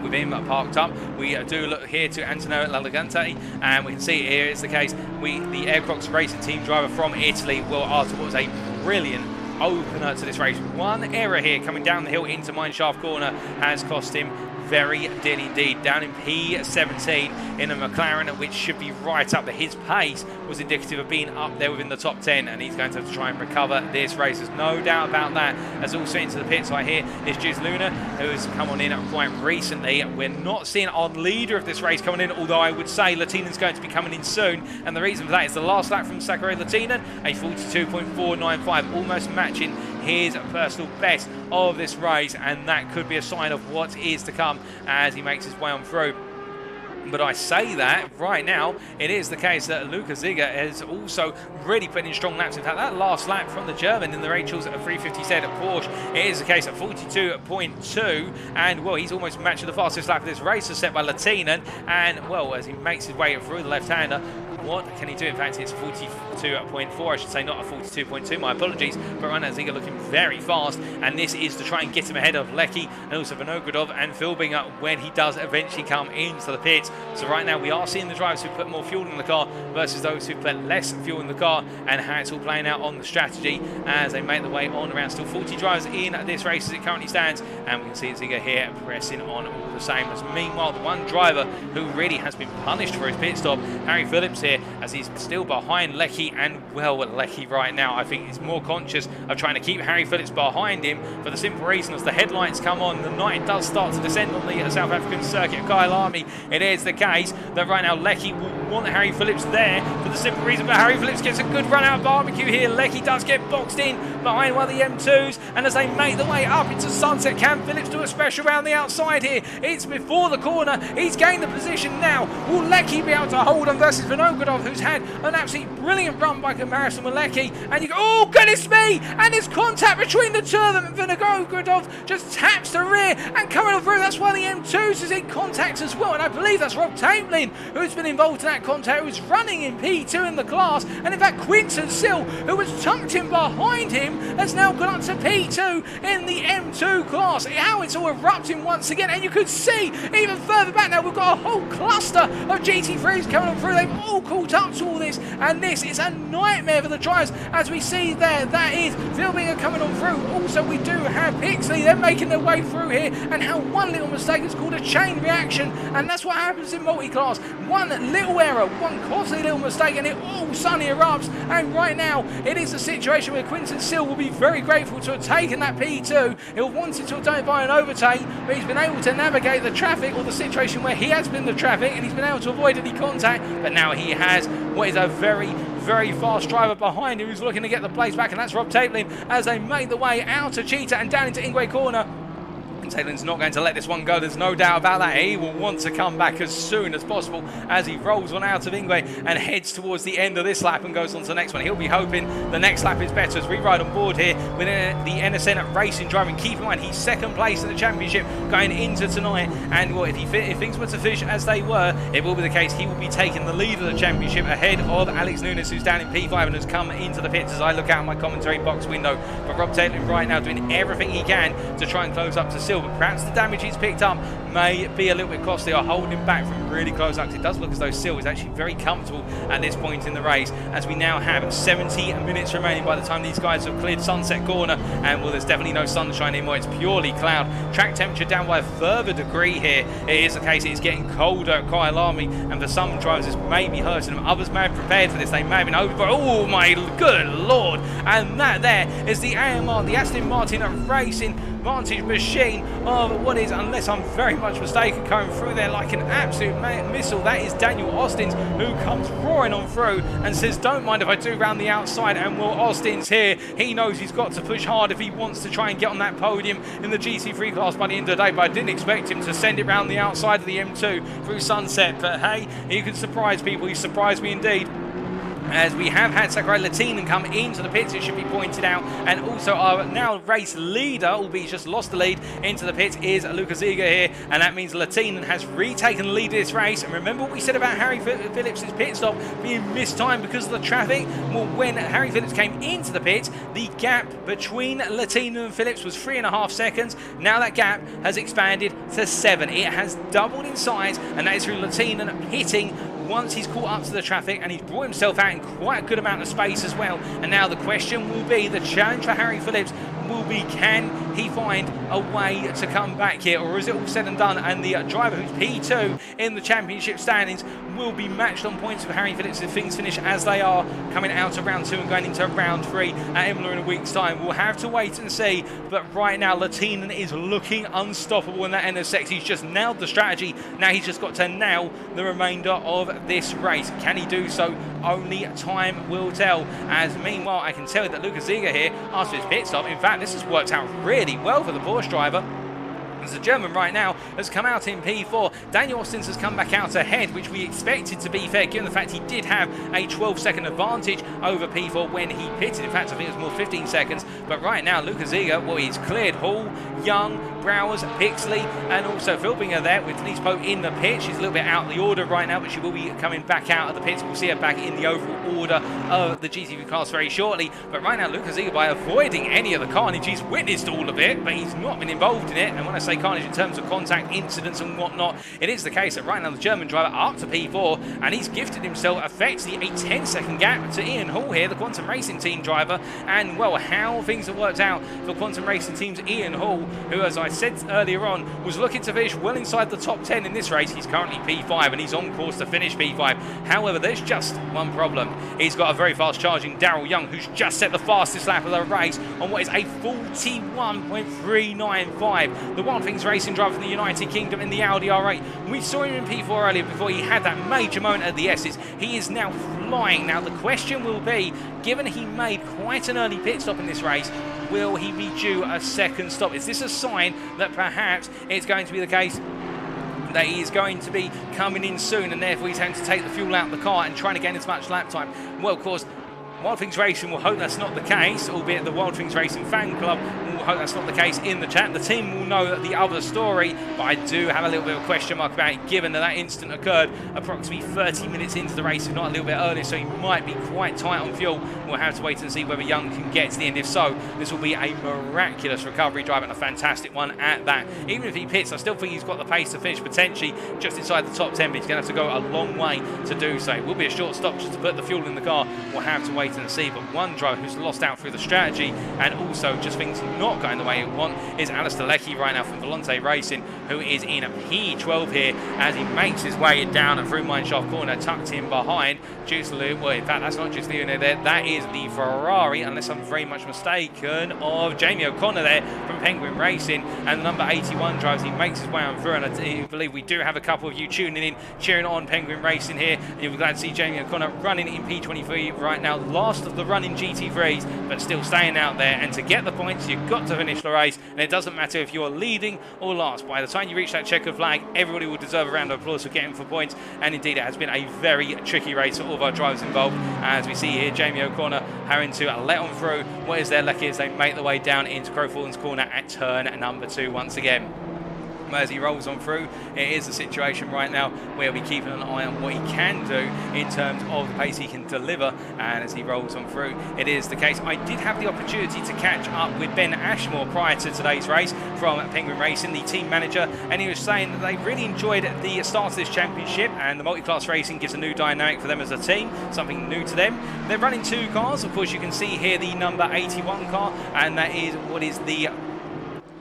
With him parked up, we do look here to Antonio Lalagante, and we can see here is the case. The Aircrocs racing team driver from Italy, Will Arthur, was a brilliant opener to this race. One error here coming down the hill into Mineshaft Corner has cost him very dearly indeed. Down in P17 in a McLaren, which should be right up there. His pace was indicative of being up there within the top 10, and he's going to have to try and recover this race. There's no doubt about that. As also into the pits I hear is Juice Luna, who has come on in quite recently. We're not seeing our leader of this race coming in, although I would say Lehtinen's going to be coming in soon, and the reason for that is the last lap from Sakari Lehtinen, a 42.495, almost matching his personal best of this race, and that could be a sign of what is to come as he makes his way on through. But I say that right now, it is the case that Luca Ziga has also really put in strong laps. In fact, that last lap from the German in the Rachel's 350Z at Porsche, it is the case at 42.2, and well, he's almost matching the fastest lap of this race as set by Lehtinen, and well, as he makes his way through the left-hander, what can he do? In fact, it's 42.4, I should say, not a 42.2, my apologies. But right now, Ziga looking very fast, and this is to try and get him ahead of Lecky and also Vinogradov and Philbinger when he does eventually come into the pits. So right now, we are seeing the drivers who put more fuel in the car versus those who put less fuel in the car, and how it's all playing out on the strategy as they make their way on around. Still 40 drivers in this race as it currently stands, and we can see Ziga here pressing on all the same. As meanwhile, the one driver who really has been punished for his pit stop, Harry Phillips here, as he's still behind Lecky, and well, Lecky right now I think is more conscious of trying to keep Harry Phillips behind him for the simple reason as the headlights come on, the night does start to descend on the South African circuit. Kyalami, it is the case that right now Lecky will want Harry Phillips there for the simple reason that Harry Phillips gets a good run out of barbecue here. Lecky does get boxed in behind one of the M2s, and as they make their way up into Sunset, can Phillips do a special around the outside here? It's before the corner, he's gained the position now. Will Lecky be able to hold on versus Vinogradov, who's had an absolutely brilliant run by comparison with Lecky? And you go, oh goodness me, and there's contact between the two of them, and Vinogradov just taps the rear and coming on through. That's why the M2s is in contact as well, and I believe that's Rob Taplin who's been involved in that contact, who's running in P2 in the class, and in fact Quinton Sill, who was tucked in behind him, has now gone up to P2 in the M2 class. How it's all erupting once again, and you could see even further back now we've got a whole cluster of GT3s coming on through. They've all caught up to all this, and this is a nightmare for the drivers, as we see there. That is Philbinger coming on through. Also, we do have Pixley, they're making their way through here, and how one little mistake is called a chain reaction, and that's what happens in multi-class. One little error, one costly little mistake, and it all suddenly erupts. And right now, it is a situation where Quinton Sill will be very grateful to have taken that P2. He'll want it to have done it by an overtake, but he's been able to navigate the traffic, or the situation where he has been the traffic, and he's been able to avoid any contact. But now he has what is a very, very fast driver behind him who's looking to get the place back, and that's Rob Taplin as they make the way out of Cheetah and down into Ingwe Corner. Taylor's not going to let this one go, there's no doubt about that. He will want to come back as soon as possible as he rolls on out of Ingwe and heads towards the end of this lap and goes on to the next one. He'll be hoping the next lap is better as we ride on board here with the NSN Racing driving. Keep in mind, he's second place in the championship going into tonight, and well, if things were to finish as they were, it will be the case he will be taking the lead of the championship ahead of Alex Nunes, who's down in P5 and has come into the pits as I look out my commentary box window. But Rob Taylor right now doing everything he can to try and close up to Silver. Perhaps the damage he's picked up may be a little bit costly or holding him back from really close up. It does look as though Sil is actually very comfortable at this point in the race, as we now have 70 minutes remaining by the time these guys have cleared Sunset Corner, and well, there's definitely no sunshine anymore, it's purely cloud. Track temperature down by a further degree here. It is the case it's getting colder at Kyalami, and for some drivers this may be hurting them. Others may have prepared for this, they may have been over, but oh my good lord. And that there is the AMR, the Aston Martin Racing Vantage machine of what is, unless I'm very much mistaken, coming through there like an absolute missile. That is Daniel Austins, who comes roaring on through and says, don't mind if I do round the outside. And well, Austins here, he knows he's got to push hard if he wants to try and get on that podium in the GT3 class by the end of the day, but I didn't expect him to send it round the outside of the M2 through Sunset. But hey, he can surprise people, he surprised me indeed. As we have had Sakari Lehtinen come into the pits, it should be pointed out, and also our now race leader, albeit he's just lost the lead into the pits, is Luca Ziga here, and that means Lehtinen has retaken the lead of this race. And remember what we said about Harry Phillips' pit stop being mistimed because of the traffic? Well, when Harry Phillips came into the pits, the gap between Lehtinen and Phillips was 3.5 seconds. Now that gap has expanded to 7. It has doubled in size, and that is through Lehtinen hitting once he's caught up to the traffic, and he's brought himself out in quite a good amount of space as well. And now the question will be, the challenge for Harry Phillips will be, can he find a way to come back here, or is it all said and done and the driver who's P2 in the championship standings will be matched on points with Harry Phillips if things finish as they are coming out of round 2 and going into round 3 at Imola in a week's time? We'll have to wait and see, but right now Lehtinen is looking unstoppable in that NSX. He's just nailed the strategy. Now he's just got to nail the remainder of this race. Can he do so? Only time will tell. As meanwhile, I can tell you that Lucas Ziegler here, after his pit stop, in fact, this has worked out really well for the Porsche driver. As the German right now has come out in P4. Daniel Ostens has come back out ahead, which we expected, to be fair, given the fact he did have a 12-second advantage over P4 when he pitted. In fact, I think it was more 15 seconds. But right now, Lucas Ziegler, well, he's cleared Hall, Young, Browers, Pixley, and also Philbinger there with Denise Pope in the pit. She's a little bit out of the order right now, but she will be coming back out of the pits. We'll see her back in the overall order of the GTV class very shortly. But right now, Lucas Ziegler, by avoiding any of the carnage, he's witnessed all of it, but he's not been involved in it. And when I say carnage in terms of contact incidents and whatnot, it is the case that right now the German driver up to P4, and he's gifted himself effectively a 10-second gap to Ian Hall here, the Quantum Racing team driver. And well, how things have worked out for Quantum Racing team's Ian Hall, who, as I said earlier on, was looking to finish well inside the top 10 in this race. He's currently P5 and he's on course to finish P5. However, there's just one problem. He's got a very fast charging Daryl Young, who's just set the fastest lap of the race on what is a 41.395. The Wild Things Racing driver from the United Kingdom in the Audi R8. We saw him in P4 earlier before he had that major moment at the S's. He is now flying. Now the question will be, given he made quite an early pit stop in this race, will he be due a second stop? Is this a sign that perhaps it's going to be the case that he is going to be coming in soon and therefore he's having to take the fuel out of the car and trying to gain as much lap time? Well, of course, Wild Things Racing will hope that's not the case, albeit the Wild Things Racing fan club will hope that's not the case in the chat. The team will know the other story, but I do have a little bit of a question mark about it, given that that incident occurred approximately 30 minutes into the race, if not a little bit earlier, so he might be quite tight on fuel. We'll have to wait and see whether Young can get to the end. If so, this will be a miraculous recovery drive and a fantastic one at that. Even if he pits, I still think he's got the pace to finish potentially just inside the top 10, but he's going to have to go a long way to do so. It will be a short stop just to put the fuel in the car. We'll have to wait and see. But one driver who's lost out through the strategy and also just things not going the way he want is Alistair Leckie right now from Volante Racing, who is in a P12 here as he makes his way down and through Mineshaft Corner, tucked in behind Juice Leone. Well, in fact, that's not Juice Leone there, that is the Ferrari, unless I'm very much mistaken, of Jamie O'Connor there from Penguin Racing, and the number 81 drives. He makes his way on through, and I do believe we do have a couple of you tuning in, cheering on Penguin Racing here, and you'll be glad to see Jamie O'Connor running in P23 right now, last of the running GT3s, but still staying out there. And to get the points, you've got to finish the race, and it doesn't matter if you're leading or last. By the time you reach that checkered flag, everybody will deserve a round of applause for getting for points, and indeed it has been a very tricky race for all of our drivers involved. As we see here, Jamie O'Connor having to let on through what is their lucky as they make their way down into Crowthorne's corner at turn number 2 once again. As he rolls on through, it is a situation right now where we're keeping an eye on what he can do in terms of the pace he can deliver, and as he rolls on through, it is the case. I did have the opportunity to catch up with Ben Ashmore prior to today's race from Penguin Racing, the team manager, and he was saying that they really enjoyed the start of this championship, and the multi-class racing gives a new dynamic for them as a team, something new to them. They're running 2 cars. Of course, you can see here the number 81 car, and that is what is the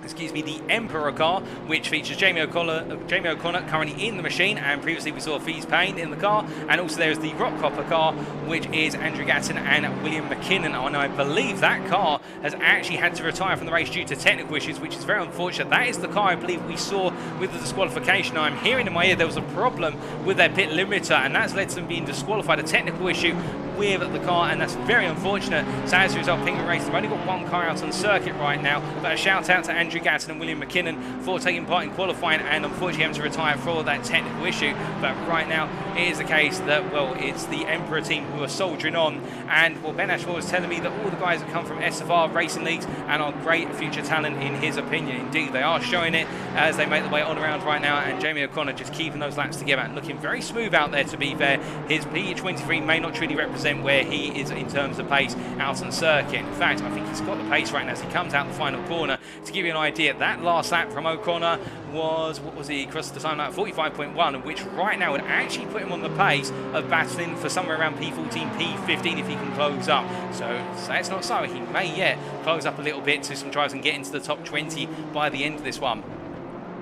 the Emperor car, which features Jamie O'Connor currently in the machine, and previously we saw Fees Payne in the car, and also there's the Rock Copper car, which is Andrew Gatton and William McKinnon, and I believe that car has actually had to retire from the race due to technical issues, which is very unfortunate. That is the car I believe we saw with the disqualification. I'm hearing in my ear there was a problem with their pit limiter, and that's led to them being disqualified, a technical issue with the car, and that's very unfortunate. So as a result, Penguin Racing have only got 1 car out on circuit right now, but a shout out to Andrew Gatton and William McKinnon for taking part in qualifying and unfortunately having to retire for that technical issue. But right now it is the case that, well, it's the Emperor team who are soldiering on, and well, Ben Ashmore was telling me that all the guys that come from SFR racing leagues and are great future talent in his opinion. Indeed, they are showing it as they make their way on around right now, and Jamie O'Connor just keeping those laps together and looking very smooth out there, to be fair. His P23 may not truly represent 100% where he is in terms of pace out on circuit. In fact, I think he's got the pace right now as he comes out the final corner. To give you an idea, that last lap from O'Connor was, what was he, across the time, like 45.1, which right now would actually put him on the pace of battling for somewhere around P14, P15 if he can close up. So it's not so. He may yet close up a little bit to some drives and get into the top 20 by the end of this one.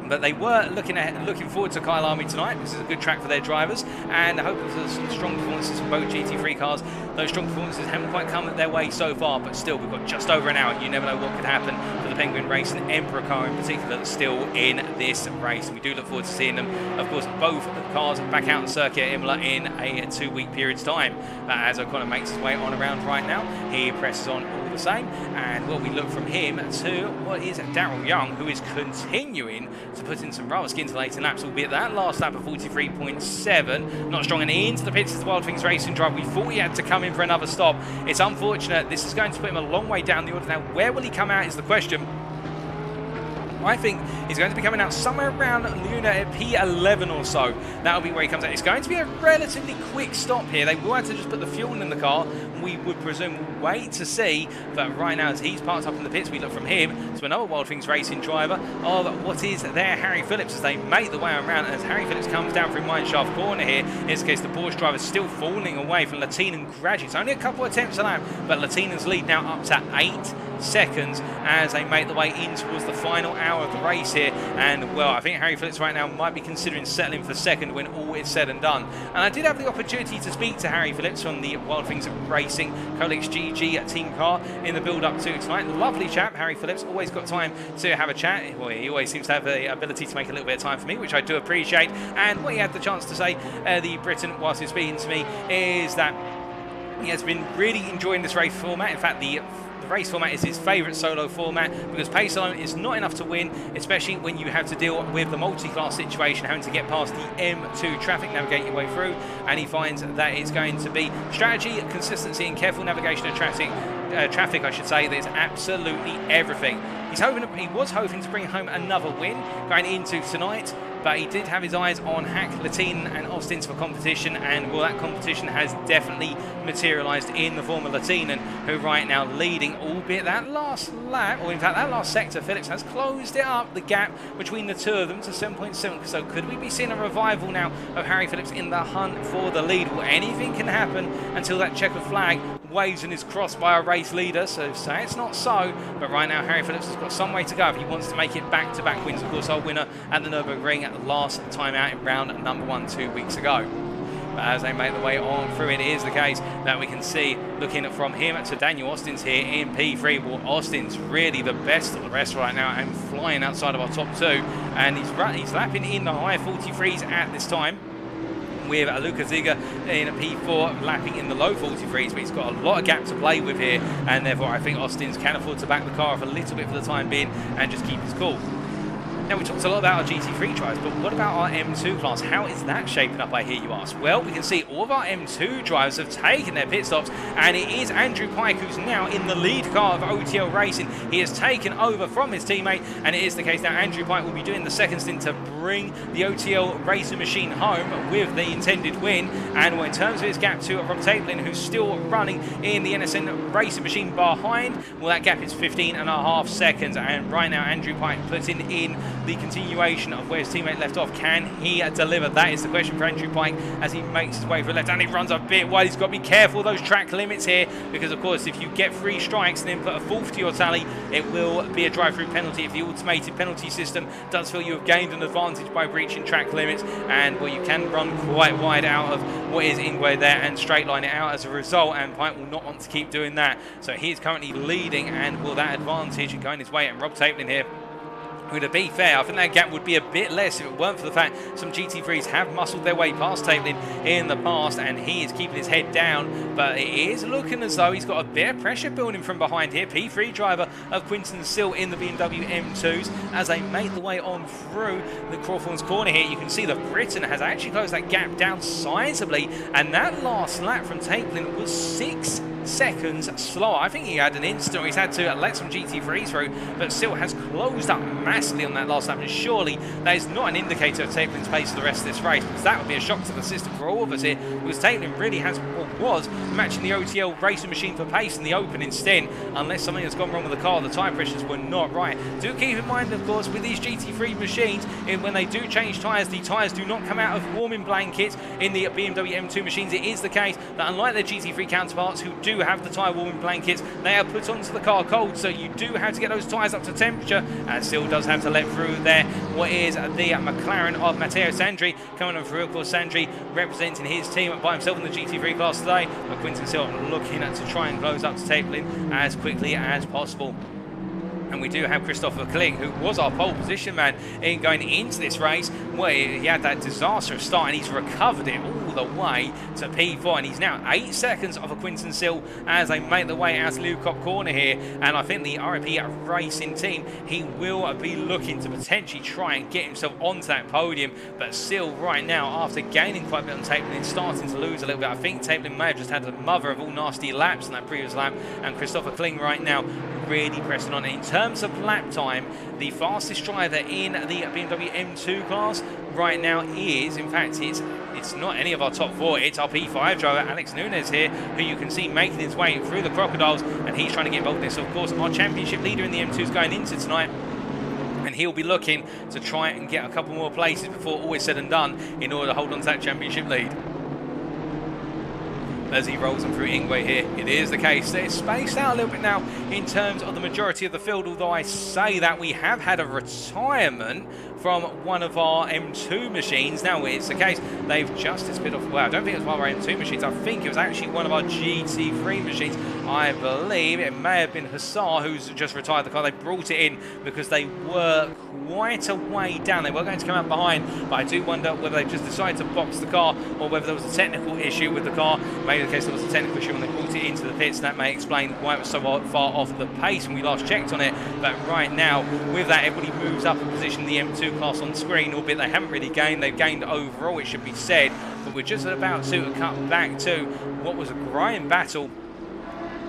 But they were looking forward to Kyalami tonight. This is a good track for their drivers, and hoping for some strong performances from both GT3 cars. Those strong performances haven't quite come their way so far, but still, we've got just over an hour. You never know what could happen for the Penguin Racing Emperor car in particular that's still in this race. And we do look forward to seeing them, of course, both cars back out on circuit at Imola in a 2-week period's time. As O'Connor makes his way on around right now, he presses on all the same, and we look from him to what is Daryl Young, who is continuing to put in some rather scintillating laps, albeit that last lap of 43.7, not strong, and into the pits is the Wild Things Racing driver. We thought he had to come in for another stop. It's unfortunate. This is going to put him a long way down the order. Now, where will he come out is the question. I think he's going to be coming out somewhere around Luna at P11 or so. That'll be where he comes out. It's going to be a relatively quick stop here. They will have to just put the fuel in the car. We would presume we'll wait to see. But right now, as he's parked up in the pits, we look from him to another Wild Things Racing driver of what is there, Harry Phillips, as they make the way around. As Harry Phillips comes down through Mineshaft corner here, in this case, the Porsche driver is still falling away from Lehtinen gradually. It's only a couple of attempts a lap, but Lehtinen's lead now up to 8 seconds as they make the way in towards the final hour of the race here. And well, I think Harry Phillips right now might be considering settling for second when all is said and done. And I did have the opportunity to speak to Harry Phillips from the Wild Things Racing Colex GG team car in the build up to tonight. Lovely chap, Harry Phillips, always got time to have a chat. Well, he always seems to have the ability to make a little bit of time for me, which I do appreciate. And what he had the chance to say, the Briton, whilst he's speaking to me, is that he has been really enjoying this race format. In fact, the race format is his favourite solo format because pace alone is not enough to win, especially when you have to deal with the multi-class situation, having to get past the M2 traffic, navigate your way through, and he finds that it's going to be strategy, consistency and careful navigation of traffic, I should say, that is absolutely everything. He was hoping to bring home another win going into tonight, but he did have his eyes on Hack, Lehtinen and Austin's for competition, and well, that competition has definitely materialised in the form of Lehtinen, who right now leading, albeit that last lap, or in fact that last sector, Phillips has closed it up, the gap between the two of them to 7.7. So could we be seeing a revival now of Harry Phillips in the hunt for the lead? Well, anything can happen until that checkered flag waves and is crossed by a race leader, so say it's not so, but right now Harry Phillips has got some way to go if he wants to make it back-to-back wins. Of course, our winner at the Nürburgring last time out in round number 1 2 weeks ago. But as they make the way on through, it is the case that we can see, looking from him to Daniel Austin's here in P3. Well, Austin's really the best of the rest right now and flying outside of our top 2, and he's lapping in the high 43s at this time, with Luca Ziga in P4 lapping in the low 43s, but he's got a lot of gap to play with here, and therefore I think Austin's can afford to back the car off a little bit for the time being and just keep his cool. Now, we talked a lot about our GT3 drives, but what about our M2 class? How is that shaping up, I hear you ask? Well, we can see all of our M2 drivers have taken their pit stops, and it is Andrew Pike who's now in the lead car of OTL Racing. He has taken over from his teammate, and it is the case now Andrew Pike will be doing the second stint to bring the OTL Racing machine home with the intended win. And in terms of his gap to Rob Taplin, who's still running in the NSN Racing machine behind, well, that gap is 15.5 seconds, and right now Andrew Pike putting in the continuation of where his teammate left off. Can he deliver? That is the question for Andrew Pike as he makes his way for left, and he runs a bit wide. He's got to be careful of those track limits here, because of course if you get 3 strikes and then put a 4th to your tally, it will be a drive-through penalty if the automated penalty system does feel you have gained an advantage by breaching track limits. And well, you can run quite wide out of what is Ingwe there and straight line it out as a result, and Pike will not want to keep doing that. So he is currently leading, and will that advantage going his way, and Rob Taplin here, who, to be fair, I think that gap would be a bit less if it weren't for the fact some GT3s have muscled their way past Taplin in the past, and he is keeping his head down, but it is looking as though he's got a bit of pressure building from behind here. P3 driver of Quinton Sill in the BMW M2s as they make the way on through the Crawthorns corner here. You can see that Britain has actually closed that gap down sizably, and that last lap from Taplin was 6 seconds slower. I think he had an instant, he's had to let some GT3 through, but still has closed up massively on that last lap. And surely that is not an indicator of Tapelin's pace for the rest of this race, because that would be a shock to the system for all of us here, because Taplin really has, or was, matching the OTL racing machine for pace in the open instead, unless something has gone wrong with the car. The tyre pressures were not right. Do keep in mind, of course, with these GT3 machines, when they do change tyres, the tyres do not come out of warming blankets. In the BMW M2 machines, it is the case that unlike their GT3 counterparts who do have the tyre warming blankets, they are put onto the car cold, so you do have to get those tyres up to temperature, and still does have to let through there what is the McLaren of Matteo Sandri coming on through. Of course, Sandri representing his team by himself in the GT3 class today, but Quinton Silva looking to try and close up to Taplin as quickly as possible. And we do have Christopher Kling, who was our pole position man in going into this race, where he had that disastrous start, and he's recovered it all the way to P4, and he's now 8 seconds off of Quinton Sill as they make their way out to Lukop corner here. And I think the RIP Racing team, he will be looking to potentially try and get himself onto that podium, but Sill right now, after gaining quite a bit on Taplin, starting to lose a little bit. I think Taplin may have just had the mother of all nasty laps in that previous lap, and Christopher Kling right now really pressing on. In terms of lap time, the fastest driver in the BMW M2 class right now is, in fact, it's not any of our top 4, it's our P5 driver, Alex Nunes here, who you can see making his way through the crocodiles, and he's trying to get involved in this. Of course, our championship leader in the M2 is going into tonight, and he'll be looking to try and get a couple more places before all is said and done in order to hold on to that championship lead. As he rolls them through Ingwe here, it is the case. It's spaced out a little bit now in terms of the majority of the field, although I say that we have had a retirement from one of our M2 machines. Now it's the case, they've just spit off, well, I don't think it was one of our M2 machines, I think it was actually one of our GT3 machines. I believe it may have been Hussar who's just retired the car. They brought it in because they were quite a way down. They were going to come out behind, but I do wonder whether they just decided to box the car or whether there was a technical issue with the car. Maybe the case there was a technical issue when they brought it into the pits, and that may explain why it was so far off the pace when we last checked on it. But right now, with that, everybody moves up a position in the M2 class on screen, albeit they haven't really gained. They've gained overall, it should be said, but we're just about to cut back to what was a grime battle.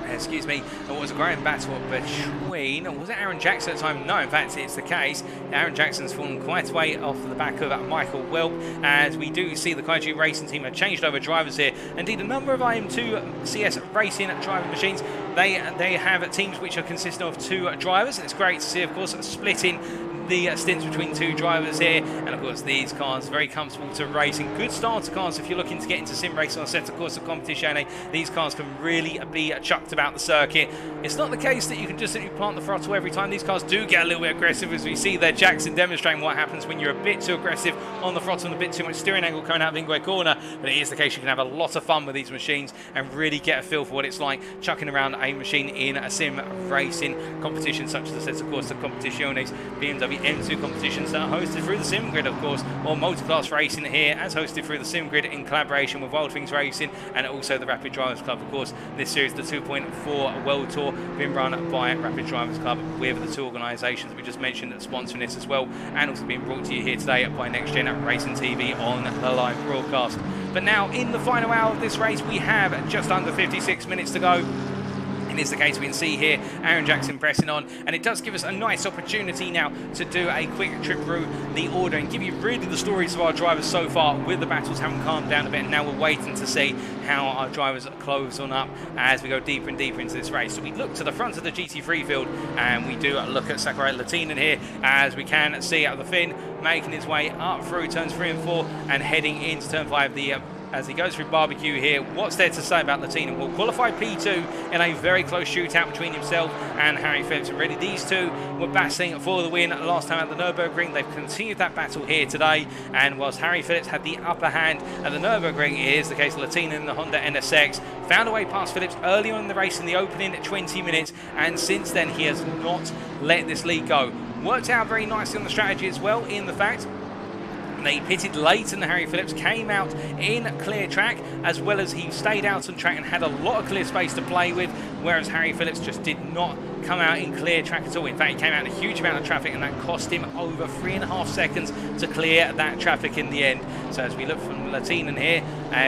Excuse me, it was a great battle between, was it Aaron Jackson at the time? No, in fact, it's the case. Aaron Jackson's fallen quite a way off the back of Michael Welp, as we do see the Kaiju Racing team have changed over drivers here. Indeed, a number of IM2 CS Racing driving machines, they have teams which are consisting of 2 drivers, and it's great to see, of course, splitting the stints between 2 drivers here. And of course, these cars very comfortable to race, and good starter cars if you're looking to get into sim racing or Assetto Corsa Competizione. These cars can really be chucked about the circuit. It's not the case that you can just simply plant the throttle every time. These cars do get a little bit aggressive, as we see there Jackson demonstrating what happens when you're a bit too aggressive on the throttle and a bit too much steering angle coming out of Ingwe corner. But it is the case you can have a lot of fun with these machines and really get a feel for what it's like chucking around a machine in a sim racing competition such as Assetto Corsa Competizione's BMW M2 competitions that are hosted through the Sim Grid, of course, or Multiclass Racing here, as hosted through the Sim Grid in collaboration with Wild Things Racing and also the Rapid Drivers Club. Of course, this series, the 2.4 World Tour, being run by Rapid Drivers Club with the 2 organisations we just mentioned that sponsoring this as well, and also being brought to you here today by Next Gen Racing TV on the live broadcast. But now, in the final hour of this race, we have just under 56 minutes to go. Is the case we can see here Aaron Jackson pressing on, and it does give us a nice opportunity now to do a quick trip through the order and give you really the stories of our drivers so far, with the battles having calmed down a bit, and now we're waiting to see how our drivers close on up as we go deeper and deeper into this race. So we look to the front of the GT3 field, and we do look at Sakari Lehtinen here, as we can see out of the Finn making his way up through turns 3 and 4 and heading into turn 5 as he goes through barbecue here. What's there to say about Lehtinen? Well, qualified P2 in a very close shootout between himself and Harry Phillips. And really, these two were battling for the win last time at the Nürburgring. They've continued that battle here today. And whilst Harry Phillips had the upper hand at the Nürburgring, it is the case Lehtinen in the Honda NSX found a way past Phillips early on in the race in the opening 20 minutes. And since then, he has not let this lead go. Worked out very nicely on the strategy as well, in the fact they pitted late, and Harry Phillips came out in clear track, as well as he stayed out on track and had a lot of clear space to play with, whereas Harry Phillips just did not come out in clear track at all. In fact, he came out in a huge amount of traffic, and that cost him over 3.5 seconds to clear that traffic in the end. So as we look from Lehtinen here,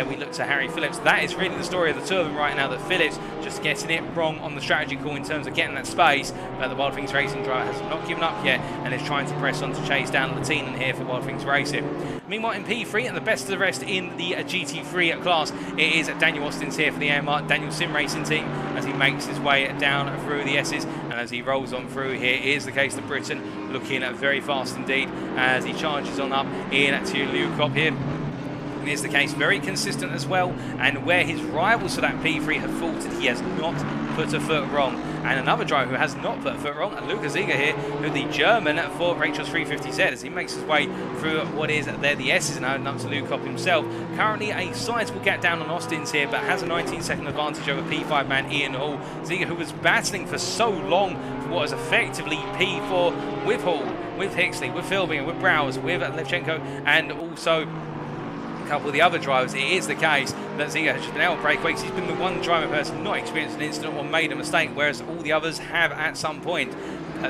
we look to Harry Phillips. That is really the story of the two of them right now, that Phillips just getting it wrong on the strategy call in terms of getting that space, but the Wild Things Racing driver has not given up yet and is trying to press on to chase down Lehtinen here for Wild Things Racing. Meanwhile, in P3, and the best of the rest in the GT3 class, it is Daniel Austin's here for the AMR DANI3L Sim Racing team as he makes his way down through the S's, and as he rolls on through here is the case of Britain, looking very fast indeed as he charges on up into Leukop here. Is the case, very consistent as well, and where his rivals for that P3 have faltered, he has not put a foot wrong. And another driver who has not put a foot wrong, Luca Ziegler here, who the German for Rachel's 350Z, as he makes his way through what is there the S's and up to Leukop himself. Currently a sizable gap down on Austin's here, but has a 19-second advantage over P5 man Ian Hall. Ziegler, who was battling for so long for what is effectively P4 with Hall, with Hixley, with Philbinger, with Browse, with Levchenko, and also couple of the other drivers. It is the case that Ziegler has just been able to break away because he's been the one driver person not experienced an incident or made a mistake, whereas all the others have at some point.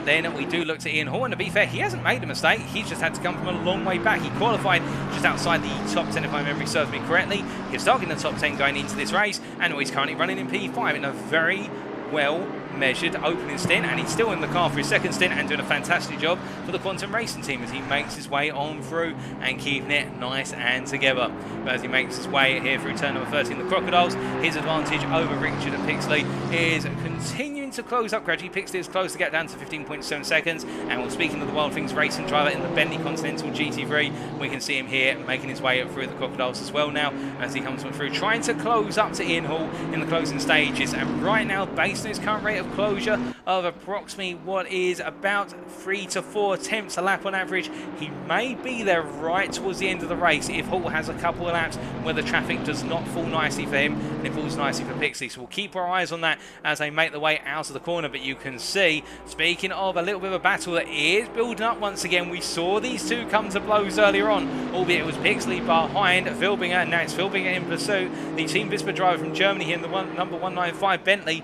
Then we do look to Ian Hall, and to be fair, he hasn't made a mistake. He's just had to come from a long way back. He qualified just outside the top 10, if my memory serves me correctly. He's starting in the top 10 going into this race, and he's currently running in P5 in a very well measured opening stint, and he's still in the car for his second stint and doing a fantastic job for the Quantum Racing team as he makes his way on through and keeping it nice and together. But as he makes his way here through turn number 13, the Crocodiles, his advantage over Richard and Pixley is continuing to close up gradually. Pixley has closed the gap down to 15.7 seconds, and we're speaking of the Wild Things Racing driver in the Bentley Continental GT3. We can see him here making his way up through the Crocodiles as well now as he comes through, trying to close up to Ian Hall in the closing stages. And right now, based on his current rate of closure of approximately what is about 3 to 4 attempts a lap on average, he may be there right towards the end of the race if Hall has a couple of laps where the traffic does not fall nicely for him and it falls nicely for Pixley. So we'll keep our eyes on that as they make their way out of the corner. But you can see, speaking of a little bit of a battle that is building up once again, we saw these two come to blows earlier on, albeit it was Pixley behind Philbinger, and now it's Philbinger in pursuit. The Team Vispa driver from Germany here in the number 195 Bentley,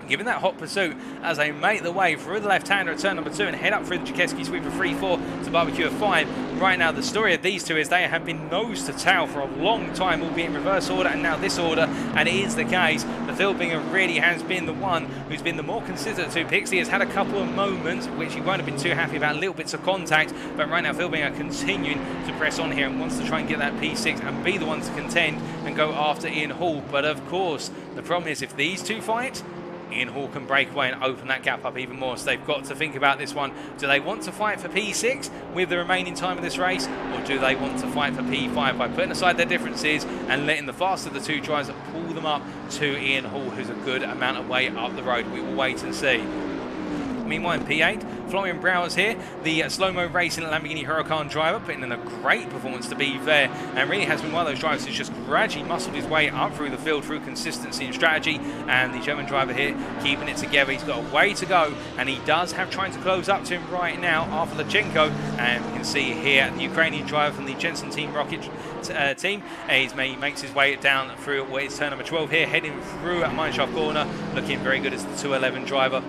giving that hot pursuit as they make their way through the left-hander at turn number 2 and head up through the Jakeski sweep of 3-4 to barbecue of 5. Right now, the story of these two is they have been nose to tail for a long time, albeit in reverse order and now this order, and it is the case that Philbinger really has been the one who's been the more consistent to. Pixley has had a couple of moments which he won't have been too happy about, little bits of contact, but right now Philbinger continuing to press on here and wants to try and get that P6 and be the one to contend and go after Ian Hall. But of course, the problem is if these two fight, Ian Hall can break away and open that gap up even more. So they've got to think about this one. Do they want to fight for P6 with the remaining time of this race, or do they want to fight for P5 by putting aside their differences and letting the faster of the two drivers pull them up to Ian Hall, who's a good amount of way up the road? We will wait and see. Meanwhile, in P8, Florian Browers here, the slow-mo racing Lamborghini Huracan driver, putting in a great performance to be fair, and really has been one of those drivers who's just gradually muscled his way up through the field through consistency and strategy. And the German driver here keeping it together. He's got a way to go, and he does have trying to close up to him right now after Levchenko. And we can see here the Ukrainian driver from the Jensen Team Rocket team. He makes his way down through what is turn number 12 here, heading through at Mineshaft corner, looking very good as the 211 driver.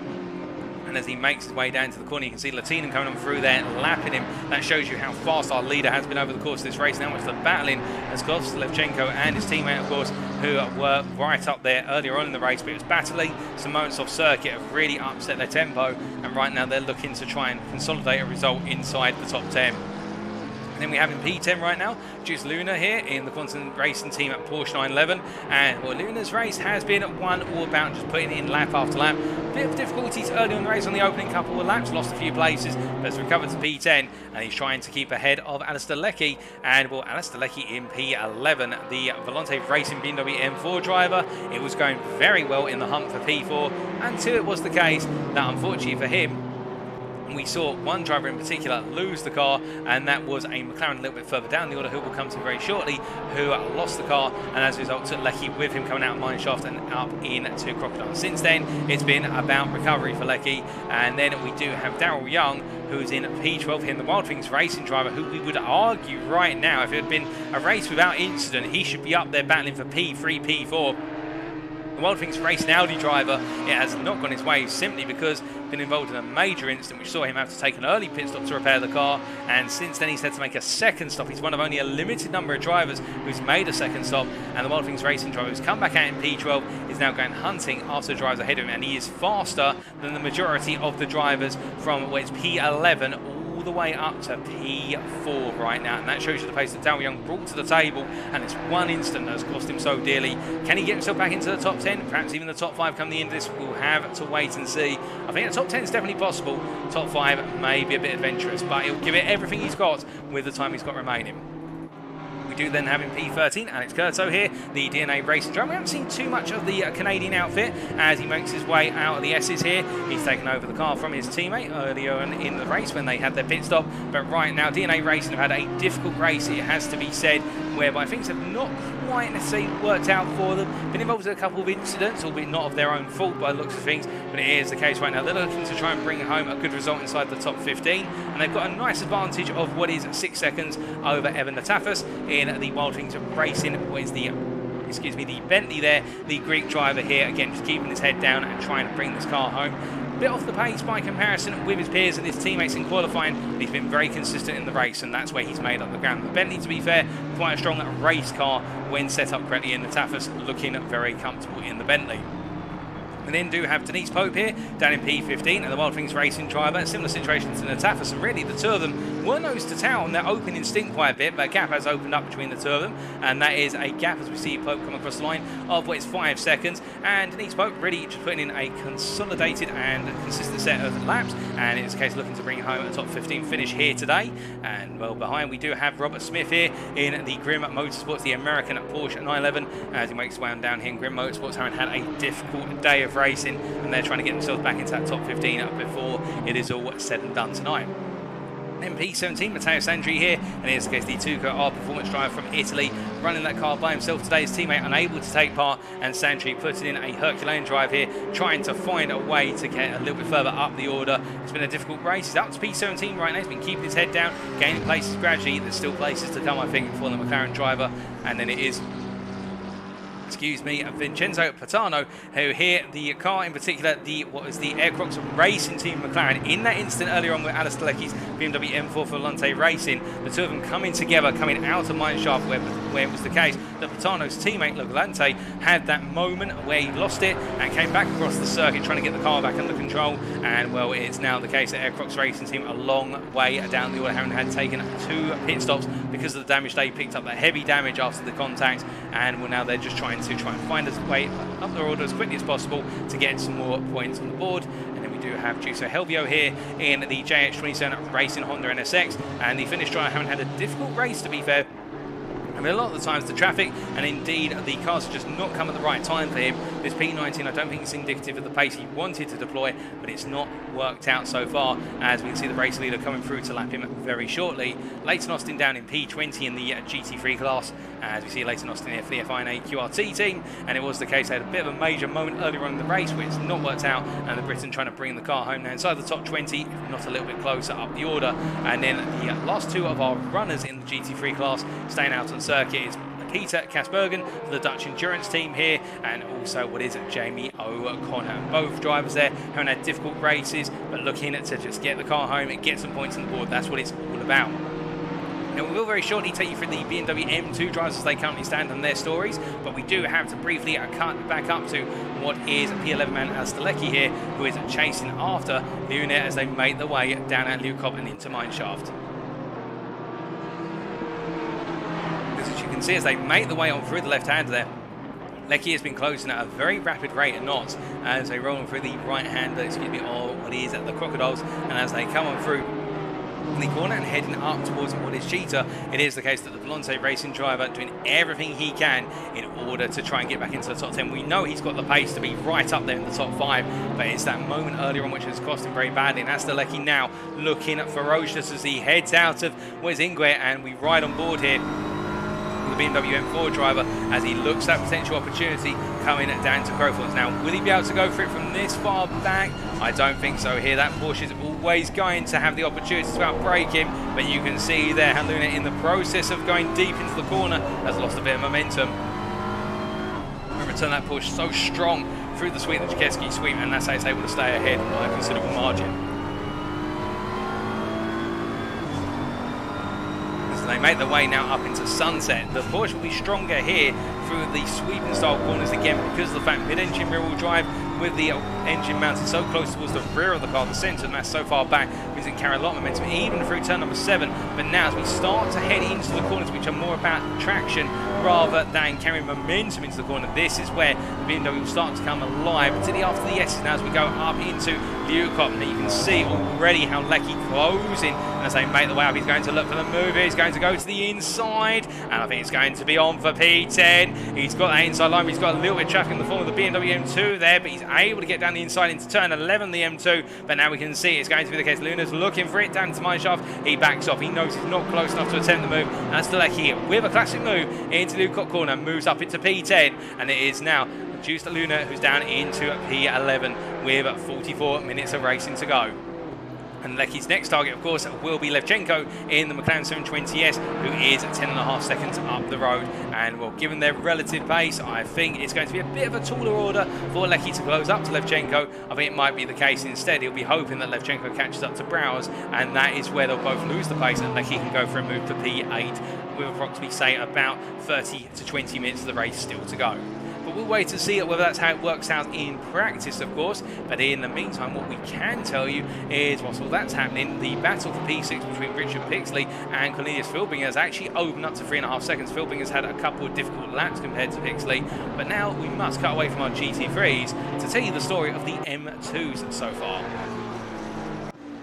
And as he makes his way down to the corner, you can see Lehtinen coming on through there, lapping him. That shows you how fast our leader has been over the course of this race, and how much the battling has cost Levchenko and his teammate, of course, who were right up there earlier on in the race. But it was battling. Some moments off circuit have really upset their tempo, and right now they're looking to try and consolidate a result inside the top 10. And then we have in P10 right now, Juice Luna here in the Quantum Racing team at Porsche 911. And well, Luna's race has been one all about just putting in lap after lap. Bit of difficulties early on the race on the opening couple of laps, lost a few places, but has recovered to P10. And he's trying to keep ahead of Alistair Leckie. And well, Alistair Leckie in P11, the Volante Racing BMW M2 driver. It was going very well in the hunt for P4 until it was the case that unfortunately for him, we saw one driver in particular lose the car, and that was a McLaren a little bit further down the order, who will come to very shortly, who lost the car, and as a result took Leckie with him coming out of Mineshaft and up into Crocodile. Since then, it's been about recovery for Leckie. And then we do have Daryl Young, who's in P12 here in the Wild Things Racing driver, who we would argue right now, if it had been a race without incident, he should be up there battling for P3, P4. The Wild Things Racing Audi driver, it has not gone his way simply because he's been involved in a major incident which saw him have to take an early pit stop to repair the car, and since then he's had to make a second stop. He's one of only a limited number of drivers who's made a second stop, and the Wild Things Racing driver who's come back out in P12 is now going hunting after the drivers ahead of him, and he is faster than the majority of the drivers from where it's P11 all the way up to P4 right now, and that shows you the pace that Dal Young brought to the table, and it's one instant that has cost him so dearly. Can he get himself back into the top 10? Perhaps even the top 5 come the end of this? We'll have to wait and see. I think the top 10 is definitely possible. Top 5 may be a bit adventurous, but he'll give it everything he's got with the time he's got remaining. We do then have in P13 Alex Curto here, the DNA Racing driver. We haven't seen too much of the Canadian outfit as he makes his way out of the S's here. He's taken over the car from his teammate earlier in the race when they had their pit stop, but right now DNA Racing have had a difficult race, it has to be said, whereby things have not quite necessarily worked out for them. Been involved in a couple of incidents, albeit not of their own fault by the looks of things, but it is the case right now. They're looking to try and bring home a good result inside the top 15, and they've got a nice advantage of what is 6 seconds over Evan Natafas in the Wild Things Racing, what is the Bentley there, the Greek driver here, again just keeping his head down and trying to bring this car home. Bit off the pace by comparison with his peers and his teammates in qualifying, but he's been very consistent in the race, and that's where he's made up the ground. The Bentley, to be fair, quite a strong race car when set up correctly, and Natafas looking very comfortable in the Bentley. We then do have Denise Pope here, down in P15, and the Wild Things Racing driver. Similar situation to Natafas, and really the two of them were nose to tail on their opening stint quite a bit, but a gap has opened up between the two of them, and that is a gap, as we see Pope come across the line, of what is 5 seconds, and Denise Pope really just putting in a consolidated and consistent set of laps, and it's a case of looking to bring home a top 15 finish here today. And well behind we do have Robert Smith here in the Grimm Motorsports, the American Porsche 911, as he makes his way on down here in Grimm Motorsports, having had a difficult day of racing, and they're trying to get themselves back into that top 15 before it is all said and done tonight. MP17, Matteo Sandri here, and here's the case, the Tuca R performance driver from Italy, running that car by himself today. His teammate unable to take part, and Sandri putting in a Herculean drive here, trying to find a way to get a little bit further up the order. It's been a difficult race. He's up to P17 right now. He's been keeping his head down, gaining places gradually. There's still places to come, I think, for the McLaren driver, and then it is Vincenzo Patano, who here, the car in particular, the Aircrocs Racing Team McLaren, in that instant earlier on with Alistair Lecky's BMW M2 Volante Racing, the two of them coming together, coming out of mineshaft where it was the case that Patano's teammate Volante had that moment where he lost it and came back across the circuit trying to get the car back under control, and well, it's now the case that Aircrocs Racing Team a long way down the order, having had taken 2 pit stops because of the damage. They picked up that heavy damage after the contact, and well, now they're just trying to find a way up their order as quickly as possible to get some more points on the board. And then we do have Giuseppe Helvio here in the JH27 Racing Honda NSX, and the Finnish driver haven't had a difficult race, to be fair. I mean, a lot of the times the traffic and indeed the cars have just not come at the right time for him. This P19, I don't think it's indicative of the pace he wanted to deploy, but it's not worked out so far, as we can see the race leader coming through to lap him very shortly. Leighton Austin down in P20 in the GT3 class, as we see Leighton Austin here for the FINA QRT team, and it was the case, they had a bit of a major moment earlier on in the race where it's not worked out, and the Britain trying to bring the car home now inside the top 20, if not a little bit closer up the order. And then the last 2 of our runners in the GT3 class staying out on circuit is Peter Kasbergen for the Dutch Endurance team here, and also what is Jamie O'Connor. Both drivers there having had difficult races, but looking to just get the car home and get some points on the board. That's what it's all about. Now, we will very shortly take you through the BMW M2 drivers as they currently stand on their stories, but we do have to briefly cut back up to what is P11 man Alistair Lecky here, who is chasing after Luna as they make their way down at Leukop and into mineshaft. As you can see, as they make the way on through the left-hander there, Lecky has been closing at a very rapid rate of knots as they roll on through the right-hander, of what is at the Crocodiles, and as they come on through the corner and heading up towards what is Cheetah, it is the case that the Volante Racing driver doing everything he can in order to try and get back into the top 10. We know he's got the pace to be right up there in the top 5, but it's that moment earlier on which has cost him very badly, and Alistair Lecky now looking ferocious as he heads out of what is Ingwe, and we ride on board here the BMW M4 driver as he looks at potential opportunity coming down to Crowthorns. Now, will he be able to go for it from this far back? I don't think so here. That Porsche is always going to have the opportunity to outbrake him, but you can see there Haluna, in the process of going deep into the corner, has lost a bit of momentum. turn that push so strong through the sweep, the Chikeski sweep, and that's how it's able to stay ahead by a considerable margin. As they make their way now up into Sunset, the Porsche will be stronger here through the sweeping style corners again because of the fact mid-engine rear wheel drive with the engine mounted so close towards the rear of the car, the centre, and that's so far back, means it can carry a lot of momentum even through turn number 7. But now as we start to head into the corners, which are more about traction rather than carrying momentum into the corner, this is where the BMW will start to come alive, particularly after the S's now as we go up into Leeuwkop. Now you can see already how Lecky closing as they make the way up. He's going to look for the move here, he's going to go to the inside, and I think it's going to be on for P10. He's got that inside line, but he's got a little bit of traffic in the form of the BMW M2 there, but he's able to get down the inside into turn 11, the M2, but now we can see it's going to be the case. Luna's looking for it down to mineshaft. He backs off. He knows he's not close enough to attempt the move, and that's Lecky with a classic move into Leeuwkop corner, moves up into P10, and it is now Juice Luna who's down into P11 with 44 minutes of racing to go. And Lecky's next target, of course, will be Levchenko in the McLaren 720S, who is 10.5 seconds up the road. And, well, given their relative pace, I think it's going to be a bit of a taller order for Lecky to close up to Levchenko. I think it might be the case instead. He'll be hoping that Levchenko catches up to Browse, and that is where they'll both lose the pace, and Lecky can go for a move to P8 with approximately, say, about 30 to 20 minutes of the race still to go. But we'll wait to see whether that's how it works out in practice, of course. But in the meantime, what we can tell you is, whilst all that's happening, the battle for P6 between Richard Pixley and Cornelius Philbinger has actually opened up to 3.5 seconds. Philbinger's had a couple of difficult laps compared to Pixley, but now we must cut away from our GT3s to tell you the story of the M2s so far.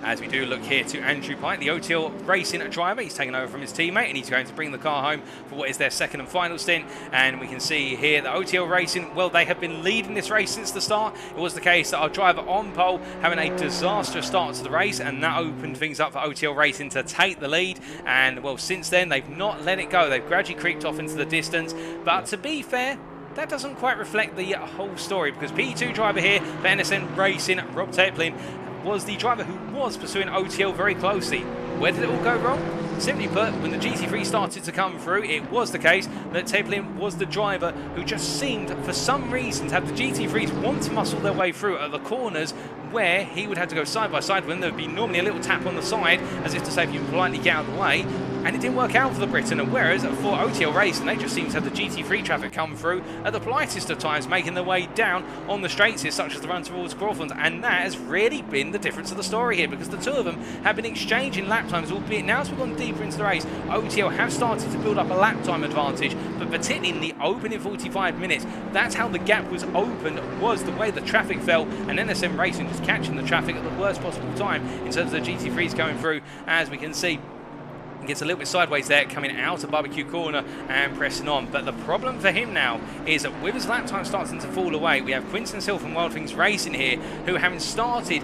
As we do look here to Andrew Pike, the OTL Racing driver. He's taken over from his teammate and he's going to bring the car home for what is their second and final stint. And we can see here that OTL Racing, well, they have been leading this race since the start. It was the case that our driver on pole having a disastrous start to the race, and that opened things up for OTL Racing to take the lead. And, well, since then, they've not let it go. They've gradually creeped off into the distance. But to be fair, that doesn't quite reflect the whole story, because P2 driver here for NSN Racing, Rob Teplin, was the driver who was pursuing OTL very closely. Where did it all go wrong? Simply put, when the GT3 started to come through, it was the case that Teplin was the driver who just seemed, for some reason, to have the GT3s want to muscle their way through at the corners where he would have to go side by side when there would be normally a little tap on the side as if to say, if you politely get out of the way. And it didn't work out for the Briton, and whereas for OTL Racing, they just seem to have the GT3 traffic come through at the politest of times, making their way down on the straights here, such as the run towards Crawford, and that has really been the difference of the story here, because the two of them have been exchanging lap times, albeit now as we've gone deeper into the race, OTL have started to build up a lap time advantage, but particularly in the opening 45 minutes, that's how the gap was opened, was the way the traffic fell, and NSM Racing just catching the traffic at the worst possible time in terms of the GT3s going through, as we can see. Gets a little bit sideways there, coming out of Barbecue Corner and pressing on. But the problem for him now is that with his lap time starting to fall away, we have Quinton Sill from Wild Things Racing here, who, having started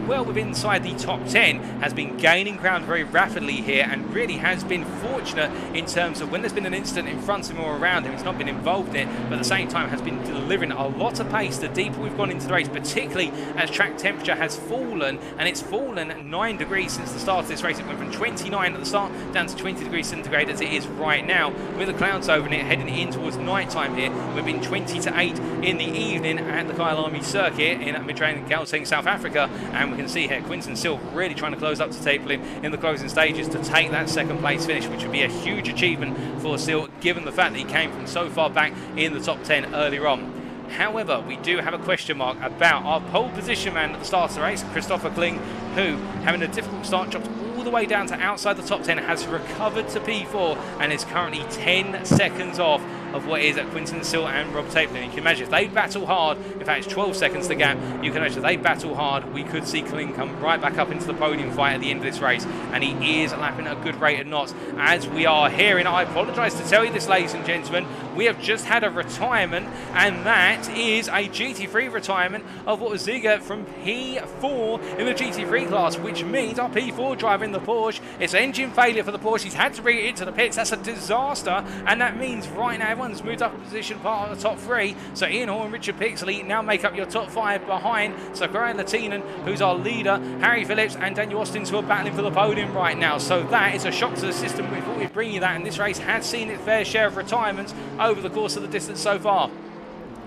well within inside the top 10, has been gaining ground very rapidly here, and really has been fortunate in terms of when there's been an incident in front of him or around him, he's not been involved in it, but at the same time has been delivering a lot of pace the deeper we've gone into the race, particularly as track temperature has fallen, and it's fallen 9 degrees since the start of this race. It went from 29 at the start down to 20 degrees centigrade as it is right now, with the clouds over it heading in towards night time here. We've been 20 to 8 in the evening at the Kyalami circuit in Midrand and Gauteng, South Africa, and we can see here Quinton Sill really trying to close up to Teplin in the closing stages to take that second place finish, which would be a huge achievement for Sill given the fact that he came from so far back in the top 10 earlier on. However, we do have a question mark about our pole position man at the start of the race, Christopher Kling, who, having a difficult start, dropped all the way down to outside the top 10, has recovered to P4 and is currently 10 seconds off of what is at Quinton Sill and Rob Taplin. You can imagine if they battle hard, in fact it's 12 seconds the gap, you can imagine if they battle hard, we could see Kling come right back up into the podium fight at the end of this race, and he is lapping at a good rate of knots. As we are hearing, I apologise to tell you this, ladies and gentlemen, we have just had a retirement, and that is a GT3 retirement of what was Ziga from P4 in the GT3 class, which means our P4 driver in the Porsche, it's engine failure for the Porsche, he's had to bring it into the pits, that's a disaster, and that means right now everyone's moved up a position part of the top 3, so Ian Hall and Richard Pixley now make up your top 5 behind Sakari Lehtinen, who's our leader, Harry Phillips and Daniel Austin, who are battling for the podium right now. So that is a shock to the system. We thought we'd bring you that, and this race has seen its fair share of retirements over the course of the distance so far.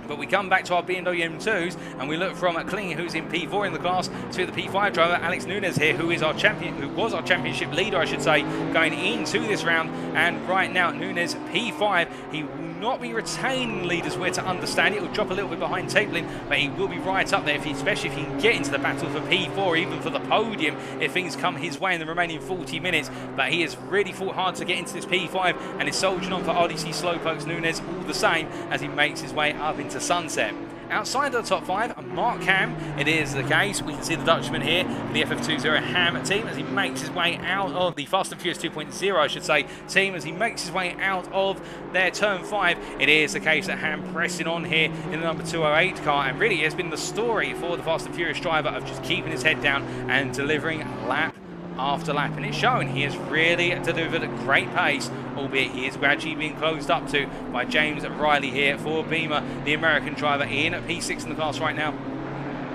But we come back to our BMW M2s and we look from Kling, who's in P4 in the class, to the P5 driver, Alex Nunes here, who is our champion, who was our championship leader, I should say, going into this round. And right now, Nunes P5, he will not be retaining leaders, where to understand it. He'll drop a little bit behind Taplin, but he will be right up there, especially if he can get into the battle for P4, even for the podium, if things come his way in the remaining 40 minutes. But he has really fought hard to get into this P5 and is soldiering on for RDC Slowpokes Nunes all the same as he makes his way up into Sunset. Outside of the top 5, Mark Ham, it is the case. We can see the Dutchman here, the FF20 Ham team, as he makes his way out of the Fast and Furious 2.0, I should say, team, as he makes his way out of their turn 5. It is the case that Ham pressing on here in the number 208 car, and really it's been the story for the Fast and Furious driver of just keeping his head down and delivering lap after lap, and it's shown. He has really delivered at great pace, albeit he is gradually being closed up to by James Riley here for Beamer, the American driver, in P6 in the class right now.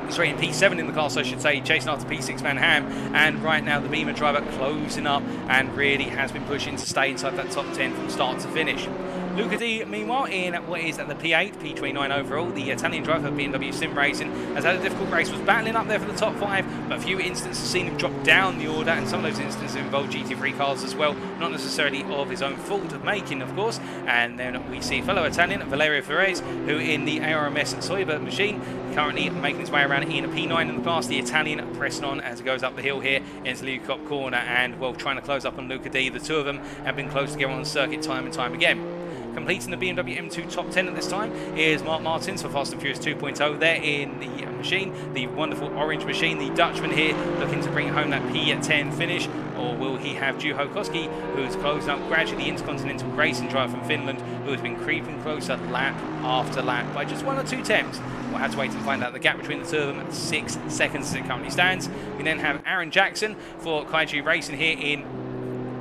Sorry, in P7 in the class, I should say, chasing after P6 man Ham, and right now the Beamer driver closing up and really has been pushing to stay inside that top 10 from start to finish. Luca D, meanwhile, in what is at the P8, P29 overall, the Italian driver of BMW Sim Racing, has had a difficult race, was battling up there for the top 5, but a few instances have seen him drop down the order, and some of those instances involve GT3 cars as well, not necessarily of his own fault of making, of course. And then we see fellow Italian, Valerio Ferrez, who in the ARMS Soyber machine, currently making his way around in a P9 in the class, the Italian pressing on as he goes up the hill here into the Cop corner, and, well, trying to close up on Luca D. The two of them have been close together on the circuit time and time again. Completing the BMW M2 top 10 at this time is Mark Martins for Fast and Furious 2.0 there in the machine, the wonderful orange machine. The Dutchman here looking to bring home that P10 finish, or will he have Juho Koski, who's closing up gradually the Intercontinental Racing driver from Finland, who has been creeping closer lap after lap by just 1 or 2 attempts. We'll have to wait and find out the gap between the two of them at 6 seconds as it currently stands. We then have Aaron Jackson for Kaiju Racing here in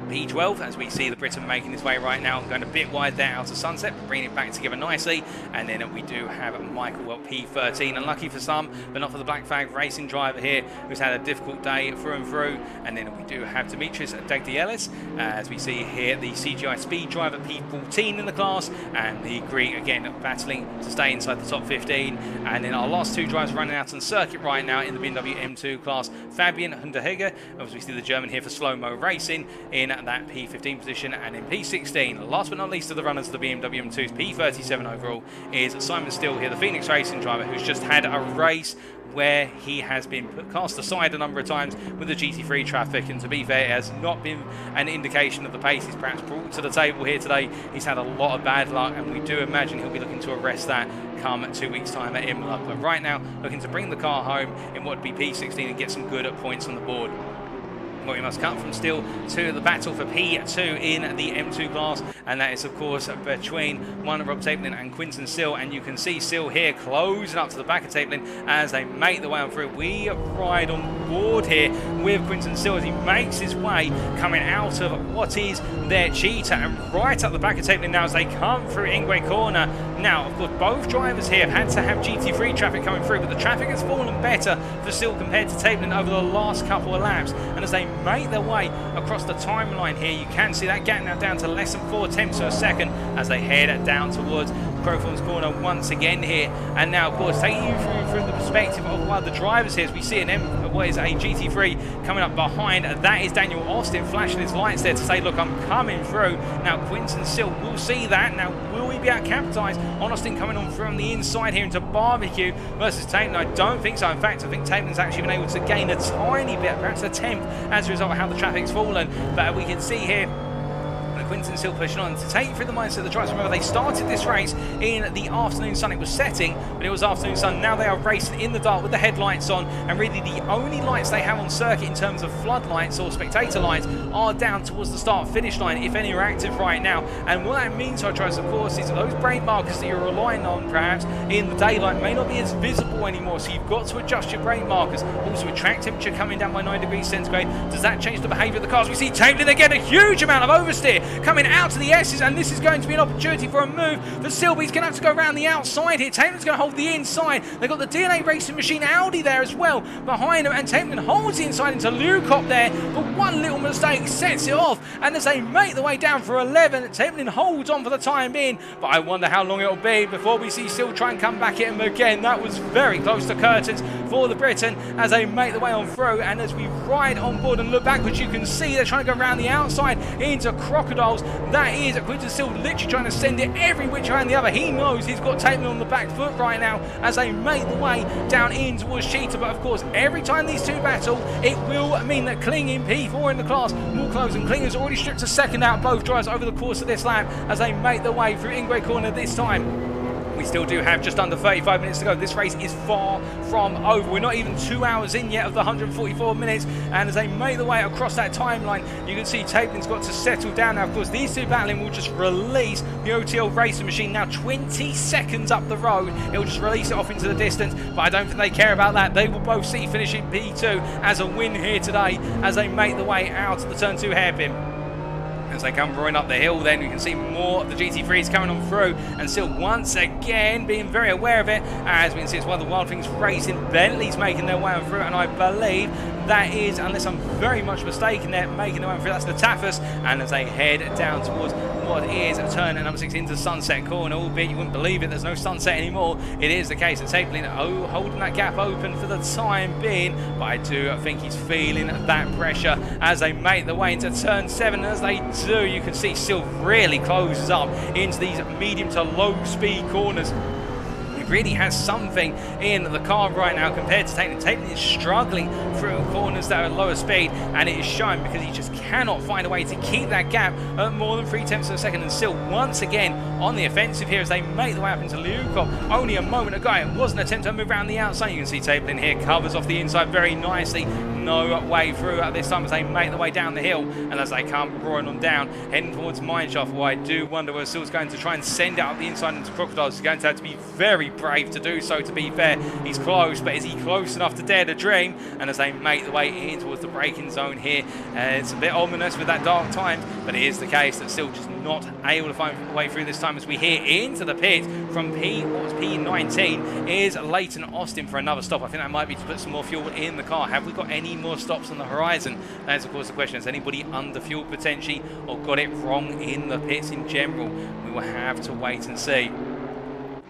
P12, as we see the Briton making his way right now, going a bit wide there out of Sunset, but bringing it back together nicely. And then we do have Michael P13, unlucky for some, but not for the Black Flag Racing driver here, who's had a difficult day through and through. And then we do have Demetrius Dagdielis, as we see here, the CGI Speed driver, P14 in the class, and the Greek again battling to stay inside the top 15. And then our last 2 drivers running out on the circuit right now in the BMW M2 class, Fabian Hunderhege, as we see the German here for Slow Mo Racing in that P15 position, and in P16, last but not least of the runners of the BMW M2's P37 overall, is Simon Still here, the Phoenix Racing driver, who's just had a race where he has been cast aside a number of times with the GT3 traffic, and to be fair, it has not been an indication of the pace he's perhaps brought to the table here today. He's had a lot of bad luck, and we do imagine he'll be looking to arrest that come 2 weeks' time at Imola. But right now, looking to bring the car home in what would be P16 and get some good points on the board. Well, we must cut from Still to the battle for P2 in the M2 class, and that is, of course, between one Rob Taplin and Quinton Still. And you can see Still here closing up to the back of Taplin as they make their way on through. We ride on board here with Quinton Still as he makes his way coming out of what is their cheetah, and right up the back of Taplin now as they come through Ingwe corner. Now, of course, both drivers here have had to have GT3 traffic coming through, but the traffic has fallen better for Still compared to Taplin over the last couple of laps. And as they make their way across the timeline here, you can see that gap now down to less than 4 tenths of a second as they head down towards Crowthorne's corner once again here. And now, of course, taking you through the perspective of one of the drivers here, as we see a GT3 coming up behind. That is Daniel Austin flashing his lights there to say, look, I'm coming through. Now, Quinton Still will see that. Now, will we be able to capitalise on Austin coming on from the inside here into Barbecue versus Taplin? I don't think so. In fact, I think Taplin's actually been able to gain a tiny bit, perhaps a tenth, as a result of how the traffic's fallen. But we can see here Quinton still pushing on to take through the mindset of the drivers. Remember, they started this race in the afternoon sun. It was setting, but it was afternoon sun. Now they are racing in the dark with the headlights on, and really the only lights they have on circuit in terms of floodlights or spectator lights are down towards the start-finish line, if any are active right now. And what that means to our drivers, of course, is that those brake markers that you're relying on perhaps in the daylight may not be as visible anymore, so you've got to adjust your brake markers. Also, with track temperature coming down by 9 degrees centigrade, does that change the behaviour of the cars? We see Taplin again, a huge amount of oversteer coming out to the S's, and this is going to be an opportunity for a move. The Silby's going to have to go around the outside here. Tapelin's going to hold the inside. They've got the DNA Racing Machine Audi there as well behind them, and Tapelin holds the inside into Lukop there, but one little mistake sets it off, and as they make the way down for 11, Tapelin holds on for the time being, but I wonder how long it'll be before we see Sil try and come back at him again. That was very close to curtains for the Briton as they make the way on through, and as we ride on board and look backwards, you can see they're trying to go around the outside into Crocodiles. That is Quinton Sil literally trying to send it every which way and the other. He knows he's got Tapelin on the back foot right now as they make the way down in towards Cheetah, but of course every time these two battle, it will mean that Kling in P4 in the class will close, and Kling has already stripped a second out both drivers over the course of this lap as they make the way through Ingwe Corner this time. We still do have just under 35 minutes to go. This race is far from over. We're not even 2 hours in yet of the 144 minutes, and as they make the way across that timeline, you can see Tapelin's got to settle down now. Of course, these two battling will just release the OTL Racing Machine now 20 seconds up the road. It will just release it off into the distance, but I don't think they care about that. They will both see finishing P2 as a win here today as they make the way out of the turn 2 hairpin. As they come roaring up the hill, then you can see more of the GT3s coming on through, and still once again being very aware of it, as we can see it's one of the Wild Things Racing Bentleys making their way on through, and I believe that is, unless I'm very much mistaken, they're making their way on through. That's the Taffus, and as they head down towards what is turn number 6 into Sunset Corner, albeit you wouldn't believe it, there's no sunset anymore. It is the case that Tapelin holding that gap open for the time being, but I do think he's feeling that pressure as they make the way into turn 7. As they do, you can see Sil really closes up into these medium to low speed corners. Really has something in the car right now compared to Tapelin. Tapelin is struggling through corners that are at lower speed, and it is showing because he just cannot find a way to keep that gap at more than 3/10 of a second. And still once again on the offensive here as they make the way up into Liukov. Only a moment ago it was an attempt to move around the outside. You can see Tapelin here covers off the inside very nicely. No way through at this time as they make the way down the hill, and as they come roaring on down heading towards Mineshaft. Well, I do wonder whether Sil's going to try and send it up the inside into Crocodiles. He's going to have to be very brave to do so, to be fair. He's close, but is he close enough to dare to dream? And as they make the way in towards the braking zone here, it's a bit ominous with that dark time, but it is the case that still just not able to find a way through this time as we hear into the pit from P19 is Leighton Austin for another stop. I think that might be to put some more fuel in the car. Have we got any more stops on the horizon? That is of course the question. Has anybody underfueled potentially or got it wrong in the pits in general? We will have to wait and see.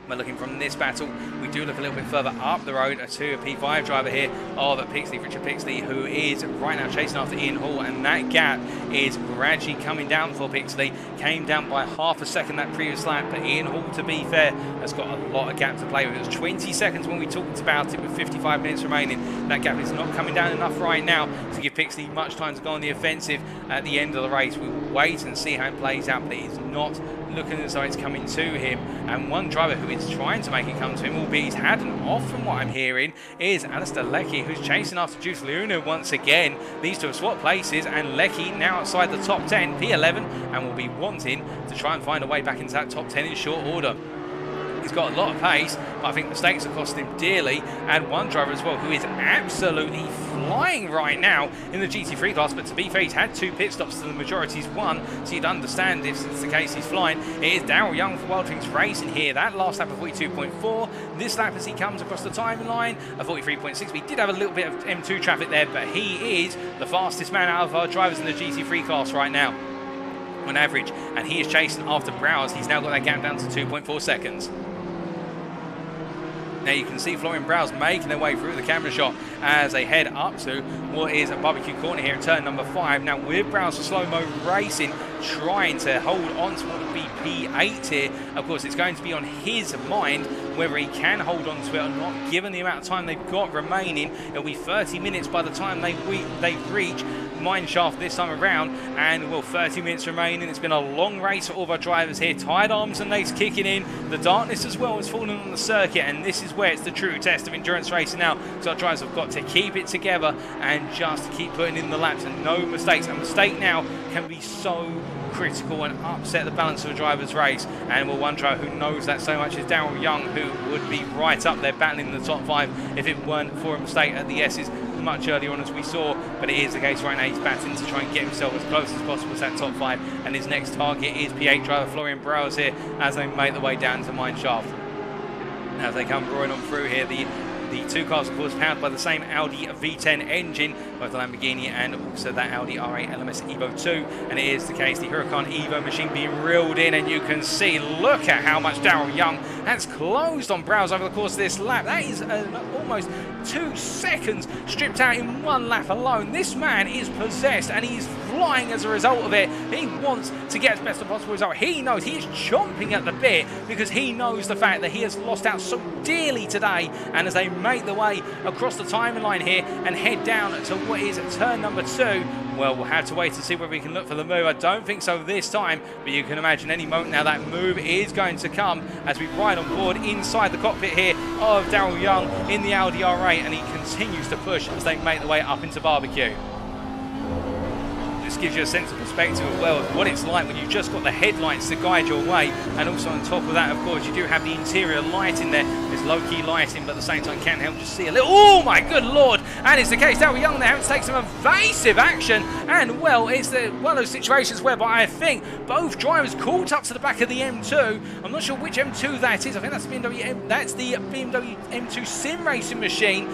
We're looking from this battle, we do look a little bit further up the road to a P5 driver here of Pixley, Richard Pixley, who is right now chasing after Ian Hall, and that gap is gradually coming down for Pixley. Came down by half a second that previous lap, but Ian Hall, to be fair, has got a lot of gap to play with. It was 20 seconds when we talked about it with 55 minutes remaining. That gap is not coming down enough right now to give Pixley much time to go on the offensive at the end of the race. We will wait and see how it plays out, but it is not looking as though it's coming to him. And one driver who is trying to make it come to him, albeit he's had an off from what I'm hearing, is Alistair Leckie, who's chasing after Juice Luna once again. These two have swapped places, and Leckie now outside the top 10, P11, and will be wanting to try and find a way back into that top 10 in short order. He's got a lot of pace, but I think mistakes are costing him dearly. And one driver as well who is absolutely flying right now in the GT3 class, but to be fair, he's had 2 pit stops to the majority's 1, so you'd understand if it's the case he's flying. It is Daryl Young for Wild Things Racing here. That last lap of 42.4. This lap as he comes across the timeline of 43.6. We did have a little bit of M2 traffic there, but he is the fastest man out of our drivers in the GT3 class right now on average, and he is chasing after Browse. He's now got that gap down to 2.4 seconds. Now you can see Florian Browse making their way through the camera shot as they head up to what is a barbecue corner here at turn number 5. Now with Browse for slow-mo racing trying to hold on to what would be P8 here. Of course, it's going to be on his mind whether he can hold on to it or not, given the amount of time they've got remaining. It'll be 30 minutes by the time they reach Mineshaft this time around, and well, 30 minutes remaining. It's been a long race for all of our drivers here. Tired arms and legs kicking in. The darkness as well has fallen on the circuit, and this is where it's the true test of endurance racing now. So our drivers have got to keep it together and just keep putting in the laps and no mistakes. A mistake now can be so critical and upset the balance of a driver's race. And well, one driver who knows that so much is Daryl Young, who would be right up there battling in the top 5 if it weren't for a mistake at the S's. much earlier on as we saw, but it is the case right now. He's batting to try and get himself as close as possible to that top 5, and his next target is P8 driver Florian Browers here as they make their way down to mine shaft. As they come roaring on through here, the two cars, of course, powered by the same Audi V10 engine, both the Lamborghini and also that Audi R8 LMS Evo 2. And it is the case, the Huracan Evo machine being reeled in, and you can see, look at how much Daryl Young has closed on Browse over the course of this lap. That is almost 2 seconds stripped out in one lap alone. This man is possessed, and he's flying as a result of it. He wants to get as best as possible result. He knows he is chomping at the bit because he knows the fact that he has lost out so dearly today. And as they make the way across the timeline here and head down to what is turn number 2, well, we'll have to wait to see whether we can look for the move. I don't think so this time, but you can imagine any moment now that move is going to come as we ride on board inside the cockpit here of Daryl Young in the Audi R8, and he continues to push as they make their way up into barbecue. This gives you a sense of perspective as well of what it's like when you've just got the headlights to guide your way, and also on top of that, of course, you do have the interior lighting there. There's low-key lighting, but at the same time can't help just see a little, oh my good lord, and it's the case Daryl Young there having to take some evasive action, and well, it's one of those situations whereby I think both drivers caught up to the back of the M2. I'm not sure which M2 that is. I think that's the BMW M2 Sim Racing machine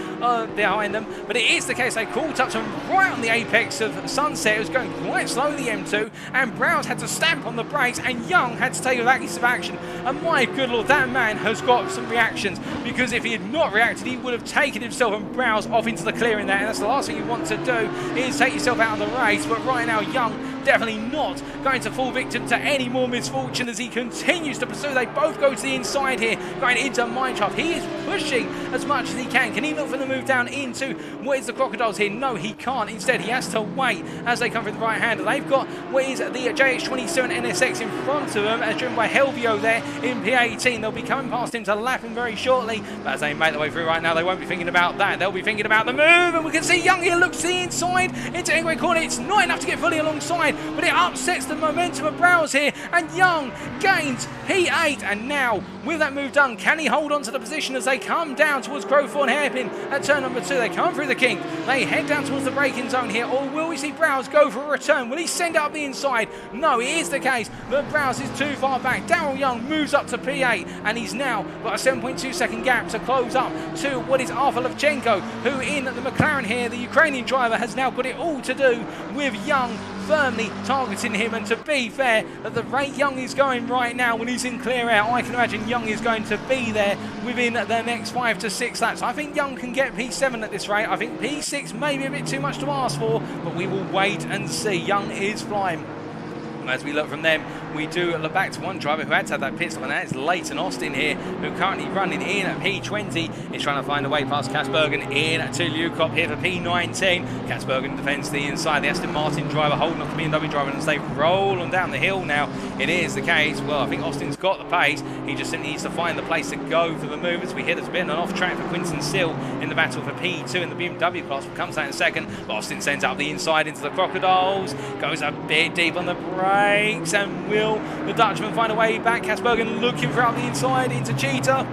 behind them, but it is the case they caught up to them right on the apex of sunset. It was going quite slow, the M2, and Browse had to stamp on the brakes, and Young had to take evasive action. And my good lord, that man has got some reactions, because if he had not reacted, he would have taken himself and Browse off into the clearing there, and that's the last thing you want to do, is take yourself out of the race. But right now, Young definitely not going to fall victim to any more misfortune as he continues to pursue. They both go to the inside here, going into mineshaft. He is pushing as much as he can. Can he look for the move down into what is the Crocodiles here? No, he can't. Instead, he has to wait as they come through the right hander. They've got what is the JH27 NSX in front of them, as driven by Helvio there in P18. They'll be coming past him to lap him very shortly, but as they make their way through right now, they won't be thinking about that. They'll be thinking about the move, and we can see Young here looks to the inside into Ingray corner. It's not enough to get fully alongside, but it upsets the momentum of Browse here, and Young gains P8. And now, with that move done, can he hold on to the position as they come down towards Crowthorne Hairpin at turn number 2? They come through the kink, they head down towards the braking zone here, or will we see Browse go for a return? Will he send it up the inside? No, it is the case that Browse is too far back. Daryl Young moves up to P8, and he's now got a 7.2 second gap to close up to what is Arthur Levchenko, who in the McLaren here, the Ukrainian driver, has now got it all to do with Young firmly targeting him. And to be fair, at the rate Young is going right now when he's in clear air, I can imagine Young is going to be there within the next 5 to 6 laps. I think Young can get P7 at this rate. I think P6 may be a bit too much to ask for, but we will wait and see. Young is flying. As we look from them, we do look back to one driver who had to have that pit stop, and that is Leighton Austin here, who currently running in at P20. He's trying to find a way past Kasbergen in to Lukop here for P19. Kasbergen defends the inside. The Aston Martin driver holding off the BMW driver, and as they roll on down the hill now, it is the case. Well, I think Austin's got the pace. He just simply needs to find the place to go for the move. As we hear, there's been an off track for Quinton Sill in the battle for P2 in the BMW class. We'll come to that in a second. But Austin sends up the inside into the Crocodiles, goes a bit deep on the brakes, and will the Dutchman find a way back? Kasbergen looking for up the inside into Cheetah.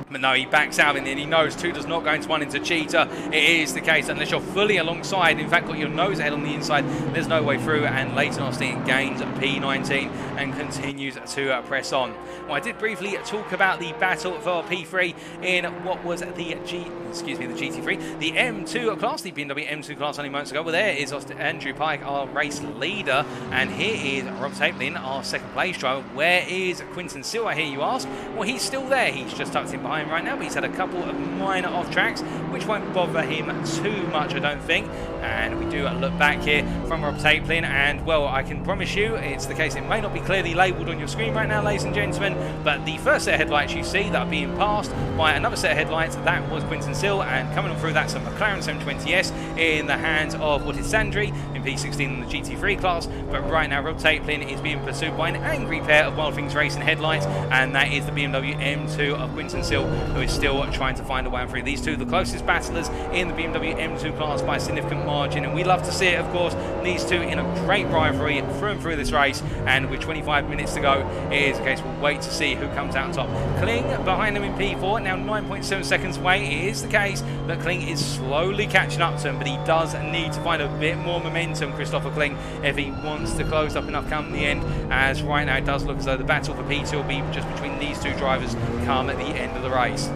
But no, he backs out, and then he knows 2 does not go into 1 into Cheetah. It is the case, unless you're fully alongside, in fact got your nose ahead on the inside, there's no way through, and Leighton Austin gains P19 and continues to press on. Well, I did briefly talk about the battle for P3 in what was the GT3, the M2 class, the BMW M2 class only moments ago. Well, there is Andrew Pike, our race leader, and here is Rob Taplin, our second place driver. Where is Quinton Sill, I hear you ask? Well, he's still there. He's just tucked in behind right now, but he's had a couple of minor off tracks which won't bother him too much, I don't think. And we do look back here from Rob Taplin, and well, I can promise you it's the case. It may not be clearly labelled on your screen right now, ladies and gentlemen, but the first set of headlights you see that are being passed by another set of headlights, that was Quinton Sill, and coming on through, that's a McLaren 720S in the hands of what is Sandri in P16 in the GT3 class. But right now Rob Taplin is being pursued by an angry pair of Wild Things Racing headlights, and that is the BMW M2 of Quinton Sill Hill, who is still trying to find a way through. These two, the closest battlers in the BMW M2 class by a significant margin, and we love to see it, of course. These two in a great rivalry through and through this race, and with 25 minutes to go, it is a case we'll wait to see who comes out on top. Kling behind them in P4, now 9.7 seconds away. It is the case that Kling is slowly catching up to him, but he does need to find a bit more momentum, Christopher Kling, if he wants to close up enough come the end, as right now it does look as though the battle for P2 will be just between these two drivers come at the end of the race.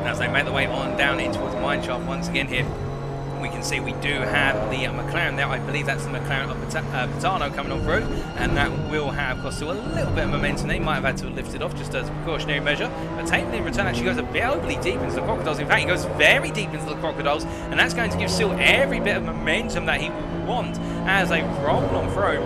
As they make their way on down in towards the mineshaft once again here, we can see we do have the McLaren there. I believe that's the McLaren of Patano coming on through, and that will have cost to a little bit of momentum. They might have had to lift it off just as a precautionary measure, but Tapeman in return actually goes a bit overly deep into the Crocodiles. In fact, he goes very deep into the Crocodiles, and that's going to give Sil every bit of momentum that he will want as they roll on through.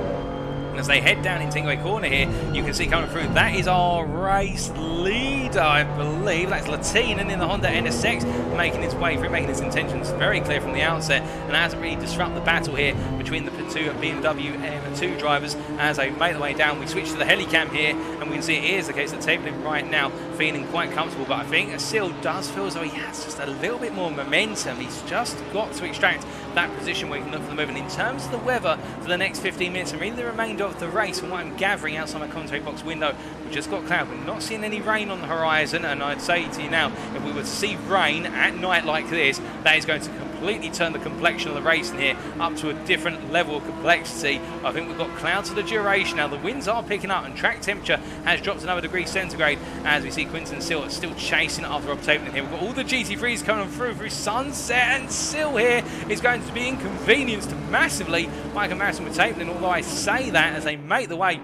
As they head down in Tingway Corner here, you can see coming through, that is our race leader, I believe. That's Lehtinen in the Honda NSX, making his way through, making his intentions very clear from the outset, and hasn't really disrupted the battle here between the two BMW M2 drivers. As they make their way down, we switch to the helicam here, and we can see it is the case that Tapeman right now feeling quite comfortable, but I think Sil does feel as though he has just a little bit more momentum. He's just got to extract that position where he can look for the movement. In terms of the weather for the next 15 minutes, and really the remainder of the race, from what I'm gathering outside my commentary box window, we've just got cloud. We're not seeing any rain on the horizon, and I'd say to you now, if we were to see rain at night like this, that is going to completely turn the complexion of the race in here up to a different level of complexity. I think we've got clouds for the duration. Now the winds are picking up and track temperature has dropped another degree centigrade as we see Quinton Sil still chasing after Rob Tapeman here. We've got all the GT3s coming through Sunset, and Sil here is going to be inconvenienced massively by comparison with Tapeman, although I say that as they make the way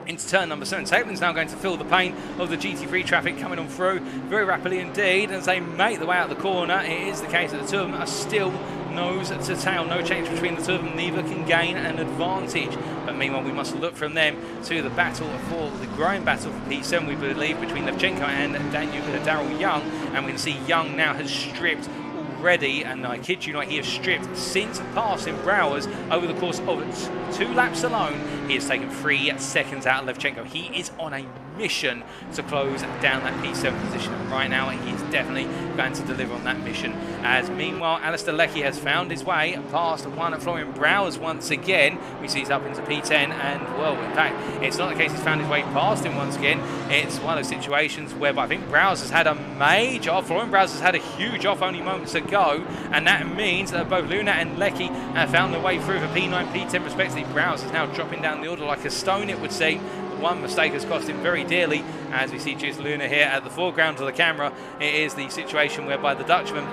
into turn number 7. Tapeman's now going to feel the pain of the GT3 traffic coming on through very rapidly indeed. As they make the way out the corner, it is the case that the two of them are still nose to tail. No change between the two of them. Neither can gain an advantage. But meanwhile, we must look from them to the battle for the growing battle for P7, we believe, between Levchenko and Daryl Young. And we can see Young now has stripped already, and I kid you not, he has stripped since passing Browers over the course of 2 laps alone. He has taken 3 seconds out of Levchenko. He is on a mission to close down that P7 position, and right now he is definitely going to deliver on that mission. As meanwhile, Alistair Leckie has found his way past one at Florian Browers once again. We see he's up into P10, and well, in fact, it's not the case he's found his way past him once again. It's one of those situations whereby I think Browers has had a major off. Florian Browers has had a huge off only moments ago, and that means that both Luna and Leckie have found their way through for P9, P10 respectively. Browers is now dropping down the order like a stone, it would seem. One mistake has cost him very dearly, as we see Juice Luna here at the foreground of the camera. It is the situation whereby the Dutchman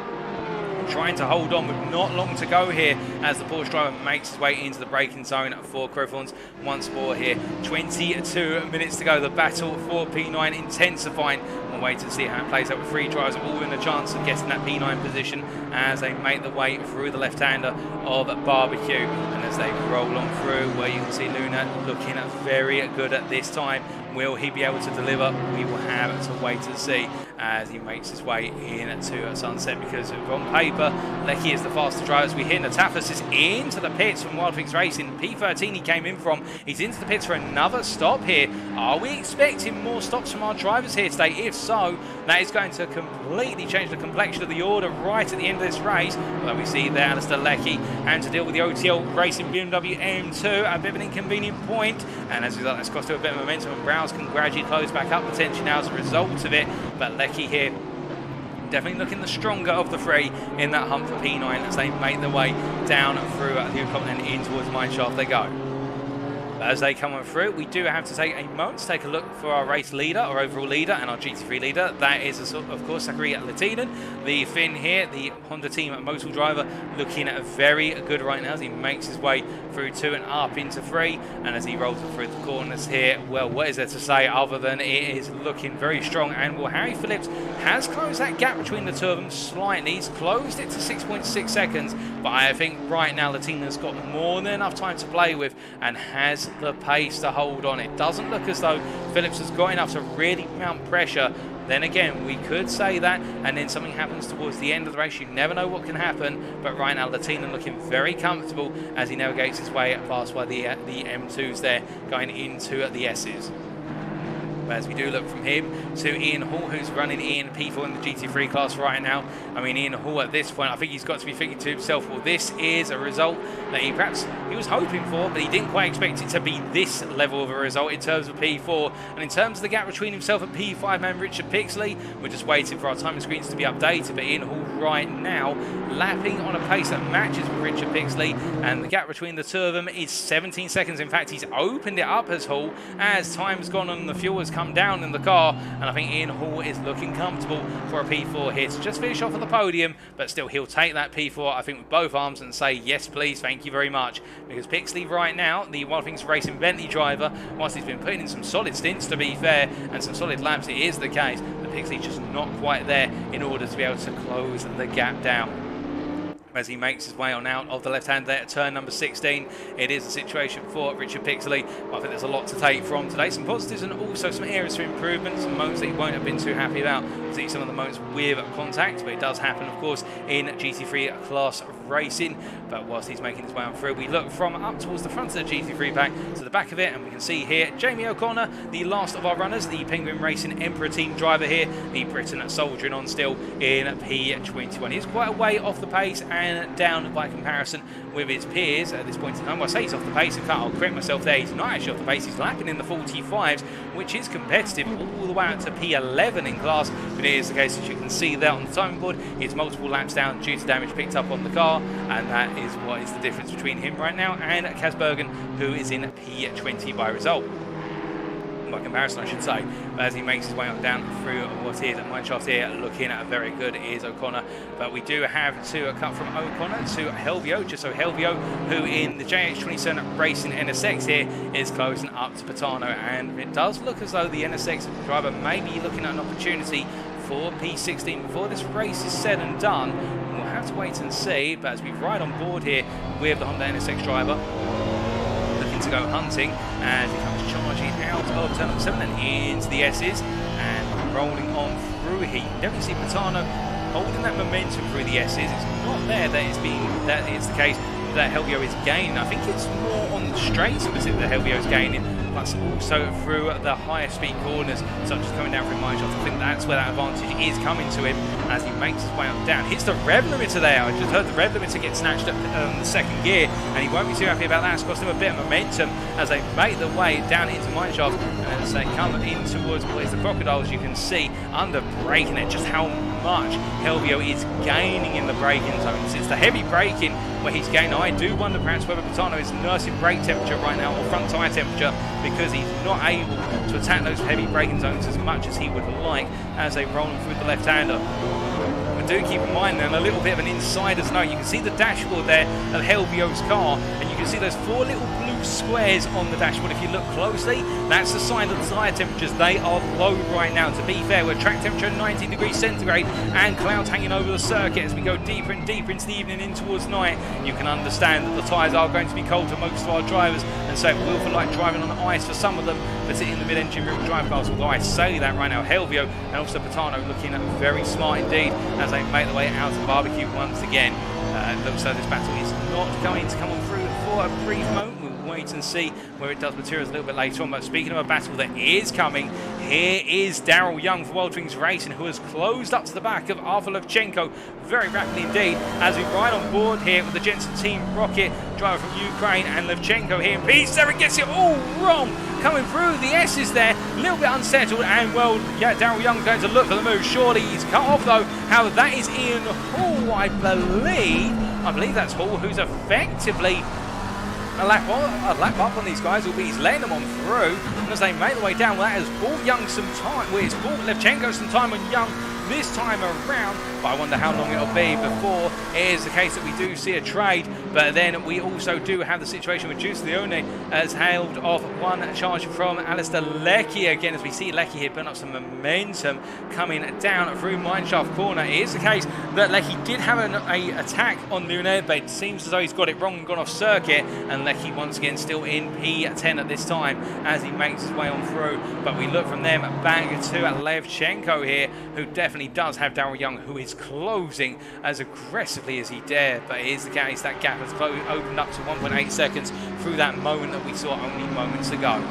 trying to hold on with not long to go here as the Porsche driver makes his way into the braking zone for Crowthorns once more here. 22 minutes to go. The battle for P9 intensifying. We'll wait to see how it plays out with 3 drivers all in a chance of getting that P9 position as they make the way through the left-hander of Barbecue, and as they roll on through, where you can see Luna looking very good at this time. Will he be able to deliver? We will have to wait and see as he makes his way into Sunset, because on paper, Leckie is the faster driver. As we hear Natafis is into the pits from Wildfix Racing. P13 he came in from. He's into the pits for another stop here. Are we expecting more stops from our drivers here today? If so, that is going to completely change the complexion of the order right at the end of this race. Although we see there Alistair Leckie having to deal with the OTL Racing BMW M2 at a bit of an inconvenient point. And as a result, that's cost him a bit of momentum, and Browse can gradually close back up potentially now as a result of it. But Leckie here definitely looking the stronger of the 3 in that hunt for P9 as they make their way down through the continent in towards Mineshaft they go. As they come on through, we do have to take a moment to take a look for our race leader, our overall leader, and our GT3 leader. That is, of course, Sakari Lehtinen, the Finn here, the Honda team motor driver, looking very good right now as he makes his way through 2 and up into 3. And as he rolls through the corners here, well, what is there to say other than it is looking very strong? And well, Harry Phillips has closed that gap between the two of them slightly. He's closed it to 6.6 seconds, but I think right now Lehtina's got more than enough time to play with and has the pace to hold on. It doesn't look as though Phillips has got enough to really mount pressure then again, we could say that, and then something happens towards the end of the race. You never know what can happen, but right now Lehtinen looking very comfortable as he navigates his way past by the M2s there, going into the S's. As we do look from him to Ian Hall, who's running in P4 in the GT3 class right now. I mean, Ian Hall at this point, I think he's got to be thinking to himself, well, this is a result that he was hoping for, but he didn't quite expect it to be this level of a result in terms of P4. And in terms of the gap between himself and P5 man Richard Pixley, we're just waiting for our timing screens to be updated, but Ian Hall right now lapping on a pace that matches with Richard Pixley, and the gap between the two of them is 17 seconds. In fact, he's opened it up as Hall as time's gone on and the fuel has come down in the car, and I think Ian Hall is looking comfortable for a P4 here to just finish off at the podium, but still he'll take that P4 I think with both arms and say yes please, thank you very much, because Pixley right now, the Wild Things Racing Bentley driver, whilst he's been putting in some solid stints to be fair and some solid laps, it is the case that Pixley's just not quite there in order to be able to close the gap down. As he makes his way on out of the left hand there at turn number 16. It is a situation for Richard Pixley. I think there's a lot to take from today. Some positives and also some areas for improvement. Some moments that he won't have been too happy about. See some of the moments with contact, but it does happen, of course, in GT3 class racing. But whilst he's making his way on through, we look from up towards the front of the GT3 pack to the back of it, and we can see here Jamie O'Connor, the last of our runners, the Penguin Racing Emperor team driver here, the Briton soldiering on still in P21. He's quite a way off the pace and down by comparison with his peers at this point in time. Well, I say he's off the pace, in fact I'll correct myself there, he's not actually off the pace, he's lapping in the 45s, which is competitive all the way out to P11 in class, but it is the case, as you can see there on the timing board, he's multiple laps down due to damage picked up on the car, and that is what is the difference between him right now and Kaz Bergen, who is in P20 by result. By comparison, I should say, as he makes his way on down through what is at mineshaft here, looking at very good is O'Connor. But we do have to cut from O'Connor to Helvio, just so Helvio, who in the JH27 Racing NSX here is closing up to Patano, and it does look as though the NSX driver may be looking at an opportunity for P16 before this race is said and done. We'll have to wait and see, but as we ride on board here with the Honda NSX driver, to go hunting as he comes charging out of turn 7 and into the S's and rolling on through here. You definitely see Patano holding that momentum through the S's. It's not there that it's the case that Helvio is gaining. I think it's more on the straights that Helvio is gaining, plus also through the higher speed corners, such as coming down through mineshaft. I think that's where that advantage is coming to him as he makes his way on down. Hits the rev limiter there. I just heard the rev limiter get snatched up the second gear, and he won't be too happy about that. It's cost him a bit of momentum as they make their way down into mineshaft, and as they come in towards what is the crocodiles, you can see under braking it just how much Helvio is gaining in the braking zones. It's the heavy braking where he's gaining. I do wonder perhaps whether Patano is nursing brake temperature right now, or front tyre temperature, because he's not able to attack those heavy braking zones as much as he would like as they roll through the left-hander. But do keep in mind then a little bit of an insider's note. You can see the dashboard there of Helvio's car, and you can see those 4 little blue squares on the dashboard. If you look closely, that's the sign of the tyre temperatures. They are low right now. To be fair, with track temperature 19 degrees centigrade and clouds hanging over the circuit as we go deeper and deeper into the evening, in towards night, you can understand that the tyres are going to be cold for most of our drivers, and so it will feel like driving on ice for some of them, particularly in the mid-engine rear drive cars. Although I say that right now, Helvio and also Patano looking very smart indeed as they make their way out of barbecue once again. It looks like this battle is not going to come on through for a brief moment. We'll wait and see where it does materialize a little bit later on. But speaking of a battle that is coming, here is Daryl Young for Wild Things Racing, who has closed up to the back of Arthur Levchenko very rapidly indeed as we ride on board here with the Jensen Team Rocket driver from Ukraine, and Levchenko here in P7 gets it all wrong. Coming through the S's there, a little bit unsettled, and well, yeah, Daryl Young's going to look for the move. Surely he's cut off though. However, that is Ian Hall, I believe that's Hall, who's effectively a lap up on these guys, albeit he's letting them on through. And as they make their way down, well, that has bought Young some time. Well, it's bought Levchenko some time on Young. this time around, but I wonder how long it'll be before it is the case that we do see a trade. But then we also do have the situation with Juice Leone as held off one charge from Alistair Leckie again, as we see Leckie here putting up some momentum coming down through Mineshaft Corner. It is the case that Leckie did have an attack on Leone, but it seems as though he's got it wrong and gone off circuit, and Leckie once again still in P10 at this time as he makes his way on through. But we look from them back to Levchenko here, who definitely does have Daryl Young, who is closing as aggressively as he dare. But it is the case that gap has opened up to 1.8 seconds through that moment that we saw only moments ago.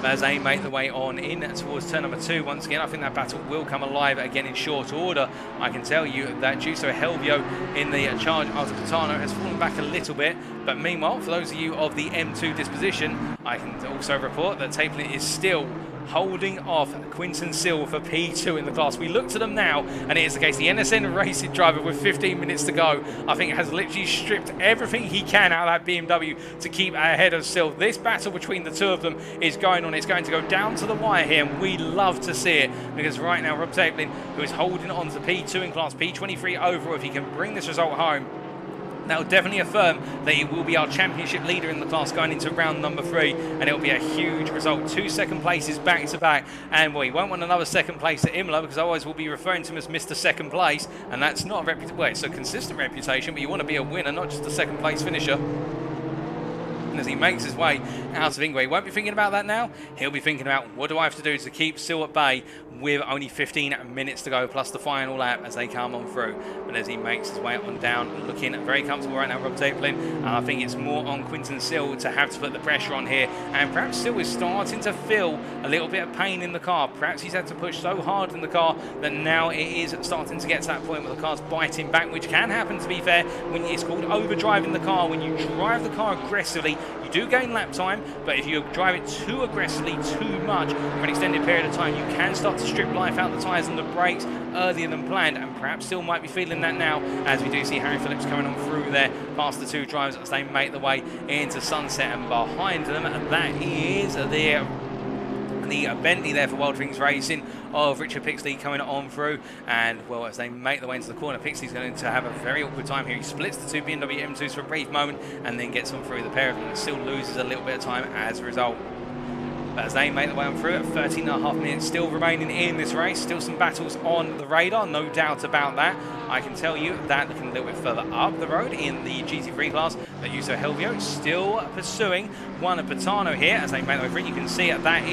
As they make the way on in towards turn number 2, once again, I think that battle will come alive again in short order. I can tell you that Giusto Helvio in the charge after Patano has fallen back a little bit, but meanwhile, for those of you of the M2 disposition, I can also report that Taplin is still holding off Quinton Sill for P2 in the class. We look to them now, and it is the case the NSN Racing driver with 15 minutes to go, I think has literally stripped everything he can out of that BMW to keep ahead of Sill. This battle between the two of them is going on. It's going to go down to the wire here, and we love to see it, because right now Rob Taplin, who is holding on to P2 in class, P23 overall, if he can bring this result home, that will definitely affirm that he will be our championship leader in the class going into round number 3, and it will be a huge result. 2 second places back to back, and well, he won't want another second place at Imola, because otherwise we'll be referring to him as Mr. Second Place, and that's not a reputation. Well, it's a consistent reputation, but you want to be a winner, not just a second place finisher. As he makes his way out of Ingwe, he won't be thinking about that now. He'll be thinking about, what do I have to do to keep Sill at bay with only 15 minutes to go, plus the final lap as they come on through. But as he makes his way on down, looking very comfortable right now, Rob Taplin, and I think it's more on Quinton Sill to have to put the pressure on here. And perhaps Sill is starting to feel a little bit of pain in the car. Perhaps he's had to push so hard in the car that now it is starting to get to that point where the car's biting back, which can happen, to be fair, when it's called overdriving the car. When you drive the car aggressively, you do gain lap time, but if you drive it too aggressively, too much for an extended period of time, you can start to strip life out the tyres and the brakes earlier than planned, and perhaps still might be feeling that now, as we do see Harry Phillips coming on through there past the two drivers as they make the way into Sunset, and behind them that is the Bentley there for Wildwings Racing of Richard Pixley coming on through. And well, as they make the way into the corner, Pixley's going to have a very awkward time here. He splits the two BMW M2s for a brief moment and then gets on through the pair of them, and still loses a little bit of time as a result. But as they make the way on through at 13.5 minutes still remaining in this race, still some battles on the radar, no doubt about that. I can tell you that looking a little bit further up the road in the GT3 class, that Yuso Helvio still pursuing one of Patano here as they make the way through. You can see that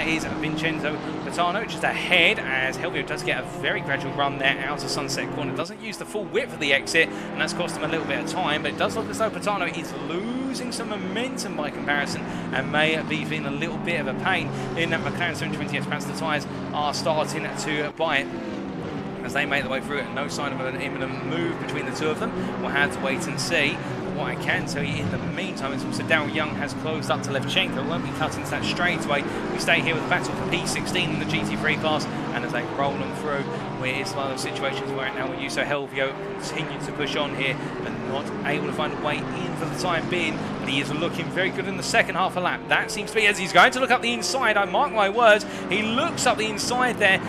is Vincenzo Patano just ahead, as Helvio does get a very gradual run there out of Sunset Corner. Doesn't use the full width of the exit, and that's cost him a little bit of time, but it does look as though Patano is losing some momentum by comparison and may be feeling a little bit of a pain in that McLaren 720. Perhaps the tyres are starting to bite as they make their way through it. No sign of an imminent move between the two of them. We'll have to wait and see. What I can tell you in the meantime is also Daryl Young has closed up to Levchenko. Won't be cutting into that straight away. We stay here with the battle for P16 in the GT3 class, and as they roll on through, it's one of those situations where now we use Helvio continues to push on here, but not able to find a way in for the time being. But he is looking very good in the second half of lap. That seems to be as he's going to look up the inside. I mark my words. He looks up the inside there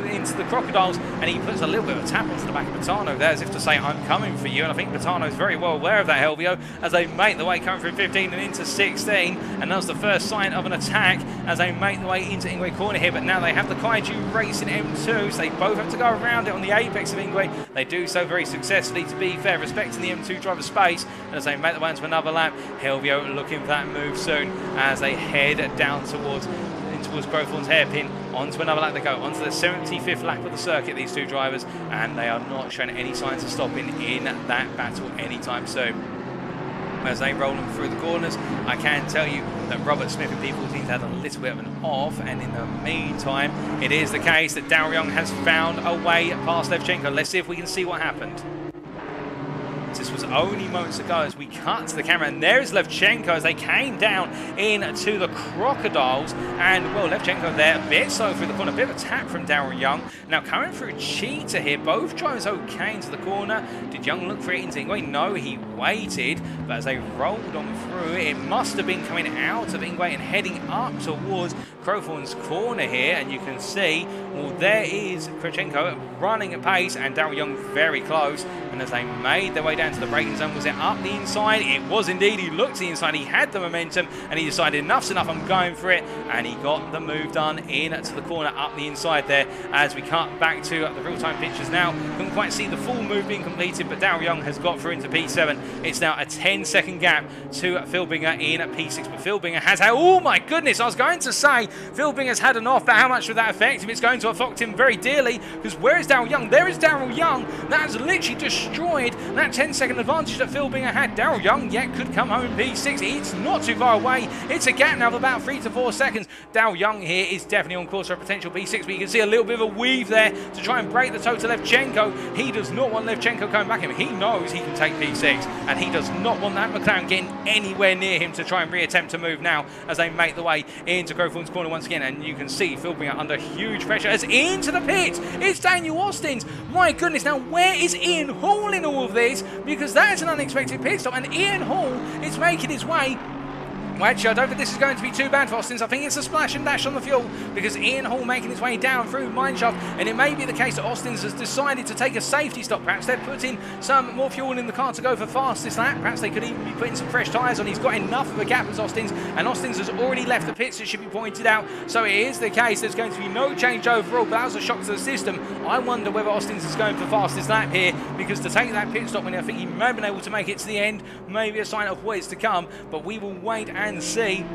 into the Crocodiles, and he puts a little bit of a tap onto the back of Patano there as if to say, I'm coming for you. And I think Patano is very well aware of that, Helvio, as they make the way coming through 15 and into 16. And that's the first sign of an attack as they make the way into Ingwe Corner here. But now they have the Kaiju Racing M2, so they both have to go around it on the apex of Ingwe. They do so very successfully, to be fair, respecting the M2 driver's space. And as they make the way into another lap, Helvio looking for that move soon as they head down towards Crowthorne's hairpin. Onto another lap they go, onto the 75th lap of the circuit, these two drivers, and they are not showing any signs of stopping in that battle anytime soon. As they roll them through the corners, I can tell you that Robert Smith in P14 had a little bit of an off, and in the meantime, it is the case that Daryl Young has found a way past Levchenko. Let's see if we can see what happened. This was only moments ago as we cut to the camera, and there is Levchenko as they came down into the Crocodiles, and well, Levchenko there a bit slow through the corner, a bit of a tap from Daryl Young. Now coming through Cheetah here, both drivers okay into the corner. Did Young look for it into Ingwe? No, he waited, but as they rolled on through, it must have been coming out of Ingwe and heading up towards Crowthorne's corner here, and you can see, well, there is Krachenko running at pace and Daryl Young very close, and as they made their way down to the braking zone, was it up the inside? It was indeed. He looked to the inside, he had the momentum, and he decided enough's enough, I'm going for it, and he got the move done into the corner up the inside there. As we cut back to the real-time pictures now, couldn't quite see the full move being completed, but Daryl Young has got through into P7. It's now a 10-second gap to Philbinger in P6, but Philbinger has had, oh my goodness, I was going to say Philbinger's had an off, but how much would that affect him? It's going to affect him very dearly, because where is Daryl Young? There is Daryl Young. That has literally destroyed that 10-second advantage that Philbinger had. Daryl Young yet could come home in P6. It's not too far away. It's a gap now of about 3 to 4 seconds. Daryl Young here is definitely on course for a potential P6, but you can see a little bit of a weave there to try and break the toe to Levchenko. He does not want Levchenko coming back him. He knows he can take P6, and he does not want that McLaren getting anywhere near him to try and reattempt to move now as they make the way into Crowthorne's corner once again, and you can see Philbinger under huge pressure as into the pit. It's Daniel Austin's. My goodness, now where is Ian Hall in all of this? Because that is an unexpected pit stop, and Ian Hall is making his way. Well, actually, I don't think this is going to be too bad for Austin's. I think it's a splash and dash on the fuel, because Ian Hall making his way down through mineshaft, and it may be the case that Austin's has decided to take a safety stop. Perhaps they're putting some more fuel in the car to go for fastest lap. Perhaps they could even be putting some fresh tyres on. He's got enough of a gap as Austin's, and Austin's has already left the pits, it should be pointed out. So it is the case there's going to be no change overall, but that was a shock to the system. I wonder whether Austin's is going for fastest lap here, because to take that pit stop when I think he may have been able to make it to the end, maybe a sign of what is to come, but we will wait and see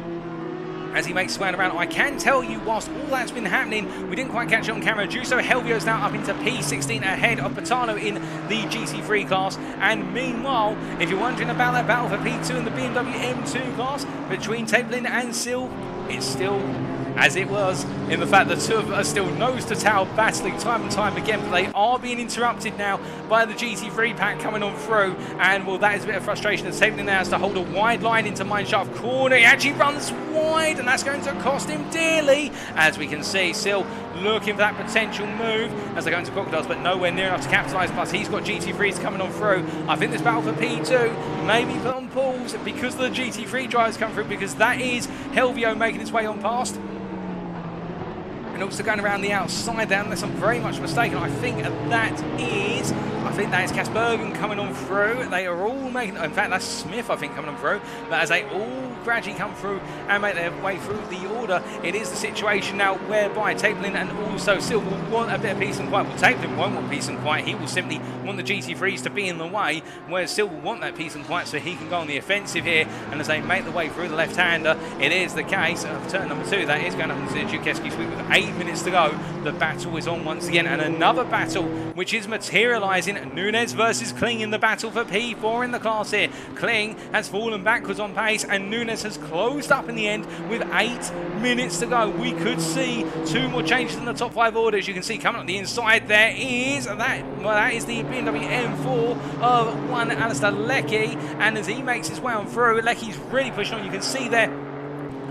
as he makes his way around. I can tell you, whilst all that's been happening, we didn't quite catch it on camera. Juuso Helvio's now up into P16 ahead of Patano in the GT3 class. And meanwhile, if you're wondering about that battle for P2 in the BMW M2 class between Taplin and Sil, it's still as it was, in the fact that two of them are still nose to tail battling time and time again, but they are being interrupted now by the GT3 pack coming on through, and well, that is a bit of frustration as Taplin now has to hold a wide line into mineshaft corner. He actually runs wide, and that's going to cost him dearly, as we can see. Sil looking for that potential move as they go into Crocodiles, but nowhere near enough to capitalise, plus he's got GT3s coming on through. I think this battle for P2 may be put on pause because the GT3 drivers come through, because that is Helvio making his way on past. And also going around the outside there, unless I'm very much mistaken, I think that is Kasbergen coming on through. They are all making, in fact that's Smith I think coming on through, but as they all gradually come through and make their way through the order, it is the situation now whereby Taplin and also Sil will want a bit of peace and quiet. Well, Taplin won't want peace and quiet, he will simply want the GT3s to be in the way, whereas Sil will want that peace and quiet so he can go on the offensive here. And as they make the way through the left-hander, it is the case of turn number 2, that is going up into the Dukeski sweep with 8 minutes to go. The battle is on once again, and another battle which is materialising. Nunes versus Kling in the battle for P4 in the class here. Kling has fallen backwards on pace, and Nunes has closed up in the end with 8 minutes to go. We could see 2 more changes in the top 5 orders. You can see coming up the inside there is that is the BMW M4 of one Alistair Leckie, and as he makes his way on through, Leckie's really pushing on. You can see there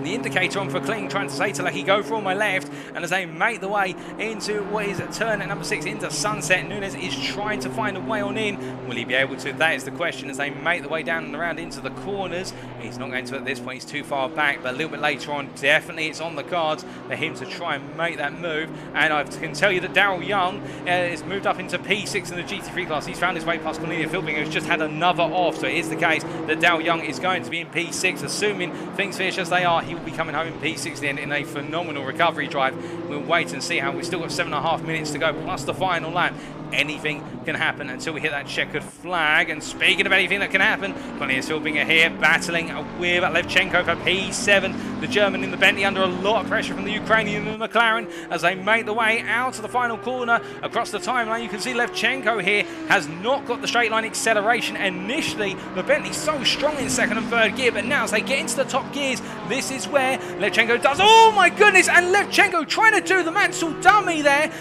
the indicator on for Kling trying to say to Leckie, go for on my left, and as they make the way into what is turn number 6 into Sunset, Nunes is trying to find a way on in. Will he be able to? That is the question as they make the way down and around into the corners. He's not going to at this point, he's too far back, but a little bit later on, definitely it's on the cards for him to try and make that move. And I can tell you that Daryl Young is moved up into P6 in the GT3 class. He's found his way past Cornelia Philbinger, who's just had another off, so it is the case that Daryl Young is going to be in P6, assuming things finish as they are. He will be coming home in P6 then in a phenomenal recovery drive. We'll wait and see how we've still got 7.5 minutes to go plus the final lap. Anything can happen until we hit that checkered flag. And speaking of anything that can happen, Cornelia Philbinger here battling with Levchenko for P7. The German in the Bentley under a lot of pressure from the Ukrainian in the McLaren as they make the way out to the final corner across the timeline. You can see Levchenko here has not got the straight line acceleration. Initially, the Bentley's so strong in second and third gear, but now as they get into the top gears, this is where Levchenko does, oh my goodness, and Levchenko trying to do the Mansell dummy there,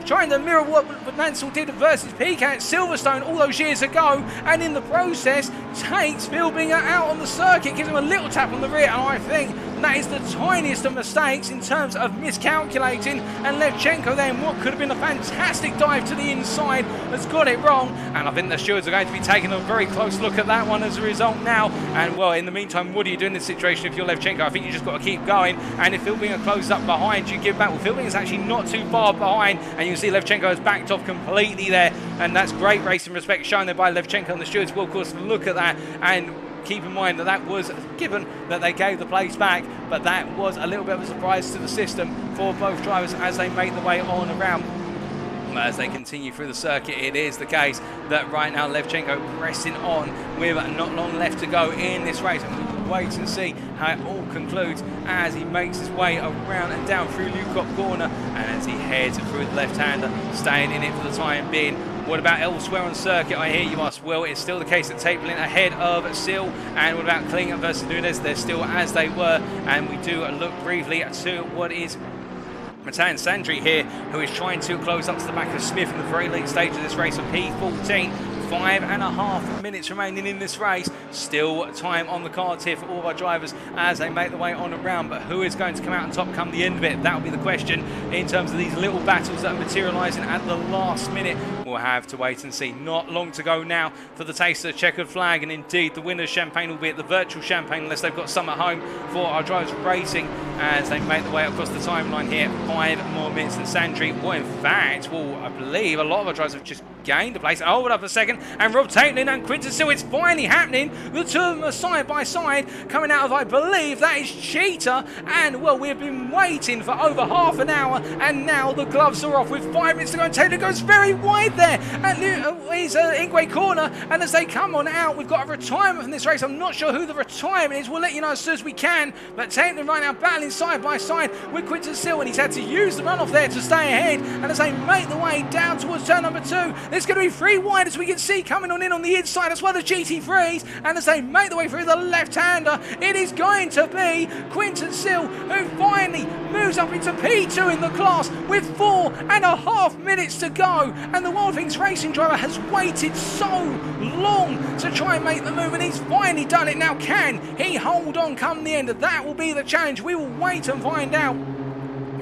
trying to mirror what Mansell Cecil did versus Peak at Silverstone all those years ago, and in the process takes Philbinger out on the circuit, gives him a little tap on the rear, and I think that is the tiniest of mistakes in terms of miscalculating, and Levchenko then, what could have been a fantastic dive to the inside, has got it wrong, and I think the stewards are going to be taking a very close look at that one as a result now. And well, in the meantime, what do you do in this situation if you're Levchenko? I think you just got to keep going, and if Philbinger closes up behind you, give back. Well, Philbinger's actually not too far behind, and you can see Levchenko has backed off completely there, and that's great racing respect shown there by Levchenko, and the stewards will of course look at that and keep in mind that that was given that they gave the place back, but that was a little bit of a surprise to the system for both drivers as they make the way on around. As they continue through the circuit, it is the case that right now Levchenko pressing on with not long left to go in this race, and we will wait and see how it all concludes as he makes his way around and down through Lukop corner, and as he heads through the left-hander, staying in it for the time being. What about elsewhere on circuit, I hear you ask? Well, it's still the case that Taplin ahead of Sil, and what about Kling versus Nunes? They're still as they were, and we do look briefly to what is Matan Sandri here, who is trying to close up to the back of Smith in the very late stage of this race of P14. 5.5 minutes remaining in this race. Still time on the cards here for all of our drivers as they make the way on around, but who is going to come out on top come the end of it? That will be the question in terms of these little battles that are materialising at the last minute. We'll have to wait and see. Not long to go now for the taste of the checkered flag, and indeed the winner's champagne will be at the virtual champagne unless they've got some at home for our drivers racing as they make the way across the timeline here. 5 more minutes, and Sandri, well, in fact, well, I believe a lot of our drivers have just gained a place. Hold up a second, and Rob Taplin and Quinton Sil, it's finally happening. The two of them are side by side, coming out of, I believe, that is Cheetah, and well, we've been waiting for over half an hour, and now the gloves are off with 5 minutes to go, and Taylor goes very wide there, and he's Ingwe corner, and as they come on out, we've got a retirement from this race. I'm not sure who the retirement is, we'll let you know as soon as we can, but Taplin right now battling side by side with Quinton Sil, and he's had to use the runoff there to stay ahead, and as they make the way down towards turn number 2, there's going to be 3 wide as we can see coming on in on the inside as well as GT3s, and as they make the way through the left-hander, it is going to be Quinton Sil who finally moves up into P2 in the class with 4.5 minutes to go, and the Wild Things Racing driver has waited so long to try and make the move, and he's finally done it. Now can he hold on come the end? That will be the challenge. We will wait and find out.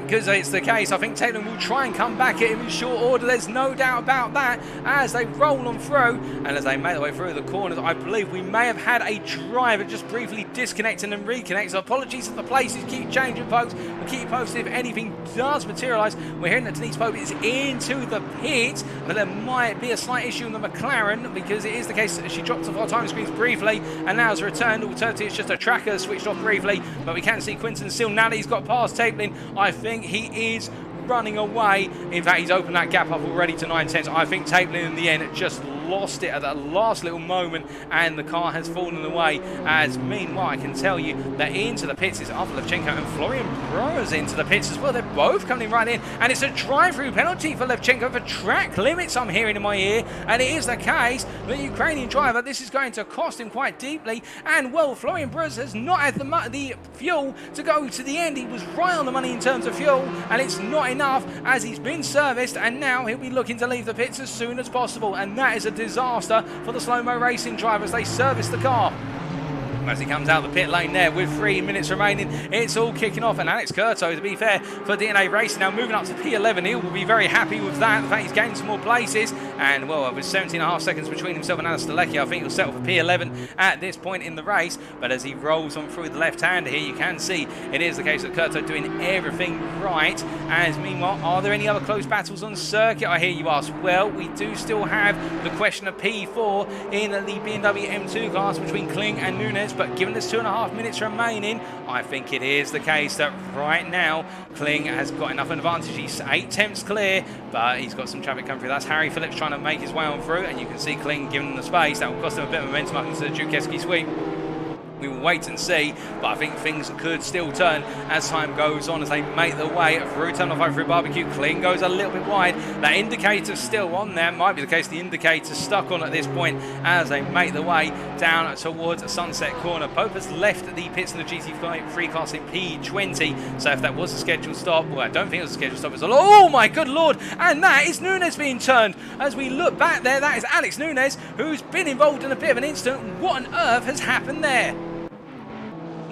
Because it's the case, I think Taylor will try and come back at him in short order. There's no doubt about that as they roll on through, and as they make their way through the corners, I believe we may have had a driver just briefly disconnect and then reconnect. So apologies if the places keep changing, folks. We'll keep you posted if anything does materialise. We're hearing that Denise Pope is into the pit, but there might be a slight issue in the McLaren because it is the case that she dropped off our time screens briefly and now has returned. Alternatively, it's just a tracker switched off briefly, but we can see Quinton Sil now that he's got past Taplin. I think he is running away. In fact, he's opened that gap up already to 9/10. I think Taplin in the end just lost it at that last little moment, and the car has fallen away. As meanwhile, I can tell you that into the pits is Arthur Levchenko and Florian Broers into the pits as well. They're both coming right in, and it's a drive-through penalty for Levchenko for track limits, I'm hearing in my ear, and it is the case. The Ukrainian driver, this is going to cost him quite deeply, and well, Florian Broers has not had the fuel to go to the end. He was right on the money in terms of fuel, and it's not enough as he's been serviced, and now he'll be looking to leave the pits as soon as possible, and that is a disaster for the slow-mo racing drivers. They service the car. As he comes out the pit lane there with 3 minutes remaining, it's all kicking off, and Alex Curto, to be fair, for DNA Racing now moving up to P11. He will be very happy with that. In fact, he's gained some more places, and well, with 17.5 seconds between himself and Alistair Leckie, I think he'll settle for P11 at this point in the race. But as he rolls on through the left-hander here, you can see it is the case that Curto doing everything right. As meanwhile, are there any other close battles on circuit, I hear you ask? Well, we do still have the question of P4 in the BMW M2 class between Kling and Nunes, but given there's 2.5 minutes remaining, I think it is the case that right now Kling has got enough advantage. He's 8 tenths clear, but he's got some traffic coming through. That's Harry Phillips trying to make his way on through, and you can see Kling giving him the space. That will cost him a bit of momentum up into the Dukowski sweep. We will wait and see, but I think things could still turn as time goes on, as they make their way through turn 5 through barbecue. Kling goes a little bit wide. That indicator's still on there. Might be the case the indicator's stuck on at this point as they make their way down towards Sunset Corner. Pope has left the pits in the GT3 class in P20, so if that was a scheduled stop, well, I don't think it was a scheduled stop. It's oh my good lord, and that is Nunes being turned. As we look back there, that is Alex Nunes, who's been involved in a bit of an incident. What on earth has happened there?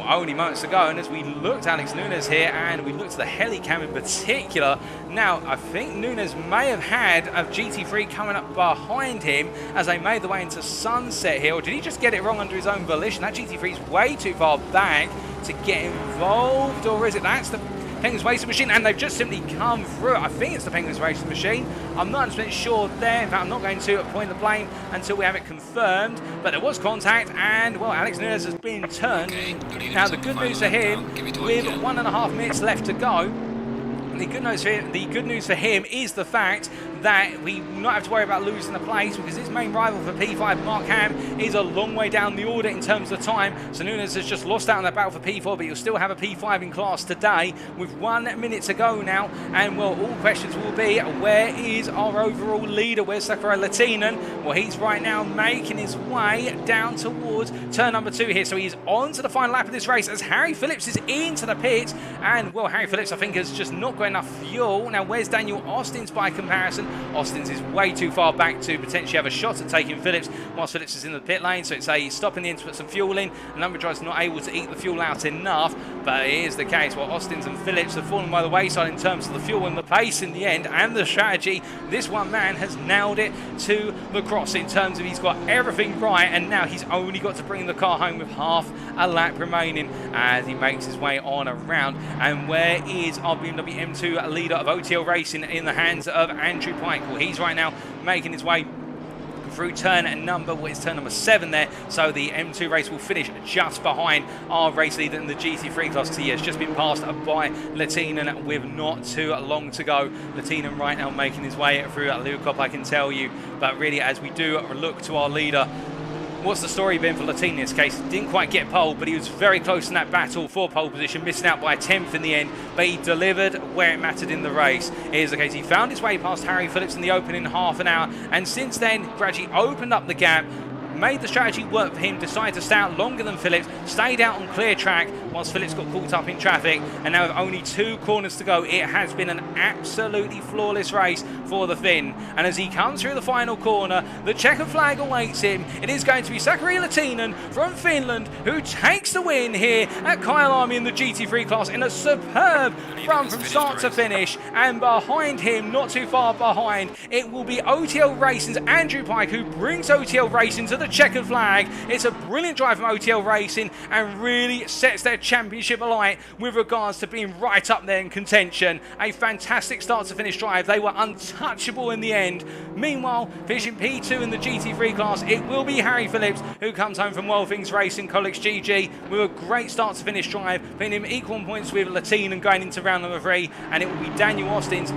Only moments ago, and as we looked at Alex Nunes here and we looked at the helicam in particular, now I think Nunes may have had a GT3 coming up behind him as they made the way into Sunset here, or did he just get it wrong under his own volition? That GT3 is way too far back to get involved, or is it that's the Penguins Racing Machine, and they've just simply come through. I think it's the Penguins Racing Machine. I'm not 100% sure there. In fact, I'm not going to point the blame until we have it confirmed. But there was contact, and, well, Alex Nunes has been turned. Okay, now, the good news for him, with 1.5 minutes left to go, the good news for him is the fact that we not have to worry about losing the place, because his main rival for P5, Mark Ham, is a long way down the order in terms of time. So Nunes has just lost out on that battle for P4, but you'll still have a P5 in class today with 1 minute to go now. And, well, all questions will be, where is our overall leader? Where's Sakari Lehtinen? Well, he's right now making his way down towards turn number 2 here. So he's on to the final lap of this race as Harry Phillips is into the pits. And, well, Harry Phillips, I think, has just not got enough fuel. Now, where's Daniel Austin's by comparison? Austin's is way too far back to potentially have a shot at taking Phillips, whilst Phillips is in the pit lane, so it's a stop in the end to put some fuel in. The number driver's not able to eat the fuel out enough, but it is the case. Well, Austin's and Phillips have fallen by the wayside in terms of the fuel and the pace in the end, and the strategy. This one man has nailed it to the cross in terms of he's got everything right, and now he's only got to bring the car home with half a lap remaining as he makes his way on around. And where is our BMW M2 leader of OTL Racing in the hands of Andrew Pike? Well, he's right now making his way through turn number 7 there, so the M2 race will finish just behind our race leader in the GT3 class, because he has just been passed by Lehtinen with not too long to go. Lehtinen right now making his way through Leukop, I can tell you, but really as we do look to our leader, what's the story been for Lehtinen in this case? He didn't quite get pole, but he was very close in that battle for pole position, missing out by a 10th in the end, but he delivered where it mattered in the race. Here's the case. He found his way past Harry Phillips in the opening half an hour, and since then gradually opened up the gap, made the strategy work for him, decided to stay out longer than Phillips, stayed out on clear track whilst Phillips got caught up in traffic, and now with only 2 corners to go, it has been an absolutely flawless race for the Finn. And as he comes through the final corner, the checkered flag awaits him. It is going to be Sakari Lehtinen from Finland who takes the win here at Kyalami in the GT3 class in a superb run from start to finish. And behind him, not too far behind, it will be OTL Racing's Andrew Pike who brings OTL Racing to the checkered flag. It's a brilliant drive from OTL Racing and really sets their championship alight with regards to being right up there in contention. A fantastic start to finish drive. They were untouchable in the end. Meanwhile, finishing P2 in the GT3 class, it will be Harry Phillips who comes home from World Things Racing College GG with a great start to finish drive, putting him equal points with Lehtinen going into round number 3, and it will be Daniel Austin's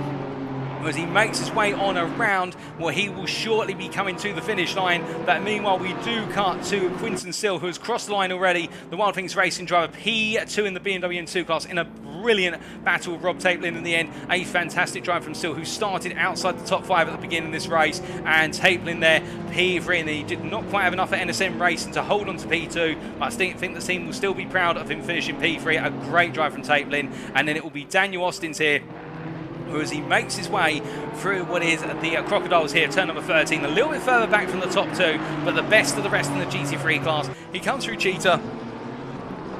as he makes his way on around. Well, he will shortly be coming to the finish line, but meanwhile we do cut to Quinton Sill, who has crossed the line already, the Wild Things Racing driver, P2 in the BMW M2 class, in a brilliant battle with Rob Taplin in the end. A fantastic drive from Sill, who started outside the top 5 at the beginning of this race, and Taplin there, P3, and he did not quite have enough at NSM Racing to hold on to P2, but I think the team will still be proud of him finishing P3. A great drive from Taplin, and then it will be Daniel Austin's here, who as he makes his way through what is the Crocodiles here, turn number 13, a little bit further back from the top 2, but the best of the rest in the GT3 class. He comes through Cheetah,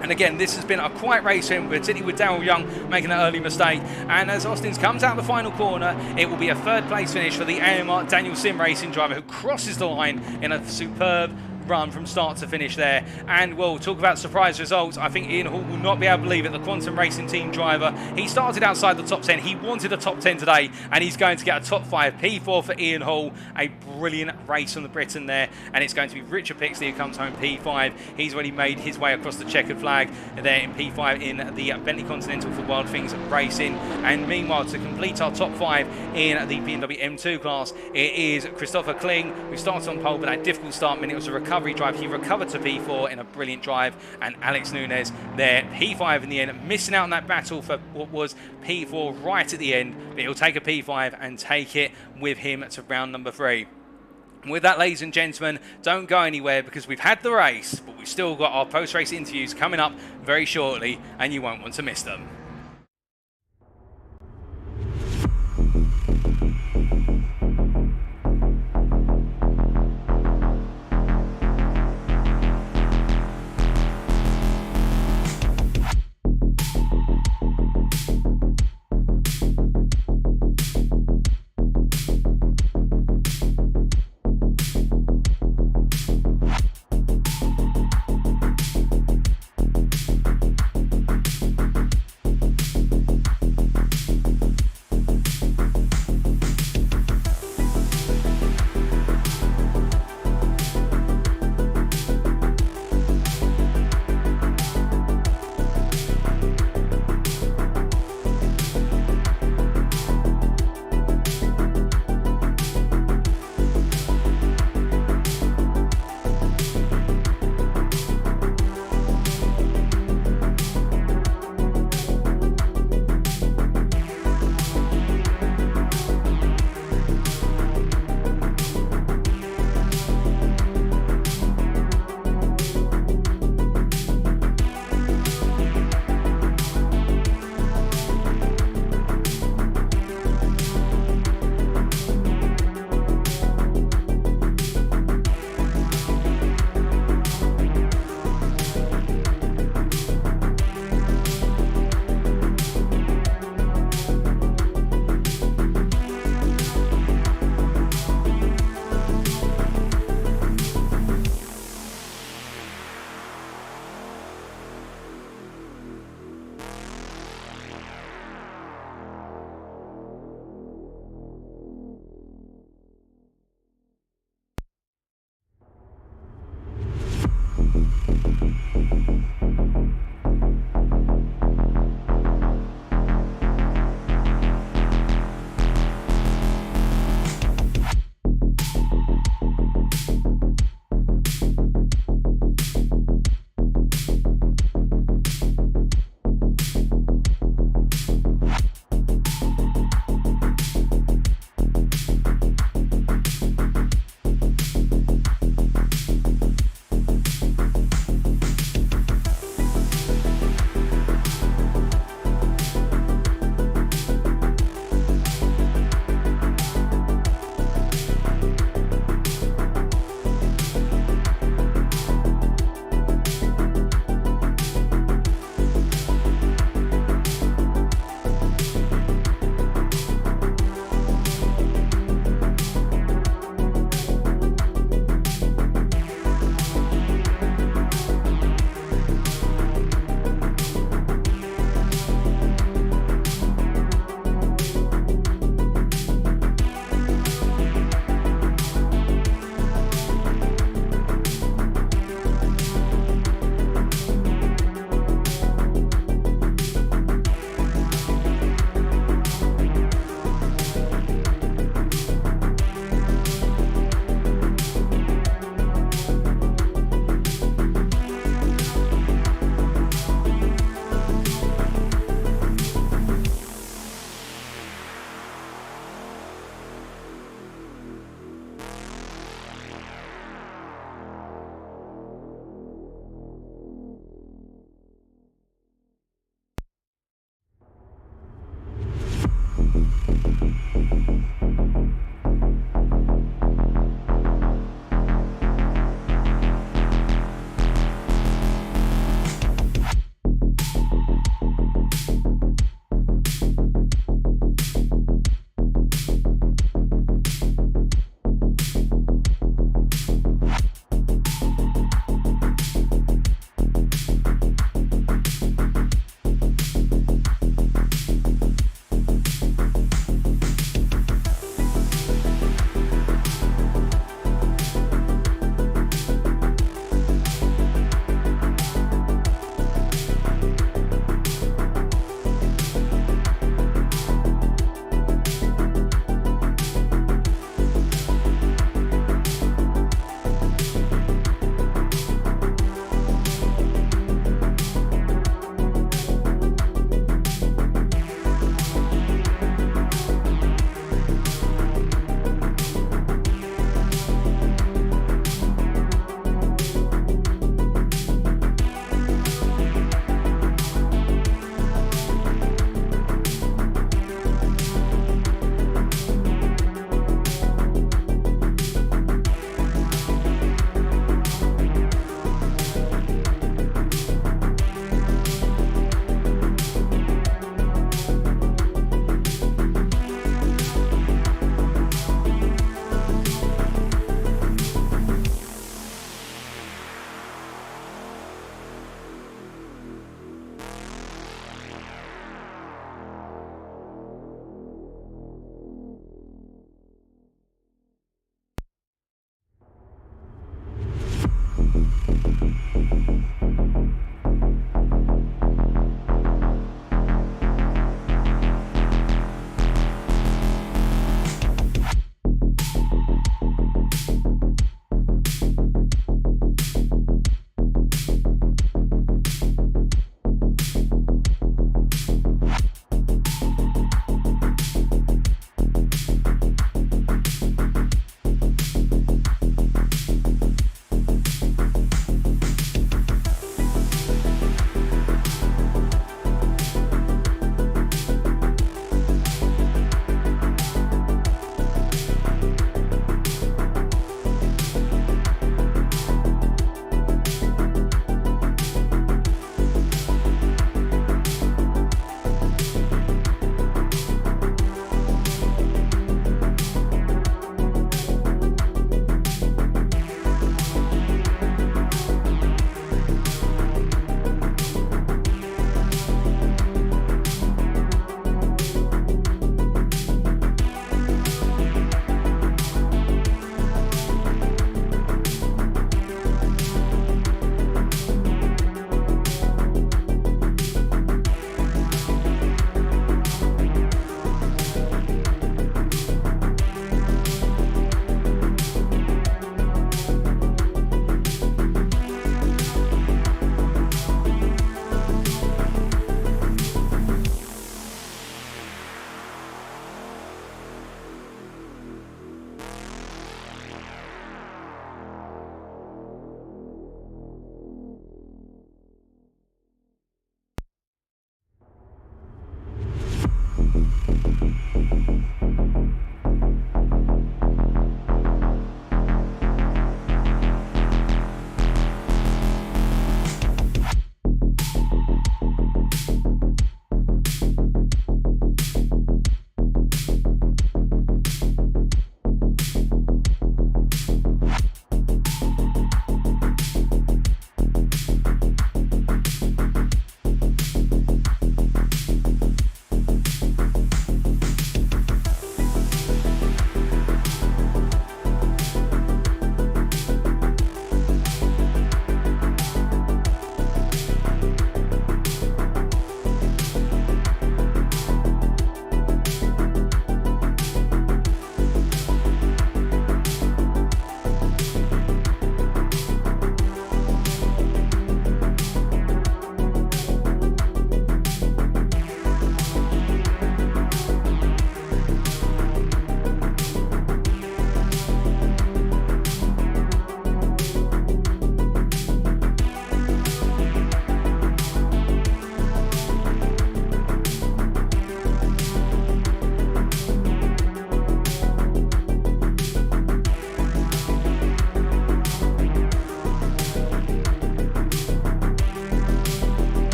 and again, this has been a quiet race for him, particularly with Darryl Young making an early mistake. And as Austin's comes out the final corner, it will be a 3rd place finish for the AMR DANI3L Sim Racing driver, who crosses the line in a superb run from start to finish there. And we'll talk about surprise results. I think Ian Hall will not be able to believe it. The Quantum Racing team driver, he started outside the top 10. He wanted a top 10 today, and he's going to get a top 5. P4 for Ian Hall. A brilliant race on the Britain there, and it's going to be Richard Pixley who comes home P5. He's already made his way across the checkered flag there in P5 in the Bentley Continental for Wild Things Racing. And meanwhile, to complete our top 5 in the BMW M2 class, it is Christopher Kling, who started on pole, but that difficult start meant it was a recovery recovery drive. He recovered to P4 in a brilliant drive, and Alex Nunes there, P5 in the end, missing out on that battle for what was P4 right at the end, but he'll take a P5 and take it with him to round number 3. With that, ladies and gentlemen, don't go anywhere because we've had the race, but we've still got our post-race interviews coming up very shortly, and you won't want to miss them.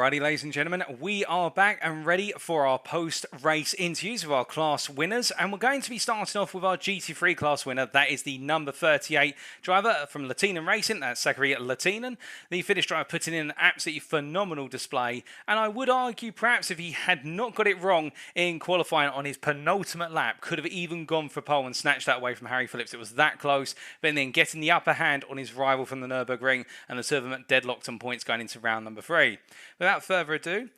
Alrighty, ladies and gentlemen, we are back and ready for our post-race interviews of our class winners, and we're going to be starting off with our GT3 class winner. That is the number 38 driver from Lehtinen Racing, that's Sakari Lehtinen. The Finnish driver putting in an absolutely phenomenal display, and I would argue perhaps if he had not got it wrong in qualifying on his penultimate lap, could have even gone for pole and snatched that away from Harry Phillips. It was that close, but then getting the upper hand on his rival from the Nürburgring, and the two of them deadlocked on points going into round number 3. Without further ado,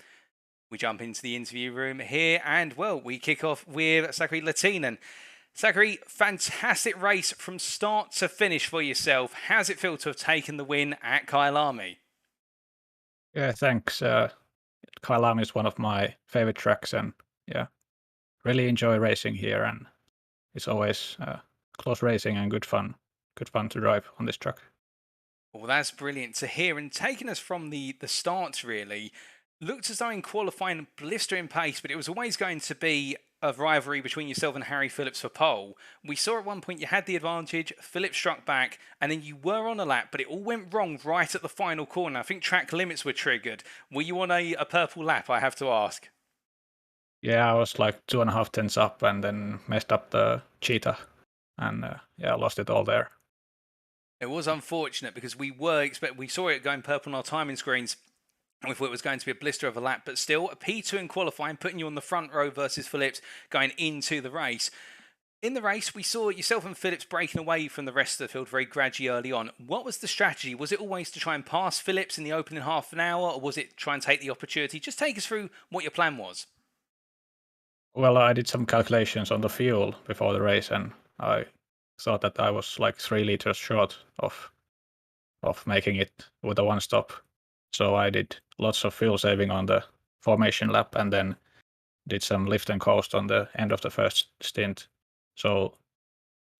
we jump into the interview room here, and well, we kick off with Sakari Lehtinen. Sakari, fantastic race from start to finish for yourself. How's it feel to have taken the win at Kyalami? Yeah, thanks. Kyalami is one of my favorite tracks, and yeah, really enjoy racing here, and it's always close racing and good fun. Good fun to drive on this track. Well, that's brilliant to hear. And taking us from the start, really, looked as though in qualifying, blistering pace, but it was always going to be a rivalry between yourself and Harry Phillips for pole. We saw at one point you had the advantage, Phillips struck back, and then you were on a lap, but it all went wrong right at the final corner. I think track limits were triggered. Were you on a purple lap, I have to ask? Yeah, I was like 2.5 tenths up, and then messed up the cheetah, and yeah, lost it all there. It was unfortunate because we saw it going purple on our timing screens. We thought it was going to be a blister of a lap, but still a P2 in qualifying, putting you on the front row versus Phillips going into the race. In the race, we saw yourself and Phillips breaking away from the rest of the field very gradually early on. What was the strategy? Was it always to try and pass Phillips in the opening half an hour, or was it try and take the opportunity? Just take us through what your plan was. Well, I did some calculations on the fuel before the race, and I thought that I was like 3 liters short of making it with a one stop. So I did lots of fuel saving on the formation lap, and then did some lift and coast on the end of the first stint. So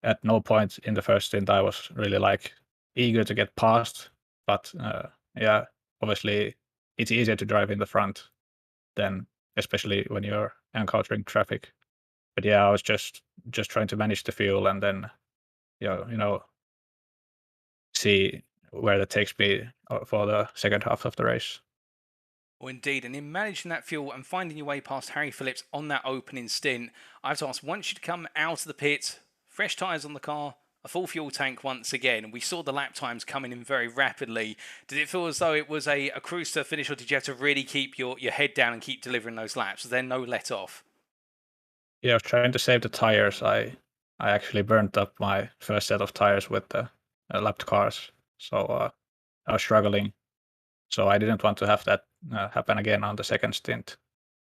at no point in the first stint I was really like eager to get past, but yeah, obviously it's easier to drive in the front than, especially when you're encountering traffic. But yeah, I was just trying to manage the fuel, and then see where that takes me for the second half of the race. Well, indeed, and in managing that fuel and finding your way past Harry Phillips on that opening stint, I have to ask, once you'd come out of the pit, fresh tyres on the car, a full fuel tank once again, and we saw the lap times coming in very rapidly, did it feel as though it was a cruise to finish, or did you have to really keep your head down and keep delivering those laps? Was there no let off? Yeah, I was trying to save the tires. I actually burnt up my first set of tires with the lapped cars, so I was struggling. So I didn't want to have that happen again on the second stint,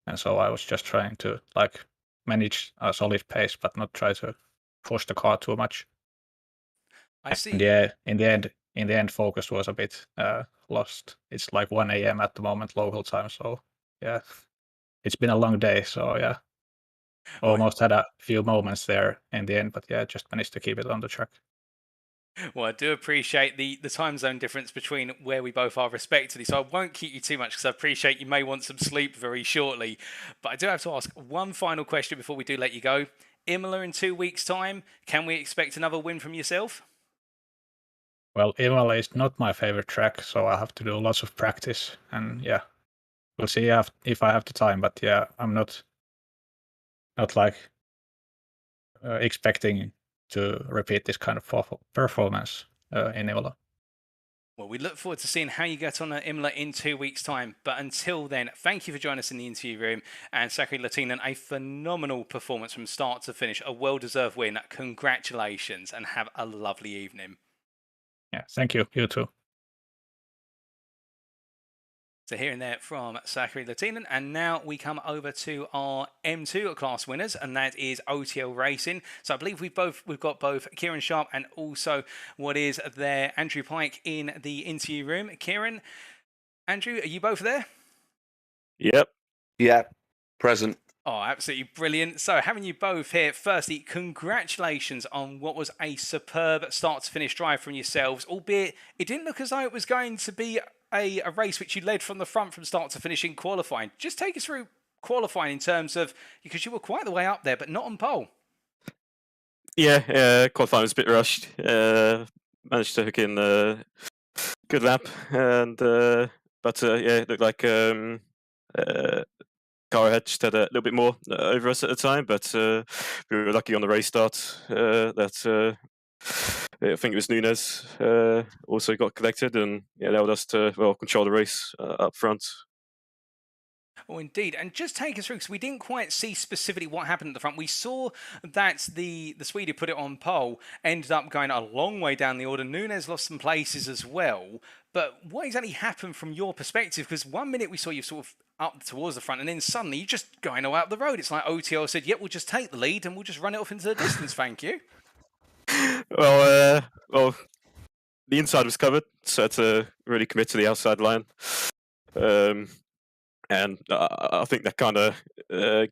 and so I was just trying to like manage a solid pace, but not try to push the car too much. I And see. yeah, in the end, focus was a bit lost. It's like 1 a.m. at the moment local time, so yeah, it's been a long day. So yeah, Well, almost had a few moments there in the end, but yeah, just managed to keep it on the track. well, I do appreciate the time zone difference between where we both are respectively, so I won't keep you too much because I appreciate you may want some sleep very shortly. But I do have to ask one final question before we do let you go. Imola in 2 weeks' time, can we expect another win from yourself? Well, Imola is not my favorite track, so I have to do lots of practice, and yeah, we'll see if I have the time. But yeah, I'm not like expecting to repeat this kind of performance in Imola. Well, we look forward to seeing how you get on at Imola in 2 weeks' time. But until then, thank you for joining us in the interview room. And Sakari Lehtinen, a phenomenal performance from start to finish, a well-deserved win. Congratulations, and have a lovely evening. Yeah, thank you. You too. So hearing that from Sakari Lehtinen, and now we come over to our M2 class winners, and that is OTL Racing. So I believe we've got both Kieran Sharp and also what is there Andrew Pike in the interview room. Kieran, Andrew, are you both there? Yep. Yeah. Present. Oh, absolutely brilliant. So, having you both here, firstly, congratulations on what was a superb start to finish drive from yourselves, albeit it didn't look as though it was going to be a race which you led from the front from start to finish in qualifying. Just take us through qualifying in terms of, because you were quite the way up there, but not on pole. Yeah, qualifying was a bit rushed. Managed to hook in a good lap, and but yeah, it looked like Cara just had a little bit more over us at the time, but we were lucky on the race start that I think it was Nunes also got collected and allowed us to control the race up front. Oh, indeed. And just take us through, because we didn't quite see specifically what happened at the front. We saw that the Swede who put it on pole ended up going a long way down the order. Nunes lost some places as well. But what exactly happened from your perspective? Because 1 minute we saw you sort of up towards the front, and then suddenly you're just going all out the road. It's like OTL said, yep, we'll just take the lead and we'll just run it off into the distance, thank you. Well, the inside was covered, so I had to really commit to the outside line. And I think that kind of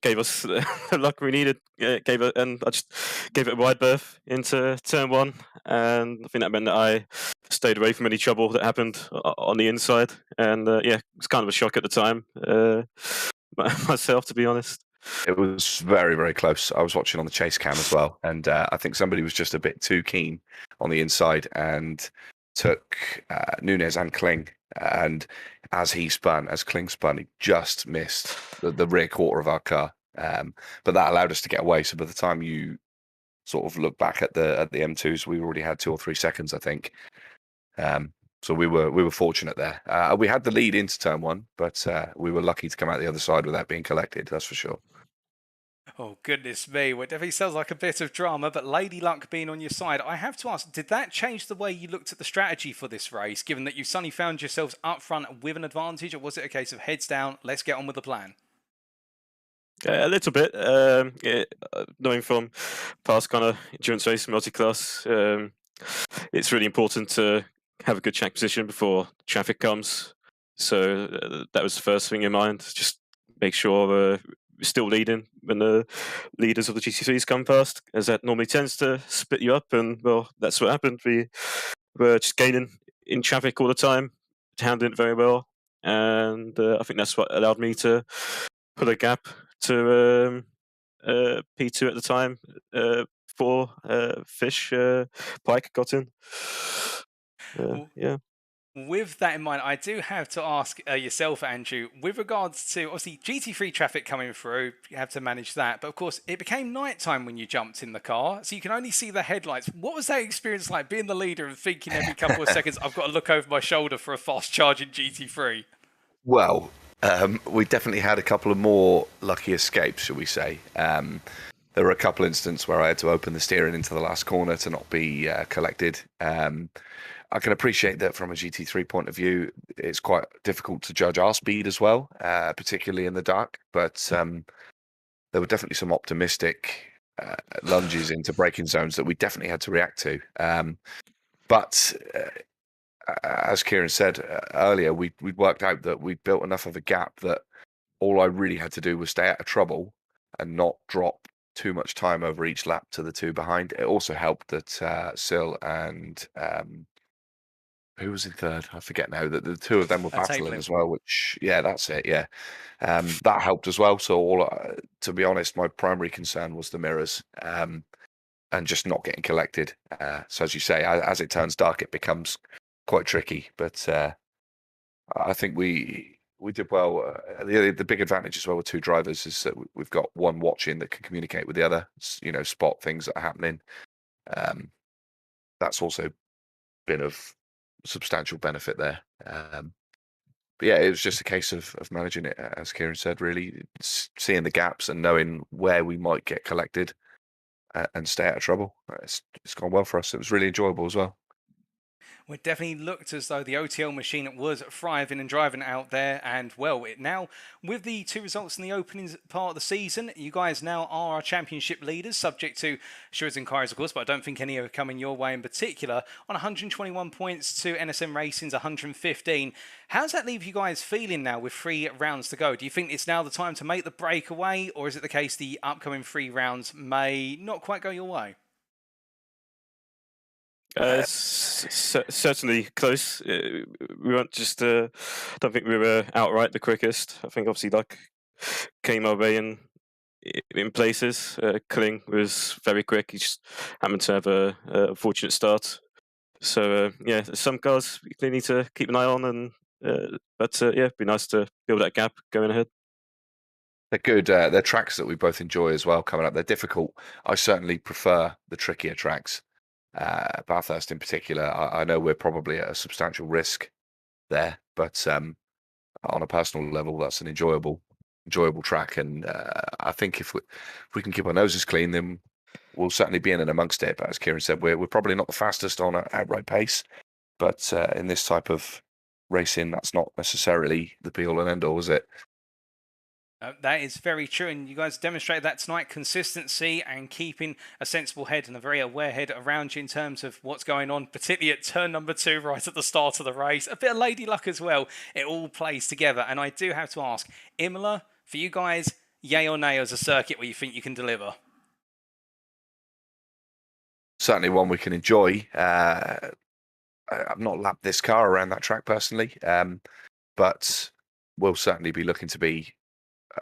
gave us the luck we needed. And I just gave it a wide berth into turn one, and I think that meant that I stayed away from any trouble that happened on the inside. And it was kind of a shock at the time, myself, to be honest. It was very, very close. I was watching on the chase cam as well, and I think somebody was just a bit too keen on the inside and took Nunes and Kling. And as Kling spun, he just missed the rear quarter of our car. But that allowed us to get away. So by the time you sort of look back at the M2s, we already had 2 or 3 seconds, I think. So we were fortunate there. We had the lead into turn one, but we were lucky to come out the other side without being collected. That's for sure. Oh, goodness me. Well, it definitely sounds like a bit of drama, but Lady Luck being on your side, I have to ask, did that change the way you looked at the strategy for this race, given that you suddenly found yourselves up front with an advantage, or was it a case of heads down, let's get on with the plan? A little bit. Knowing from past kind of endurance race, multi-class, it's really important to have a good track position before traffic comes. So that was the first thing in mind. Just make sure we're still leading when the leaders of the GT3s come past, as that normally tends to split you up. And well, that's what happened. We were just gaining in traffic all the time, handling it very well, and I think that's what allowed me to put a gap to P2 at the time before Fish Pike got in. Yeah. With that in mind, I do have to ask yourself, Andrew, with regards to, obviously, GT3 traffic coming through, you have to manage that. But of course, it became nighttime when you jumped in the car, so you can only see the headlights. What was that experience like, being the leader and thinking every couple of seconds, I've got to look over my shoulder for a fast charging GT3? Well, we definitely had a couple of more lucky escapes, shall we say. There were a couple instances where I had to open the steering into the last corner to not be collected. I can appreciate that from a GT3 point of view. It's quite difficult to judge our speed as well, particularly in the dark. But there were definitely some optimistic lunges into braking zones that we definitely had to react to. But as Kieran said earlier, we'd worked out that we'd built enough of a gap that all I really had to do was stay out of trouble and not drop too much time over each lap to the two behind. It also helped that Sil and who was in third? I forget now. That the two of them were battling as well. Which, yeah, that's it. Yeah, that helped as well. So, to be honest, my primary concern was the mirrors and just not getting collected. So, as you say, as it turns dark, it becomes quite tricky. But I think we did well. The big advantage as well with two drivers is that we've got one watching that can communicate with the other. Spot things that are happening. That's also been of substantial benefit there. But yeah, it was just a case of managing it, as Kieran said, really seeing the gaps and knowing where we might get collected and stay out of trouble. It's gone well for us. It was really enjoyable as well. Well, it definitely looked as though the OTL machine was thriving and driving out there, and well, it now, with the 2 results in the opening part of the season, you guys now are our championship leaders, subject to Shures and Kai's, of course, but I don't think any are coming your way in particular, on 121 points to NSM Racing's 115. How's that leave you guys feeling now with 3 rounds to go? Do you think it's now the time to make the breakaway, or is it the case the upcoming 3 rounds may not quite go your way? Certainly close. We weren't just. I don't think we were outright the quickest. I think obviously luck came our way in places. Kling was very quick. He just happened to have a fortunate start. So yeah, some cars we clearly need to keep an eye on, and But yeah, it'd be nice to build that gap going ahead. They're good. They're tracks that we both enjoy as well coming up. They're difficult. I certainly prefer the trickier tracks. Bathurst in particular, I know we're probably at a substantial risk there, but on a personal level, that's an enjoyable track. And I think if we can keep our noses clean, then we'll certainly be in and amongst it. But as Kieran said, we're probably not the fastest on an outright pace, but in this type of racing, that's not necessarily the be-all and end-all, is it? That is very true, and you guys demonstrated that tonight. Consistency and keeping a sensible head and a very aware head around you in terms of what's going on, particularly at turn number 2 right at the start of the race. A bit of lady luck as well. It all plays together, and I do have to ask, Imola, for you guys, yay or nay as a circuit where you think you can deliver? Certainly one we can enjoy. I've not lapped this car around that track personally, but we'll certainly be looking to be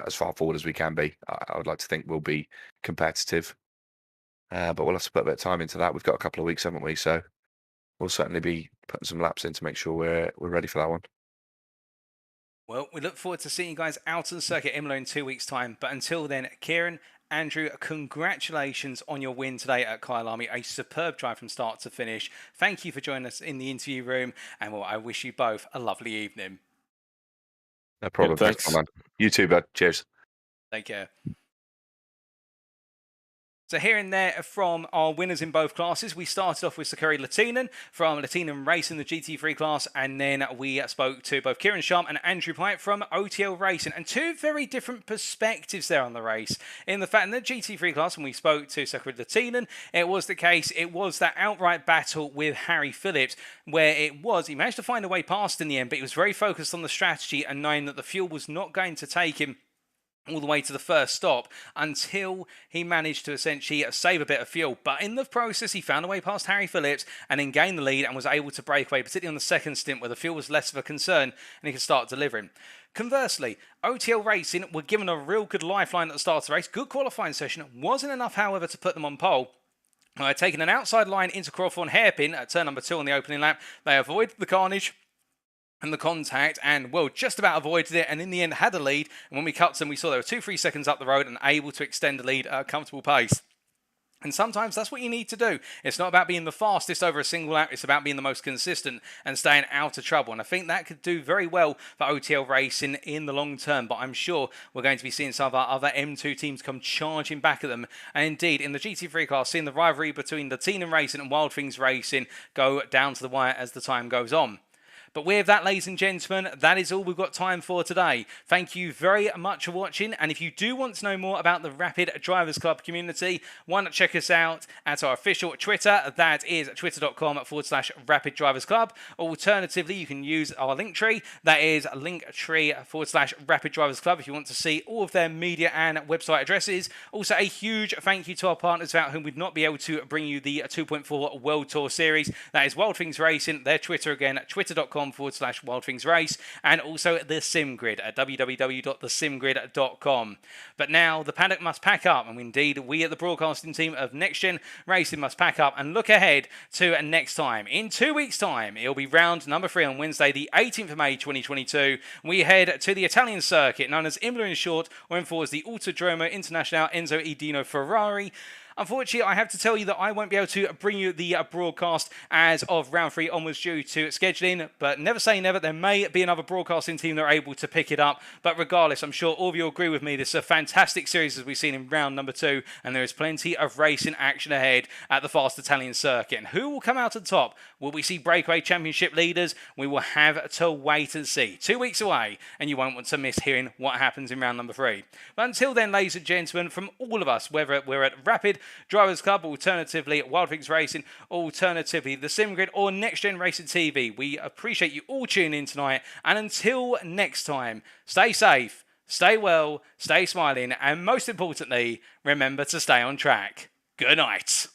as far forward as we can be. I would like to think we'll be competitive, but we'll have to put a bit of time into that. We've got a couple of weeks, haven't we? So we'll certainly be putting some laps in to make sure we're ready for that one. Well, we look forward to seeing you guys out on the circuit Imola in 2 weeks' time. But until then, Kieran, Andrew, congratulations on your win today at Kyalami. A superb drive from start to finish. Thank you for joining us in the interview room, and well, I wish you both a lovely evening. No problem. Yeah, thanks. You too, bud. Cheers. Take care. So here and there from our winners in both classes, we started off with Sakari Lehtinen from Lehtinen Racing, the GT3 class, and then we spoke to both Kieran Sharp and Andrew Pite from OTL Racing, and two very different perspectives there on the race. In the fact, in the GT3 class, when we spoke to Sakari Lehtinen, it was that outright battle with Harry Phillips, where he managed to find a way past in the end, but he was very focused on the strategy and knowing that the fuel was not going to take him all the way to the first stop until he managed to essentially save a bit of fuel. But in the process, he found a way past Harry Phillips and then gained the lead and was able to break away, particularly on the second stint where the fuel was less of a concern and he could start delivering. Conversely, OTL Racing were given a real good lifeline at the start of the race. Good qualifying session. Wasn't enough, however, to put them on pole. Taking an outside line into Crawford hairpin at turn number 2 on the opening lap, they avoided the carnage and the contact, and well, just about avoided it, and in the end had a lead. And when we cut them, we saw they were 2-3 seconds up the road and able to extend the lead at a comfortable pace. And sometimes that's what you need to do. It's not about being the fastest over a single lap, it's about being the most consistent and staying out of trouble. And I think that could do very well for OTL Racing in the long term. But I'm sure we're going to be seeing some of our other M2 teams come charging back at them. And indeed, in the GT3 class, seeing the rivalry between the Lehtinen Racing and Wild Things Racing go down to the wire as the time goes on. But with that, ladies and gentlemen, that is all we've got time for today. Thank you very much for watching. And if you do want to know more about the Rapid Drivers Club community, why not check us out at our official Twitter. That is twitter.com/Rapid Drivers Club. Alternatively, you can use our link tree. That is linktree/Rapid Drivers Club if you want to see all of their media and website addresses. Also, a huge thank you to our partners without whom we'd not be able to bring you the 2.4 World Tour Series. That is Wild Things Racing. Their Twitter again, twitter.com/Wild Things Race, and also the SimGrid at www.thesimgrid.com. But now the paddock must pack up, and indeed we at the broadcasting team of Next Gen Racing must pack up and look ahead to next time. In 2 weeks' time, it'll be round number 3 on Wednesday, the 18th of May 2022. We head to the Italian circuit, known as Imola in short, or in as the Autodromo Internazionale Enzo Edino Ferrari. Unfortunately, I have to tell you that I won't be able to bring you the broadcast as of round 3 onwards due to scheduling, but never say never. There may be another broadcasting team that are able to pick it up, but regardless, I'm sure all of you agree with me. This is a fantastic series as we've seen in round number 2, and there is plenty of racing action ahead at the fast Italian circuit. And who will come out on top? Will we see breakaway championship leaders? We will have to wait and see. 2 weeks away, and you won't want to miss hearing what happens in round number 3. But until then, ladies and gentlemen, from all of us, whether we're at Rapid Drivers Club, alternatively at Wild Things Racing, alternatively the SimGrid, or Next Gen Racing TV, we appreciate you all tuning in tonight. And until next time, stay safe, stay well, stay smiling, and most importantly, remember to stay on track. Good night.